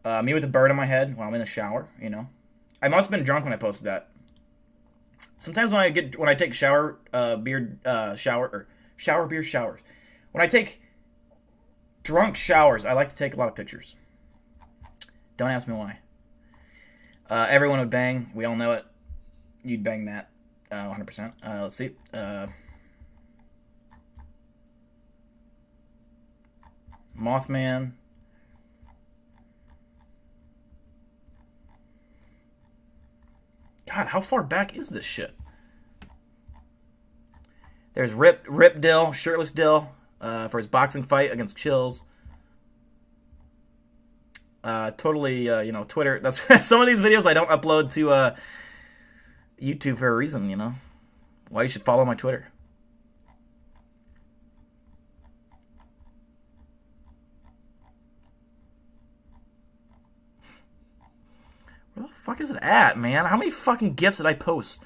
me with a bird on my head while I'm in the shower, you know. I must have been drunk when I posted that. Sometimes when I take shower beer showers. When I take drunk showers, I like to take a lot of pictures. Don't ask me why. Everyone would bang. We all know it. You'd bang that. 100%. Let's see. Mothman. God, how far back is this shit? There's Rip Dill, shirtless Dill, for his boxing fight against Chills. Totally, you know, Twitter. That's some of these videos I don't upload to YouTube for a reason, you know. Why you should follow my Twitter. Where the fuck is it at, man? How many fucking GIFs did I post?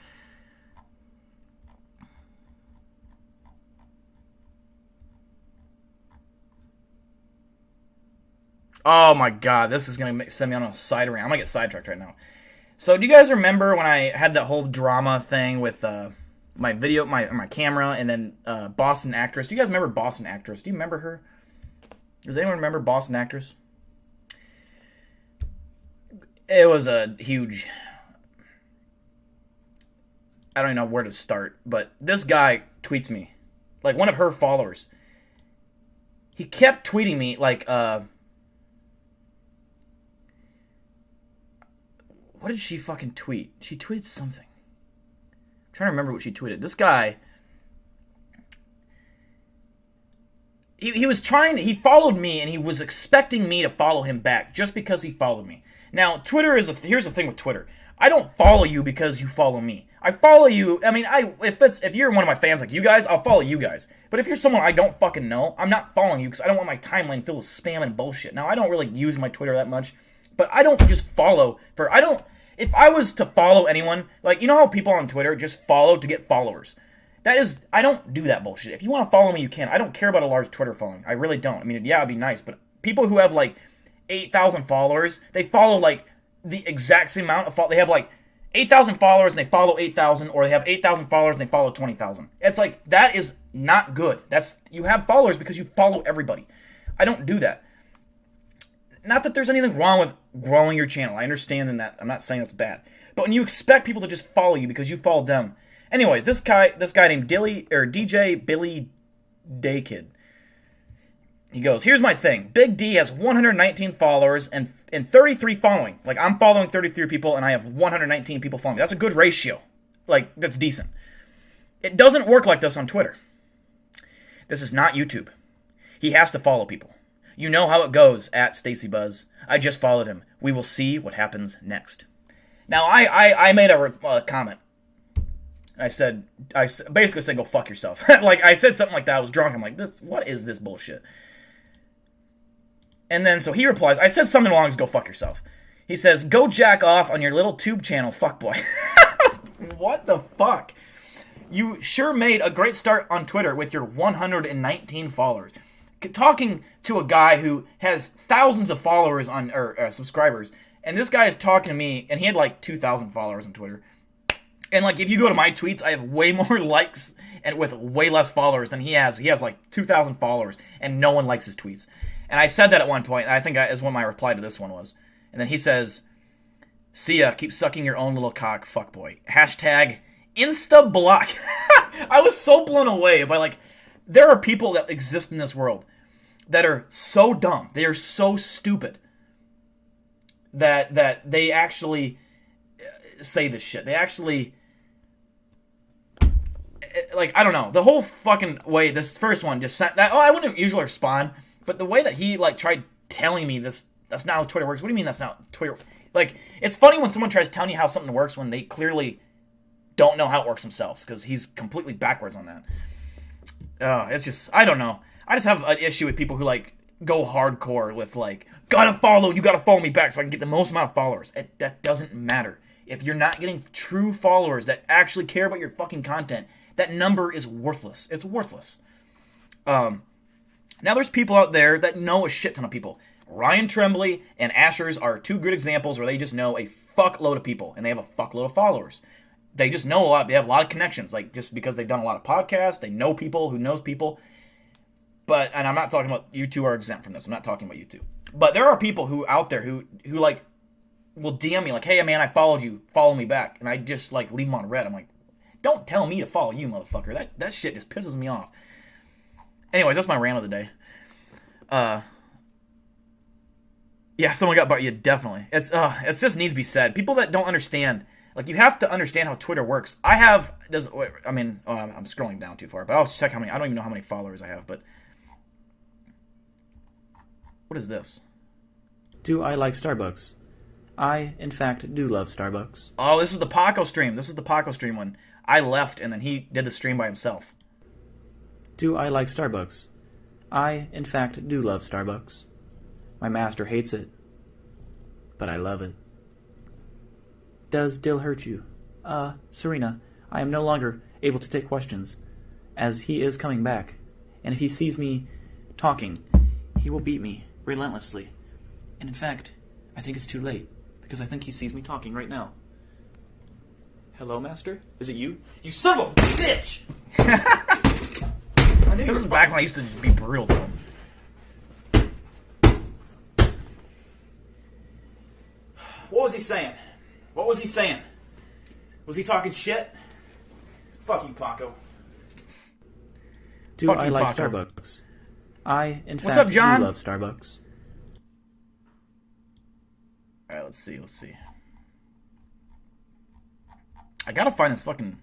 Oh my god, this is going to send me on a side rant. I'm going to get sidetracked right now. So, do you guys remember when I had that whole drama thing with my video, my camera, and then Boston Actress? Do you guys remember Boston Actress? Do you remember her? Does anyone remember Boston Actress? It was a huge... I don't even know where to start, but this guy tweets me. Like, one of her followers. He kept tweeting me, like, what did she fucking tweet? She tweeted something. I'm trying to remember what she tweeted. This guy... He followed me, and he was expecting me to follow him back just because he followed me. Now, Twitter is here's the thing with Twitter. I don't follow you because you follow me. I follow you. I mean, if you're one of my fans like you guys, I'll follow you guys. But if you're someone I don't fucking know, I'm not following you because I don't want my timeline filled with spam and bullshit. Now, I don't really use my Twitter that much, but I don't just follow for. I don't. If I was to follow anyone, like you know how people on Twitter just follow to get followers. That is, I don't do that bullshit. If you want to follow me, you can. I don't care about a large Twitter following. I really don't. I mean, yeah, it'd be nice, but people who have like 8,000 followers, they follow like the exact same amount of they have like 8,000 followers and they follow 8,000, or they have 8,000 followers and they follow 20,000. It's like, that is not good. You have followers because you follow everybody. I don't do that. Not that there's anything wrong with growing your channel. I understand in that. I'm not saying that's bad. But when you expect people to just follow you because you followed them. Anyways, this guy named DJ Billy Daykid. He goes, here's my thing. Big D has 119 followers and 33 following. Like, I'm following 33 people and I have 119 people following me. That's a good ratio. Like, that's decent. It doesn't work like this on Twitter. This is not YouTube. He has to follow people. You know how it goes at StacyBuzz. I just followed him. We will see what happens next. Now, I made a comment. I basically said, go fuck yourself. Like, I said something like that. I was drunk. I'm like, what is this bullshit? And then, so he replies, I said something along as go fuck yourself. He says, go jack off on your little tube channel, fuckboy. What the fuck? You sure made a great start on Twitter with your 119 followers. Talking to a guy who has thousands of followers or subscribers, and this guy is talking to me, and he had like 2,000 followers on Twitter. And like, if you go to my tweets, I have way more likes and with way less followers than he has. He has like 2,000 followers, and no one likes his tweets. And I said that at one point, and I think is what my reply to this one was. And then he says, see ya, keep sucking your own little cock, fuckboy. Hashtag Instablock. I was so blown away by, like, there are people that exist in this world that are so dumb, they are so stupid, that they actually say this shit. They actually, like, I don't know. The whole fucking way this first one just sent that, I wouldn't usually respond, but the way that he, like, tried telling me this, that's not how Twitter works. What do you mean that's not Twitter? Like, it's funny when someone tries telling you how something works when they clearly don't know how it works themselves, because he's completely backwards on that. It's just, I don't know. I just have an issue with people who, like, go hardcore with, like, you gotta follow me back so I can get the most amount of followers. That doesn't matter. If you're not getting true followers that actually care about your fucking content, that number is worthless. It's worthless. Now there's people out there that know a shit ton of people. Ryan Tremblay and Ashers are two good examples where they just know a fuckload of people, and they have a fuckload of followers. They just know a lot. They have a lot of connections, like, just because they've done a lot of podcasts. They know people who knows people. But, and I'm not talking about, you two are exempt from this. I'm not talking about you two. But there are people who out there who like, will DM me like, hey, man, I followed you. Follow me back. And I just, like, leave them on red. I'm like, don't tell me to follow you, motherfucker. That shit just pisses me off. Anyways, that's my rant of the day. Yeah, someone got, but yeah, definitely. It just needs to be said. People that don't understand, like, you have to understand how Twitter works. I'm scrolling down too far, but I'll check how many. I don't even know how many followers I have, but what is this? Do I like Starbucks? I, in fact, do love Starbucks. Oh, this is the Paco stream. This is the Paco stream one. I left, and then he did the stream by himself. Do I like Starbucks? I, in fact, do love Starbucks. My master hates it, but I love it. Does Dill hurt you? Serena, I am no longer able to take questions, as he is coming back, and if he sees me talking, he will beat me relentlessly. And in fact, I think it's too late, because I think he sees me talking right now. Hello, Master? Is it you? You son of a bitch! This is back when I used to just be brutal to him. What was he saying? What was he saying? Was he talking shit? Fuck you, Paco. Do I like Starbucks? I, in fact, up, John? do love Starbucks. Alright, let's see. I gotta find this fucking...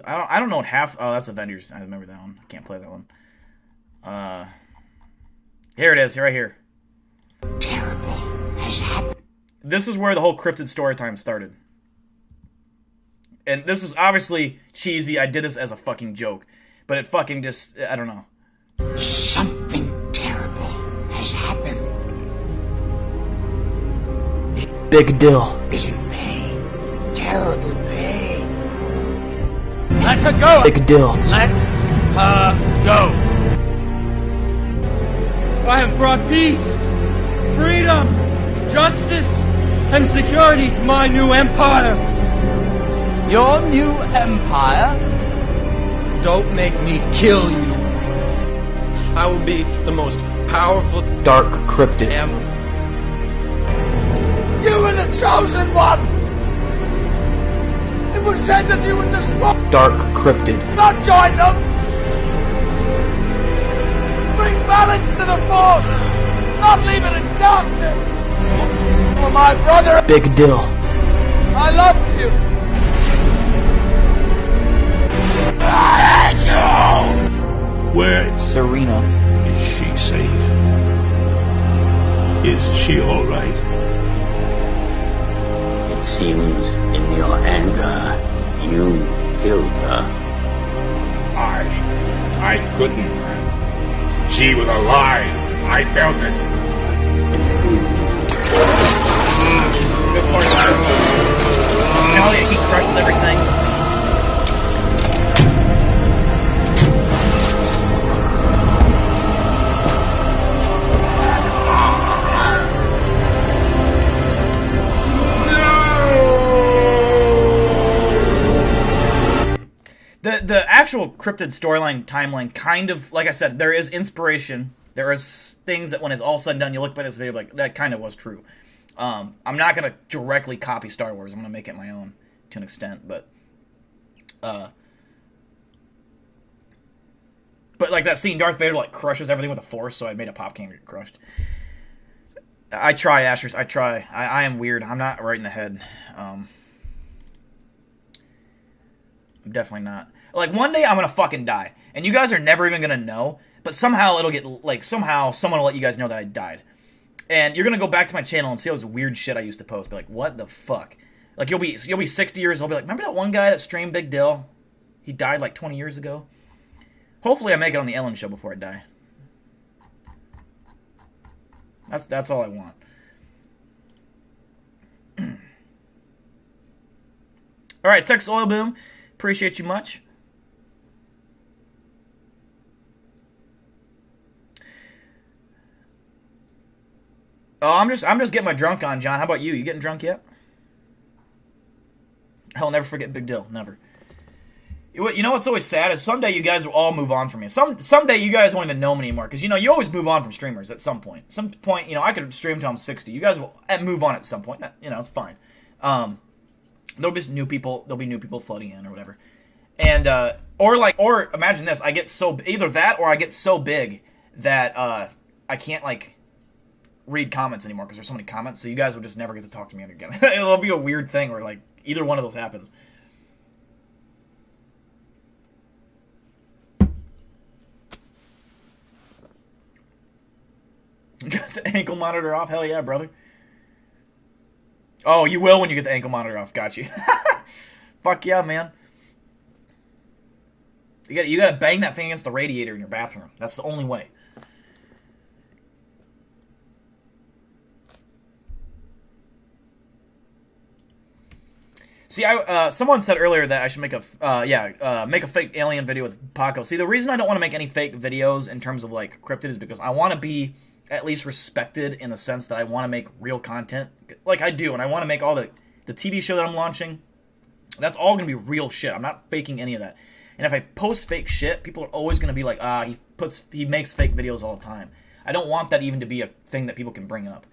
I don't know what half... Oh, that's Avengers. I remember that one. I can't play that one. Here it is. Right here. Terrible. This is where the whole cryptid story time started. And this is obviously cheesy. I did this as a fucking joke. But it fucking just, I don't know. Something terrible has happened. Big Dill Is in pain. Terrible pain. Let her go! Big Dill. Let her go! I have brought peace, freedom, justice, and security to my new empire. Your new empire? Don't make me kill you. I will be the most powerful Dark Cryptid. ever. You were the chosen one! It was said that you would destroy, Dark Cryptid. not join them! Bring balance to the force, not leave it in darkness! For my brother, Big Dill. I loved you! Where Serena. is she safe? Is she all right? It seems in your anger, you killed her. I couldn't. She was alive. I felt it. This part, you know, he crushes everything. The actual cryptid storyline timeline kind of, like I said, there is inspiration. There is things that when it's all said and done, you look back at this video like, that kind of was true. I'm not going to directly copy Star Wars. I'm going to make it my own to an extent, but like that scene, Darth Vader like crushes everything with the Force, so I made a pop can get crushed. I try, Ashers. I try. I am weird. I'm not right in the head. I'm definitely not. Like, one day I'm gonna fucking die. And you guys are never even gonna know. But somehow it'll get, like, somehow someone will let you guys know that I died. And you're gonna go back to my channel and see all this weird shit I used to post. Be like, what the fuck? Like, you'll be 60 years old. Be like, remember that one guy that streamed Big Dill? He died like 20 years ago. Hopefully I make it on the Ellen Show before I die. That's all I want. Alright, Texas Oil Boom. Appreciate you much. Oh, I'm just getting my drunk on, John. How about you? You getting drunk yet? I'll never forget Big Dill. Never. You know what's always sad is someday you guys will all move on from me. Someday you guys won't even know me anymore. Because, you know, you always move on from streamers at some point. Some point, you know, I could stream till I'm 60. You guys will move on at some point. You know, it's fine. There'll be new people. There'll be new people floating in or whatever. And, or imagine this. I get so, either that or I get so big that I can't, like, read comments anymore because there's so many comments. So you guys will just never get to talk to me again. It'll be a weird thing where, like, either one of those happens. Got the ankle monitor off? Hell yeah, brother. Oh, you will when you get the ankle monitor off. Got you. Fuck yeah, man. You gotta bang that thing against the radiator in your bathroom. That's the only way. See, someone said earlier that I should make a fake alien video with Paco. See, the reason I don't want to make any fake videos in terms of, like, Cryptid is because I want to be at least respected in the sense that I want to make real content. Like I do, and I want to make all the TV show that I'm launching. That's all going to be real shit. I'm not faking any of that. And if I post fake shit, people are always going to be like, he makes fake videos all the time. I don't want that even to be a thing that people can bring up.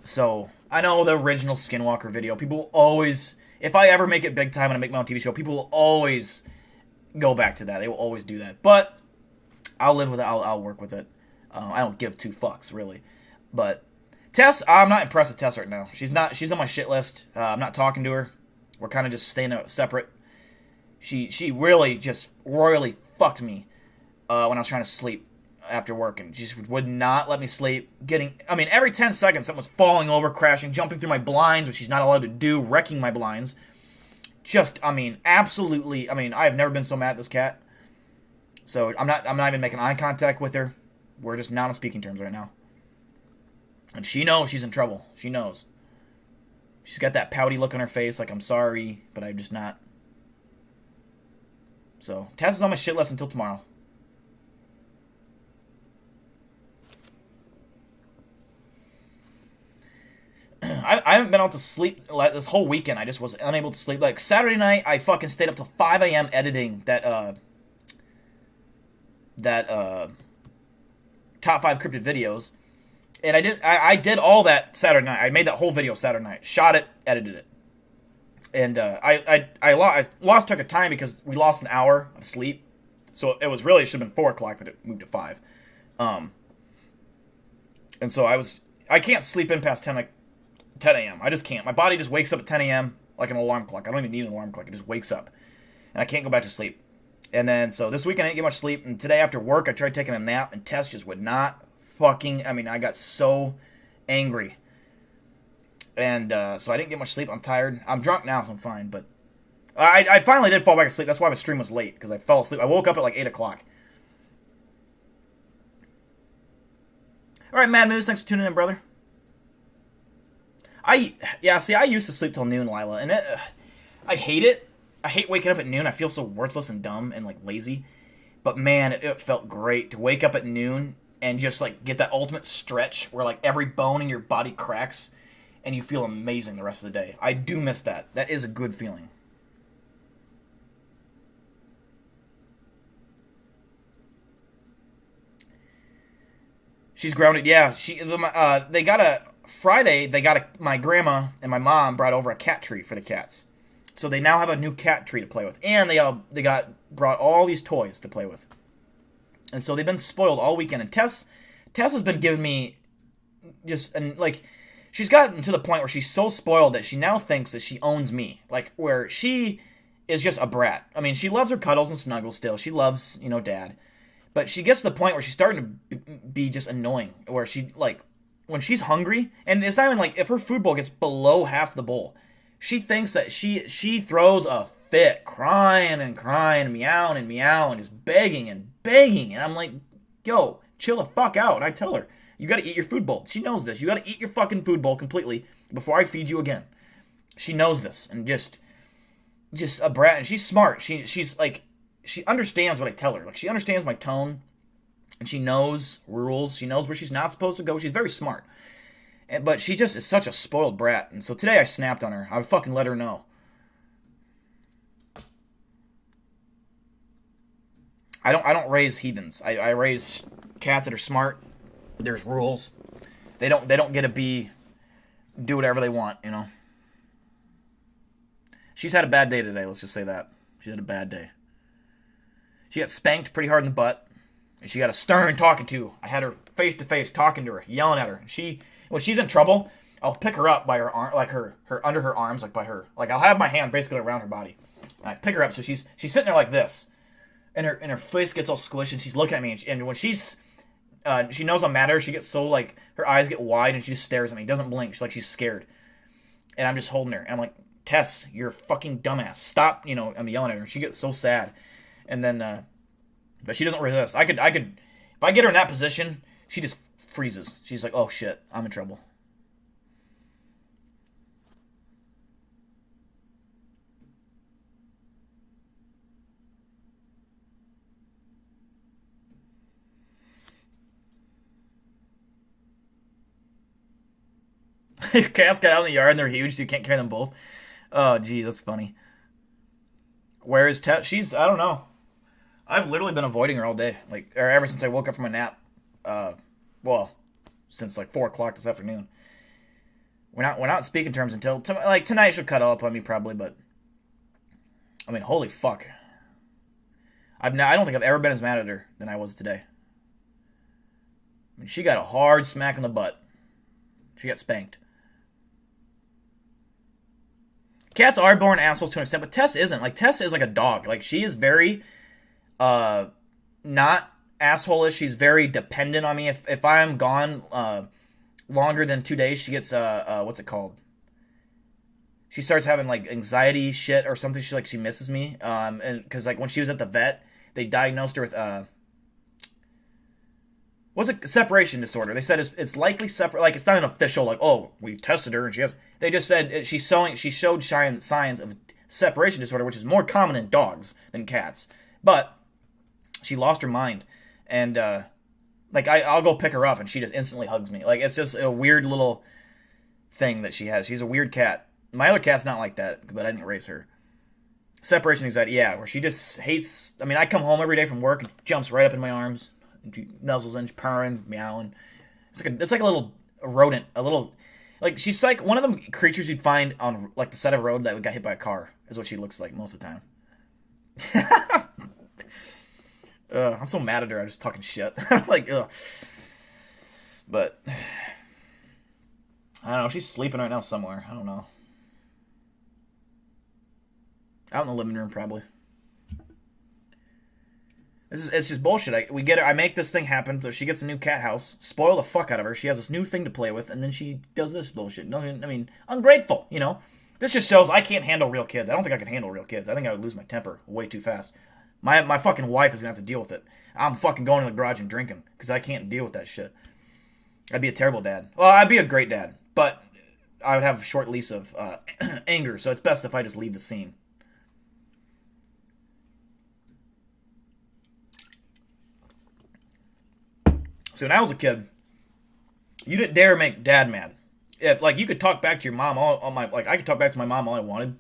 So, I know the original Skinwalker video, people will always, if I ever make it big time and I make my own TV show, people will always go back to that. They will always do that. But, I'll live with it. I'll work with it. I don't give two fucks, really. But, Tess, I'm not impressed with Tess right now. She's on my shit list. I'm not talking to her. We're kind of just staying separate. She really just royally fucked me when I was trying to sleep. after work, and she just would not let me sleep. Every 10 seconds, something was falling over, crashing, jumping through my blinds, which she's not allowed to do, wrecking my blinds. Absolutely. I have never been so mad at this cat. So I'm not even making eye contact with her. We're just not on speaking terms right now. And she knows she's in trouble. She knows. She's got that pouty look on her face, like, I'm sorry, but I'm just not. So, Tess is on my shit list until tomorrow. I haven't been able to sleep like this whole weekend. I just was unable to sleep. Like, Saturday night, I fucking stayed up till 5 a.m. editing that top 5 cryptid videos. And I did all that Saturday night. I made that whole video Saturday night. Shot it, edited it. And I lost track of time because we lost an hour of sleep. So it should have been 4 o'clock, but it moved to 5. And so I can't sleep in past 10 a.m. I just can't. My body just wakes up at 10 a.m. like an alarm clock. I don't even need an alarm clock. It just wakes up. And I can't go back to sleep. And then, so this weekend I didn't get much sleep. And today after work, I tried taking a nap, and Tess just would not I got so angry. And so I didn't get much sleep. I'm tired. I'm drunk now, so I'm fine. But I finally did fall back asleep. That's why my stream was late, because I fell asleep. I woke up at like 8 o'clock. All right, Mad Moose, thanks for tuning in, brother. I used to sleep till noon, Lila, and I hate it. I hate waking up at noon. I feel so worthless and dumb and like lazy. But man, it felt great to wake up at noon and just like get that ultimate stretch where like every bone in your body cracks and you feel amazing the rest of the day. I do miss that. That is a good feeling. She's grounded. Yeah, my grandma and my mom brought over a cat tree for the cats. So they now have a new cat tree to play with. And they brought all these toys to play with. And so they've been spoiled all weekend. And Tess has been giving me she's gotten to the point where she's so spoiled that she now thinks that she owns me. Like, where she is just a brat. She loves her cuddles and snuggles still. She loves, Dad. But she gets to the point where she's starting to be just annoying. Where she, like, when she's hungry, and it's not even like, if her food bowl gets below half the bowl, she thinks that she throws a fit, crying and meowing and just begging. And I'm like, yo, chill the fuck out. And I tell her, you gotta eat your food bowl. She knows this. You gotta eat your fucking food bowl completely before I feed you again. She knows this. And just a brat. And she's smart. She's like, she understands what I tell her. Like, she understands my tone. And she knows rules. She knows where she's not supposed to go. She's very smart. But she just is such a spoiled brat. And so today I snapped on her. I would fucking let her know. I don't raise heathens. I raise cats that are smart. There's rules. They don't get to do whatever they want, She's had a bad day today, let's just say that. She had a bad day. She got spanked pretty hard in the butt. And she got a stern talking to. I had her face to face talking to her, yelling at her. And when she's in trouble, I'll pick her up by her arm, like her under her arms, like by her. Like, I'll have my hand basically around her body. And I pick her up, so she's sitting there like this. And her face gets all squished, and she's looking at me. And when she knows I'm mad at her, she gets so, like, her eyes get wide, and she just stares at me. Doesn't blink. She's scared. And I'm just holding her. And I'm like, Tess, you're a fucking dumbass. Stop, I'm yelling at her. She gets so sad. And then, but she doesn't resist. I could, if I get her in that position, she just freezes. She's like, oh shit, I'm in trouble. Cats got out in the yard and they're huge, so you can't carry them both. Oh, geez, that's funny. Where is Tess? I don't know. I've literally been avoiding her all day, or ever since I woke up from a nap. Since like 4 o'clock this afternoon. We're not speaking terms until tonight. She'll cuddle up on me probably, but holy fuck. I don't think I've ever been as mad at her than I was today. She got a hard smack in the butt. She got spanked. Cats are born assholes to an extent, but Tess isn't. Like, Tess is like a dog. Like, she is very, not asshole-ish. She's very dependent on me. If I'm gone longer than 2 days, she gets what's it called? She starts having like anxiety shit or something. She misses me. And because like when she was at the vet, they diagnosed her with what's it, separation disorder. They said it's likely separate. Like it's not an official like, oh, we tested her and she has. They just said she showed signs of separation disorder, which is more common in dogs than cats. But she lost her mind, and like I'll go pick her up and she just instantly hugs me. Like it's just a weird little thing that she has. She's a weird cat. My other cat's not like that, but I didn't raise her. Separation anxiety, yeah, where she just hates. I mean, I come home every day from work and jumps right up in my arms, and she nuzzles in, purring, meowing. It's like a little rodent, a little like she's like one of them creatures you'd find on like the side of a road that got hit by a car. Is what she looks like most of the time. I'm so mad at her. I'm just talking shit. Like, ugh. But I don't know. She's sleeping right now somewhere. I don't know. Out in the living room, probably. It's just bullshit. We get her. I make this thing happen, so she gets a new cat house. Spoil the fuck out of her. She has this new thing to play with, and then she does this bullshit. No, I mean, ungrateful. You know, this just shows I can't handle real kids. I don't think I can handle real kids. I think I would lose my temper way too fast. My fucking wife is gonna have to deal with it. I'm fucking going to the garage and drinking because I can't deal with that shit. I'd be a terrible dad. Well, I'd be a great dad, but I would have a short lease of anger. So it's best if I just leave the scene. So when I was a kid, you didn't dare make dad mad. If like you could talk back to your mom I could talk back to my mom all I wanted,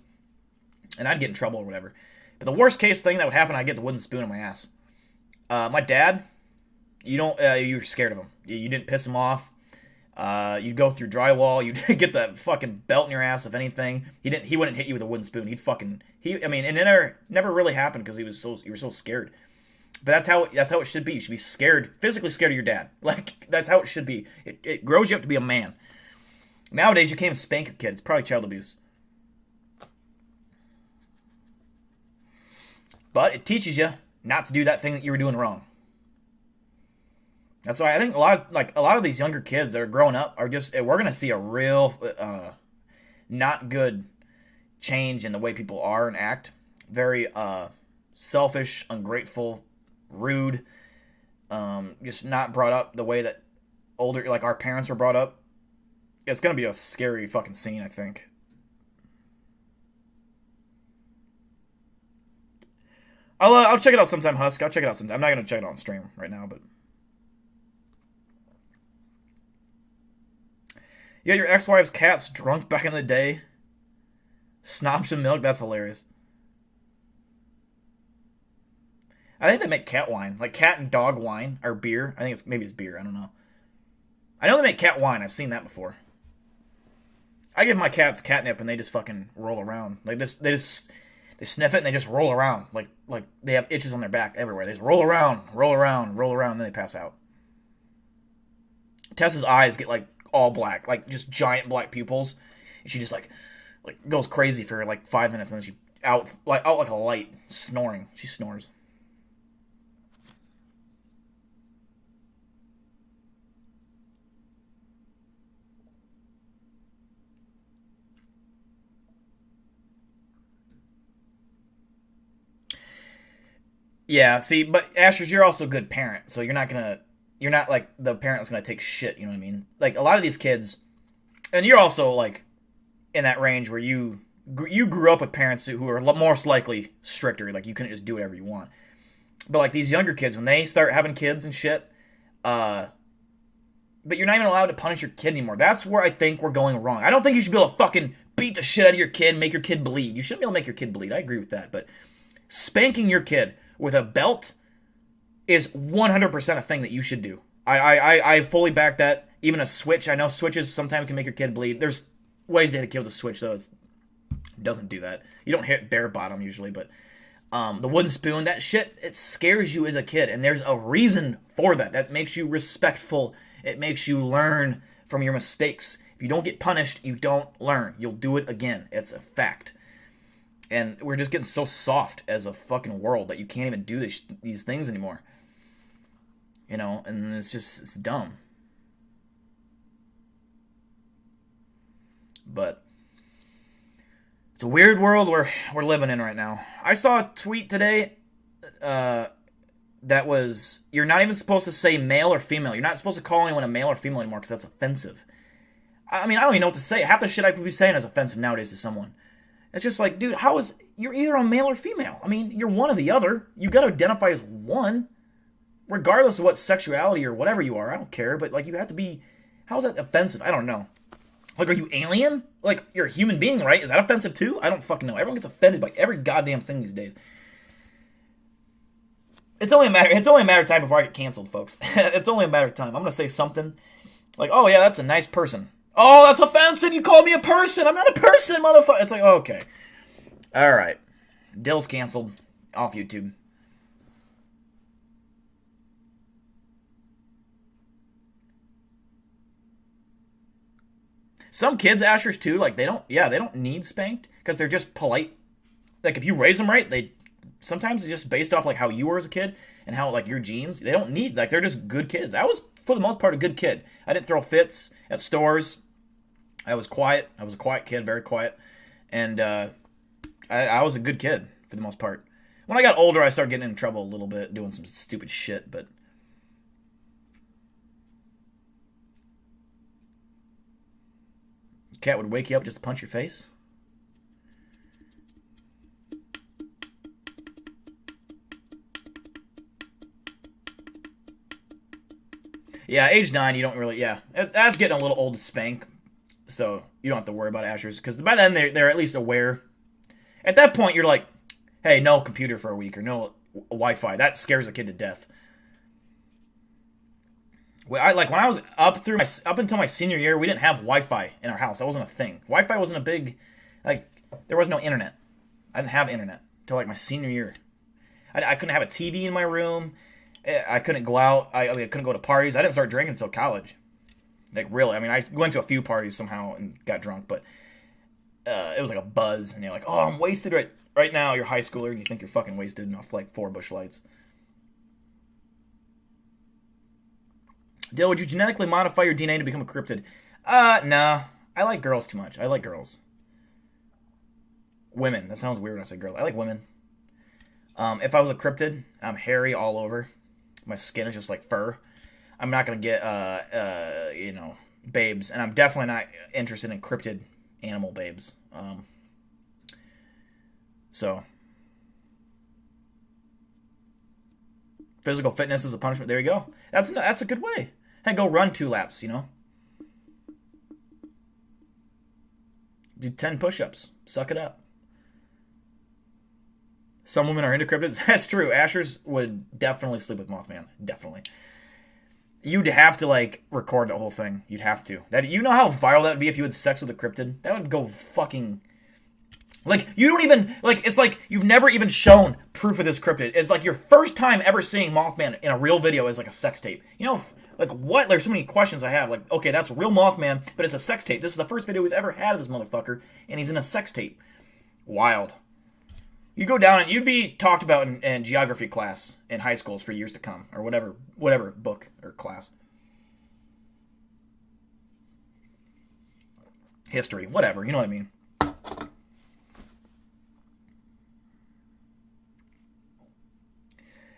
and I'd get in trouble or whatever. But the worst case thing that would happen, I'd get the wooden spoon in my ass. My dad, you're scared of him. You didn't piss him off. You'd go through drywall. You'd get the fucking belt in your ass if anything. He wouldn't hit you with a wooden spoon. And it never really happened because you were so scared. But that's how it should be. You should be scared, physically scared of your dad. Like that's how it should be. It grows you up to be a man. Nowadays, you can't even spank a kid. It's probably child abuse. But it teaches you not to do that thing that you were doing wrong. That's why I think a lot of these younger kids that are growing up are just, we're gonna see a real not good change in the way people are and act. Very selfish, ungrateful, rude, just not brought up the way that older, like our parents were brought up. It's gonna be a scary fucking scene, I think. I'll check it out sometime, Husk. I'll check it out sometime. I'm not gonna check it out on stream right now, but yeah, your ex-wife's cat's drunk back in the day. Snob some milk. That's hilarious. I think they make cat wine, like cat and dog wine or beer. I think maybe it's beer. I don't know. I know they make cat wine. I've seen that before. I give my cats catnip and they just fucking roll around. Like they sniff it and they just roll around. Like they have itches on their back everywhere. They just roll around, and then they pass out. Tessa's eyes get like all black, like just giant black pupils. And she just like goes crazy for like 5 minutes and then she out like a light, snoring. She snores. Yeah, see, but Astrid, you're also a good parent, so you're not like the parent that's gonna take shit, you know what I mean? Like, a lot of these kids, and you're also, like, in that range where you grew up with parents who are most likely stricter, like, you couldn't just do whatever you want. But, like, these younger kids, when they start having kids and shit, but you're not even allowed to punish your kid anymore. That's where I think we're going wrong. I don't think you should be able to fucking beat the shit out of your kid and make your kid bleed. You shouldn't be able to make your kid bleed. I agree with that, but spanking your kid with a belt is 100% a thing that you should do. I fully back that. Even a switch. I know switches sometimes can make your kid bleed. There's ways to hit a kid with a switch, though. It doesn't do that. You don't hit bare bottom usually, but the wooden spoon, that shit, it scares you as a kid. And there's a reason for that. That makes you respectful. It makes you learn from your mistakes. If you don't get punished, you don't learn. You'll do it again. It's a fact. And we're just getting so soft as a fucking world that you can't even do these things anymore. You know, and it's dumb. But it's a weird world we're living in right now. I saw a tweet today that was, you're not even supposed to say male or female. You're not supposed to call anyone a male or female anymore because that's offensive. I mean, I don't even know what to say. Half the shit I could be saying is offensive nowadays to someone. It's just like, dude, you're either a male or female. I mean, you're one or the other. You got to identify as one, regardless of what sexuality or whatever you are. I don't care, but like, you have to be. How is that offensive? I don't know. Like, are you alien? Like, you're a human being, right? Is that offensive too? I don't fucking know. Everyone gets offended by every goddamn thing these days. It's only a matter of time before I get canceled, folks. It's only a matter of time. I'm gonna say something like, "Oh yeah, that's a nice person." Oh, that's offensive. You called me a person. I'm not a person, motherfucker. It's like, oh, okay. All right. Dill's canceled off YouTube. Some kids, Ashers too, like they don't need spanked because they're just polite. Like if you raise them right, sometimes it's just based off like how you were as a kid and how like your genes. They don't need, like, they're just good kids. I was for the most part a good kid. I didn't throw fits at stores. I was quiet. I was a quiet kid, very quiet, and I was a good kid for the most part. When I got older, I started getting in trouble a little bit, doing some stupid shit, but. Cat would wake you up just to punch your face. Yeah, age 9, you don't really, yeah. That's getting a little old to spank, so you don't have to worry about Ashers, because by then they're at least aware. At that point, you're like, hey, no computer for a week, or no Wi-Fi. That scares a kid to death. When I was up until my senior year, we didn't have Wi-Fi in our house. That wasn't a thing. Wi-Fi wasn't a big, like, there was no internet. I didn't have internet until like my senior year. I couldn't have a TV in my room. I couldn't go out. I couldn't go to parties. I didn't start drinking until college. Like, really. I mean, I went to a few parties somehow and got drunk, but it was like a buzz. And you're like, oh, I'm wasted right now. You're a high schooler and you think you're fucking wasted off like 4 bush lights. Dale, would you genetically modify your DNA to become a cryptid? Nah. I like girls too much. I like girls. Women. That sounds weird when I say girl. I like women. If I was a cryptid, I'm hairy all over. My skin is just like fur. I'm not going to get, babes. And I'm definitely not interested in cryptid animal babes. So. Physical fitness is a punishment. There you go. That's a good way. Hey, go run 2 laps, you know? Do 10 push-ups. Suck it up. Some women are into cryptids. That's true. Ashers would definitely sleep with Mothman. Definitely. You'd have to, like, record the whole thing. You'd have to. You know how viral that would be if you had sex with a cryptid? That would go fucking... Like, you don't even... Like, it's like you've never even shown proof of this cryptid. It's like your first time ever seeing Mothman in a real video is like a sex tape. You know, like, what? There's so many questions I have. Like, okay, that's real Mothman, but it's a sex tape. This is the first video we've ever had of this motherfucker, and he's in a sex tape. Wild. You go down and you'd be talked about in geography class in high schools for years to come, or whatever book or class. History, whatever, you know what I mean.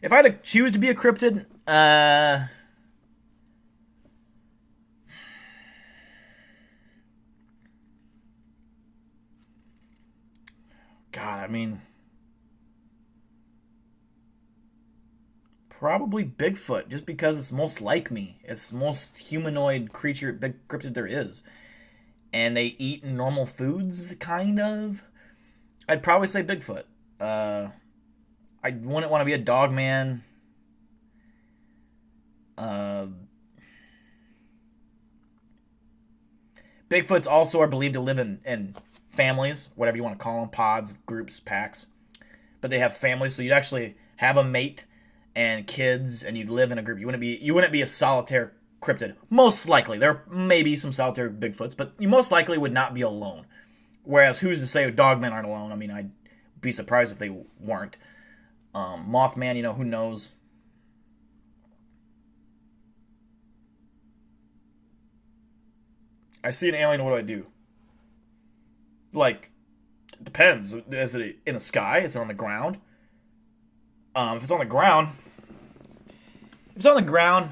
If I had to choose to be a cryptid, God, I mean, probably Bigfoot, just because it's most like me. It's the most humanoid creature, big cryptid there is. And they eat normal foods, kind of. I'd probably say Bigfoot. I wouldn't want to be a dog man. Bigfoots also are believed to live in families, whatever you want to call them, pods, groups, packs. But they have families, so you'd actually have a mate and kids, and you'd live in a group. You wouldn't be a solitaire cryptid. Most likely. There may be some solitaire Bigfoots, but you most likely would not be alone. Whereas, who's to say dogmen aren't alone? I mean, I'd be surprised if they weren't. Mothman, who knows? I see an alien, what do? Like, it depends. Is it in the sky? Is it on the ground? If it's on the ground,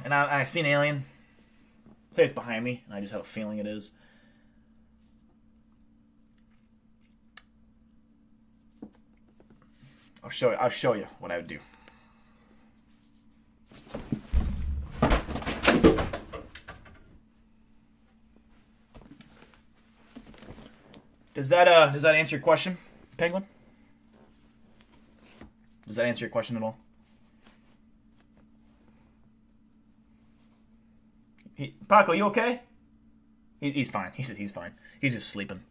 and I see an alien, say it's behind me, and I just have a feeling it is. I'll show you what I would do. Does that answer your question, Penguin? Does that answer your question at all? Paco, you okay? He's fine. He's fine. He's just sleeping.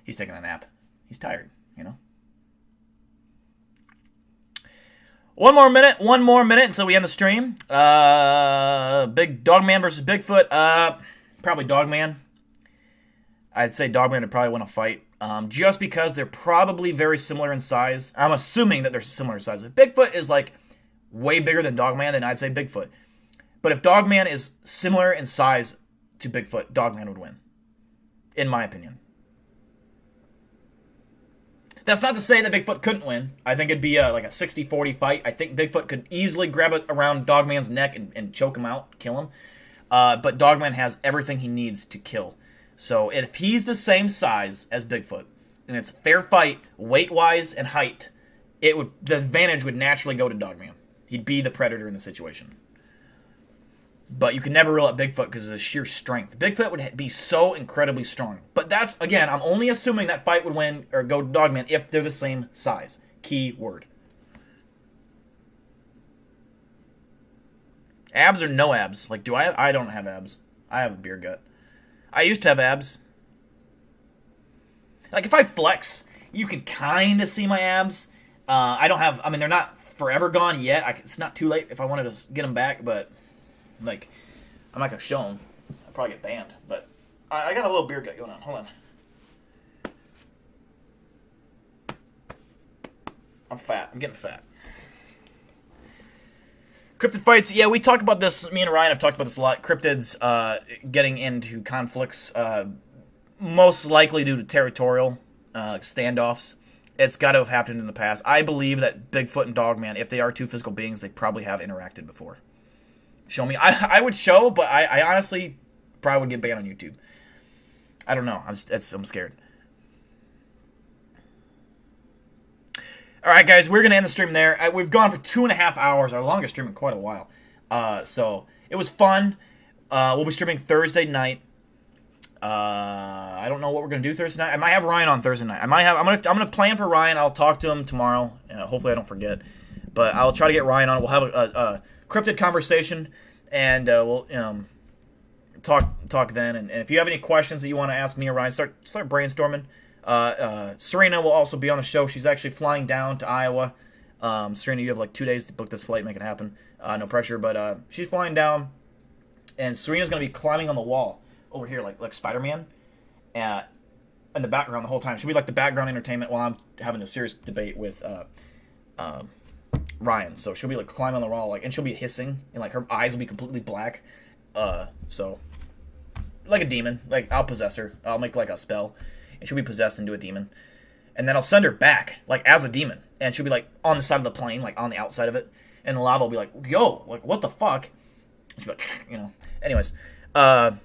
He's taking a nap. He's tired, you know? One more minute until we end the stream. Big Dogman versus Bigfoot. Probably Dogman. I'd say Dogman would probably win a fight. Just because they're probably very similar in size. I'm assuming that they're similar in size. If Bigfoot is like way bigger than Dogman, then I'd say Bigfoot. But if Dogman is similar in size to Bigfoot, Dogman would win. In my opinion. That's not to say that Bigfoot couldn't win. I think it'd be like a 60-40 fight. I think Bigfoot could easily grab it around Dogman's neck and choke him out, kill him. But Dogman has everything he needs to kill. So if he's the same size as Bigfoot, and it's a fair fight, weight-wise and height, the advantage would naturally go to Dogman. He'd be the predator in the situation. But you can never rule out Bigfoot because of his sheer strength. Bigfoot would be so incredibly strong. But that's, again, I'm only assuming that fight would win or go to Dogman if they're the same size. Key word. Abs or no abs? Like, I don't have abs. I have a beer gut. I used to have abs. Like, if I flex, you can kind of see my abs. They're not forever gone yet. It's not too late if I wanted to get them back, but... Like, I'm not going to show them. I'll probably get banned. But I got a little beer gut going on. Hold on. I'm fat. I'm getting fat. Cryptid fights. Yeah, we talk about this. Me and Ryan have talked about this a lot. Cryptids getting into conflicts, most likely due to territorial standoffs. It's got to have happened in the past. I believe that Bigfoot and Dogman, if they are two physical beings, they probably have interacted before. Show me. I would show, but I honestly probably would get banned on YouTube. I don't know. I'm scared. All right, guys, we're going to end the stream there. We've gone for 2.5 hours, our longest stream in quite a while. So it was fun. We'll be streaming Thursday night. I don't know what we're going to do Thursday night. I might have Ryan on Thursday night. I'm going to plan for Ryan. I'll talk to him tomorrow. Hopefully I don't forget. But I'll try to get Ryan on. We'll have a cryptid conversation, and we'll talk then. And if you have any questions that you want to ask me or Ryan, start brainstorming. Serena will also be on the show. She's actually flying down to Iowa. Serena, you have like 2 days to book this flight, make it happen. No pressure, but she's flying down, and Serena's gonna be climbing on the wall over here, like Spider-Man, in the background the whole time. She'll be like the background entertainment while I'm having a serious debate with Ryan. So she'll be like climbing on the wall, and she'll be hissing, and like her eyes will be completely black. So like a demon. Like I'll possess her. I'll make like a spell, and she'll be possessed into a demon. And then I'll send her back like as a demon, and she'll be like on the side of the plane, like on the outside of it, and the lava will be like, "Yo, like what the fuck?" And she'll be like, Anyways, hell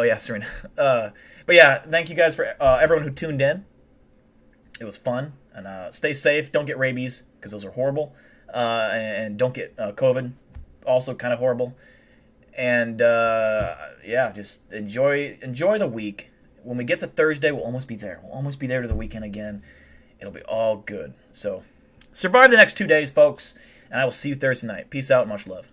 yeah, Serena. But yeah, thank you guys for everyone who tuned in. It was fun. And stay safe. Don't get rabies, because those are horrible. And don't get COVID. Also kind of horrible. And yeah, just enjoy the week. When we get to Thursday, we'll almost be there. We'll almost be there to the weekend again. It'll be all good. So survive the next 2 days, folks. And I will see you Thursday night. Peace out. Much love.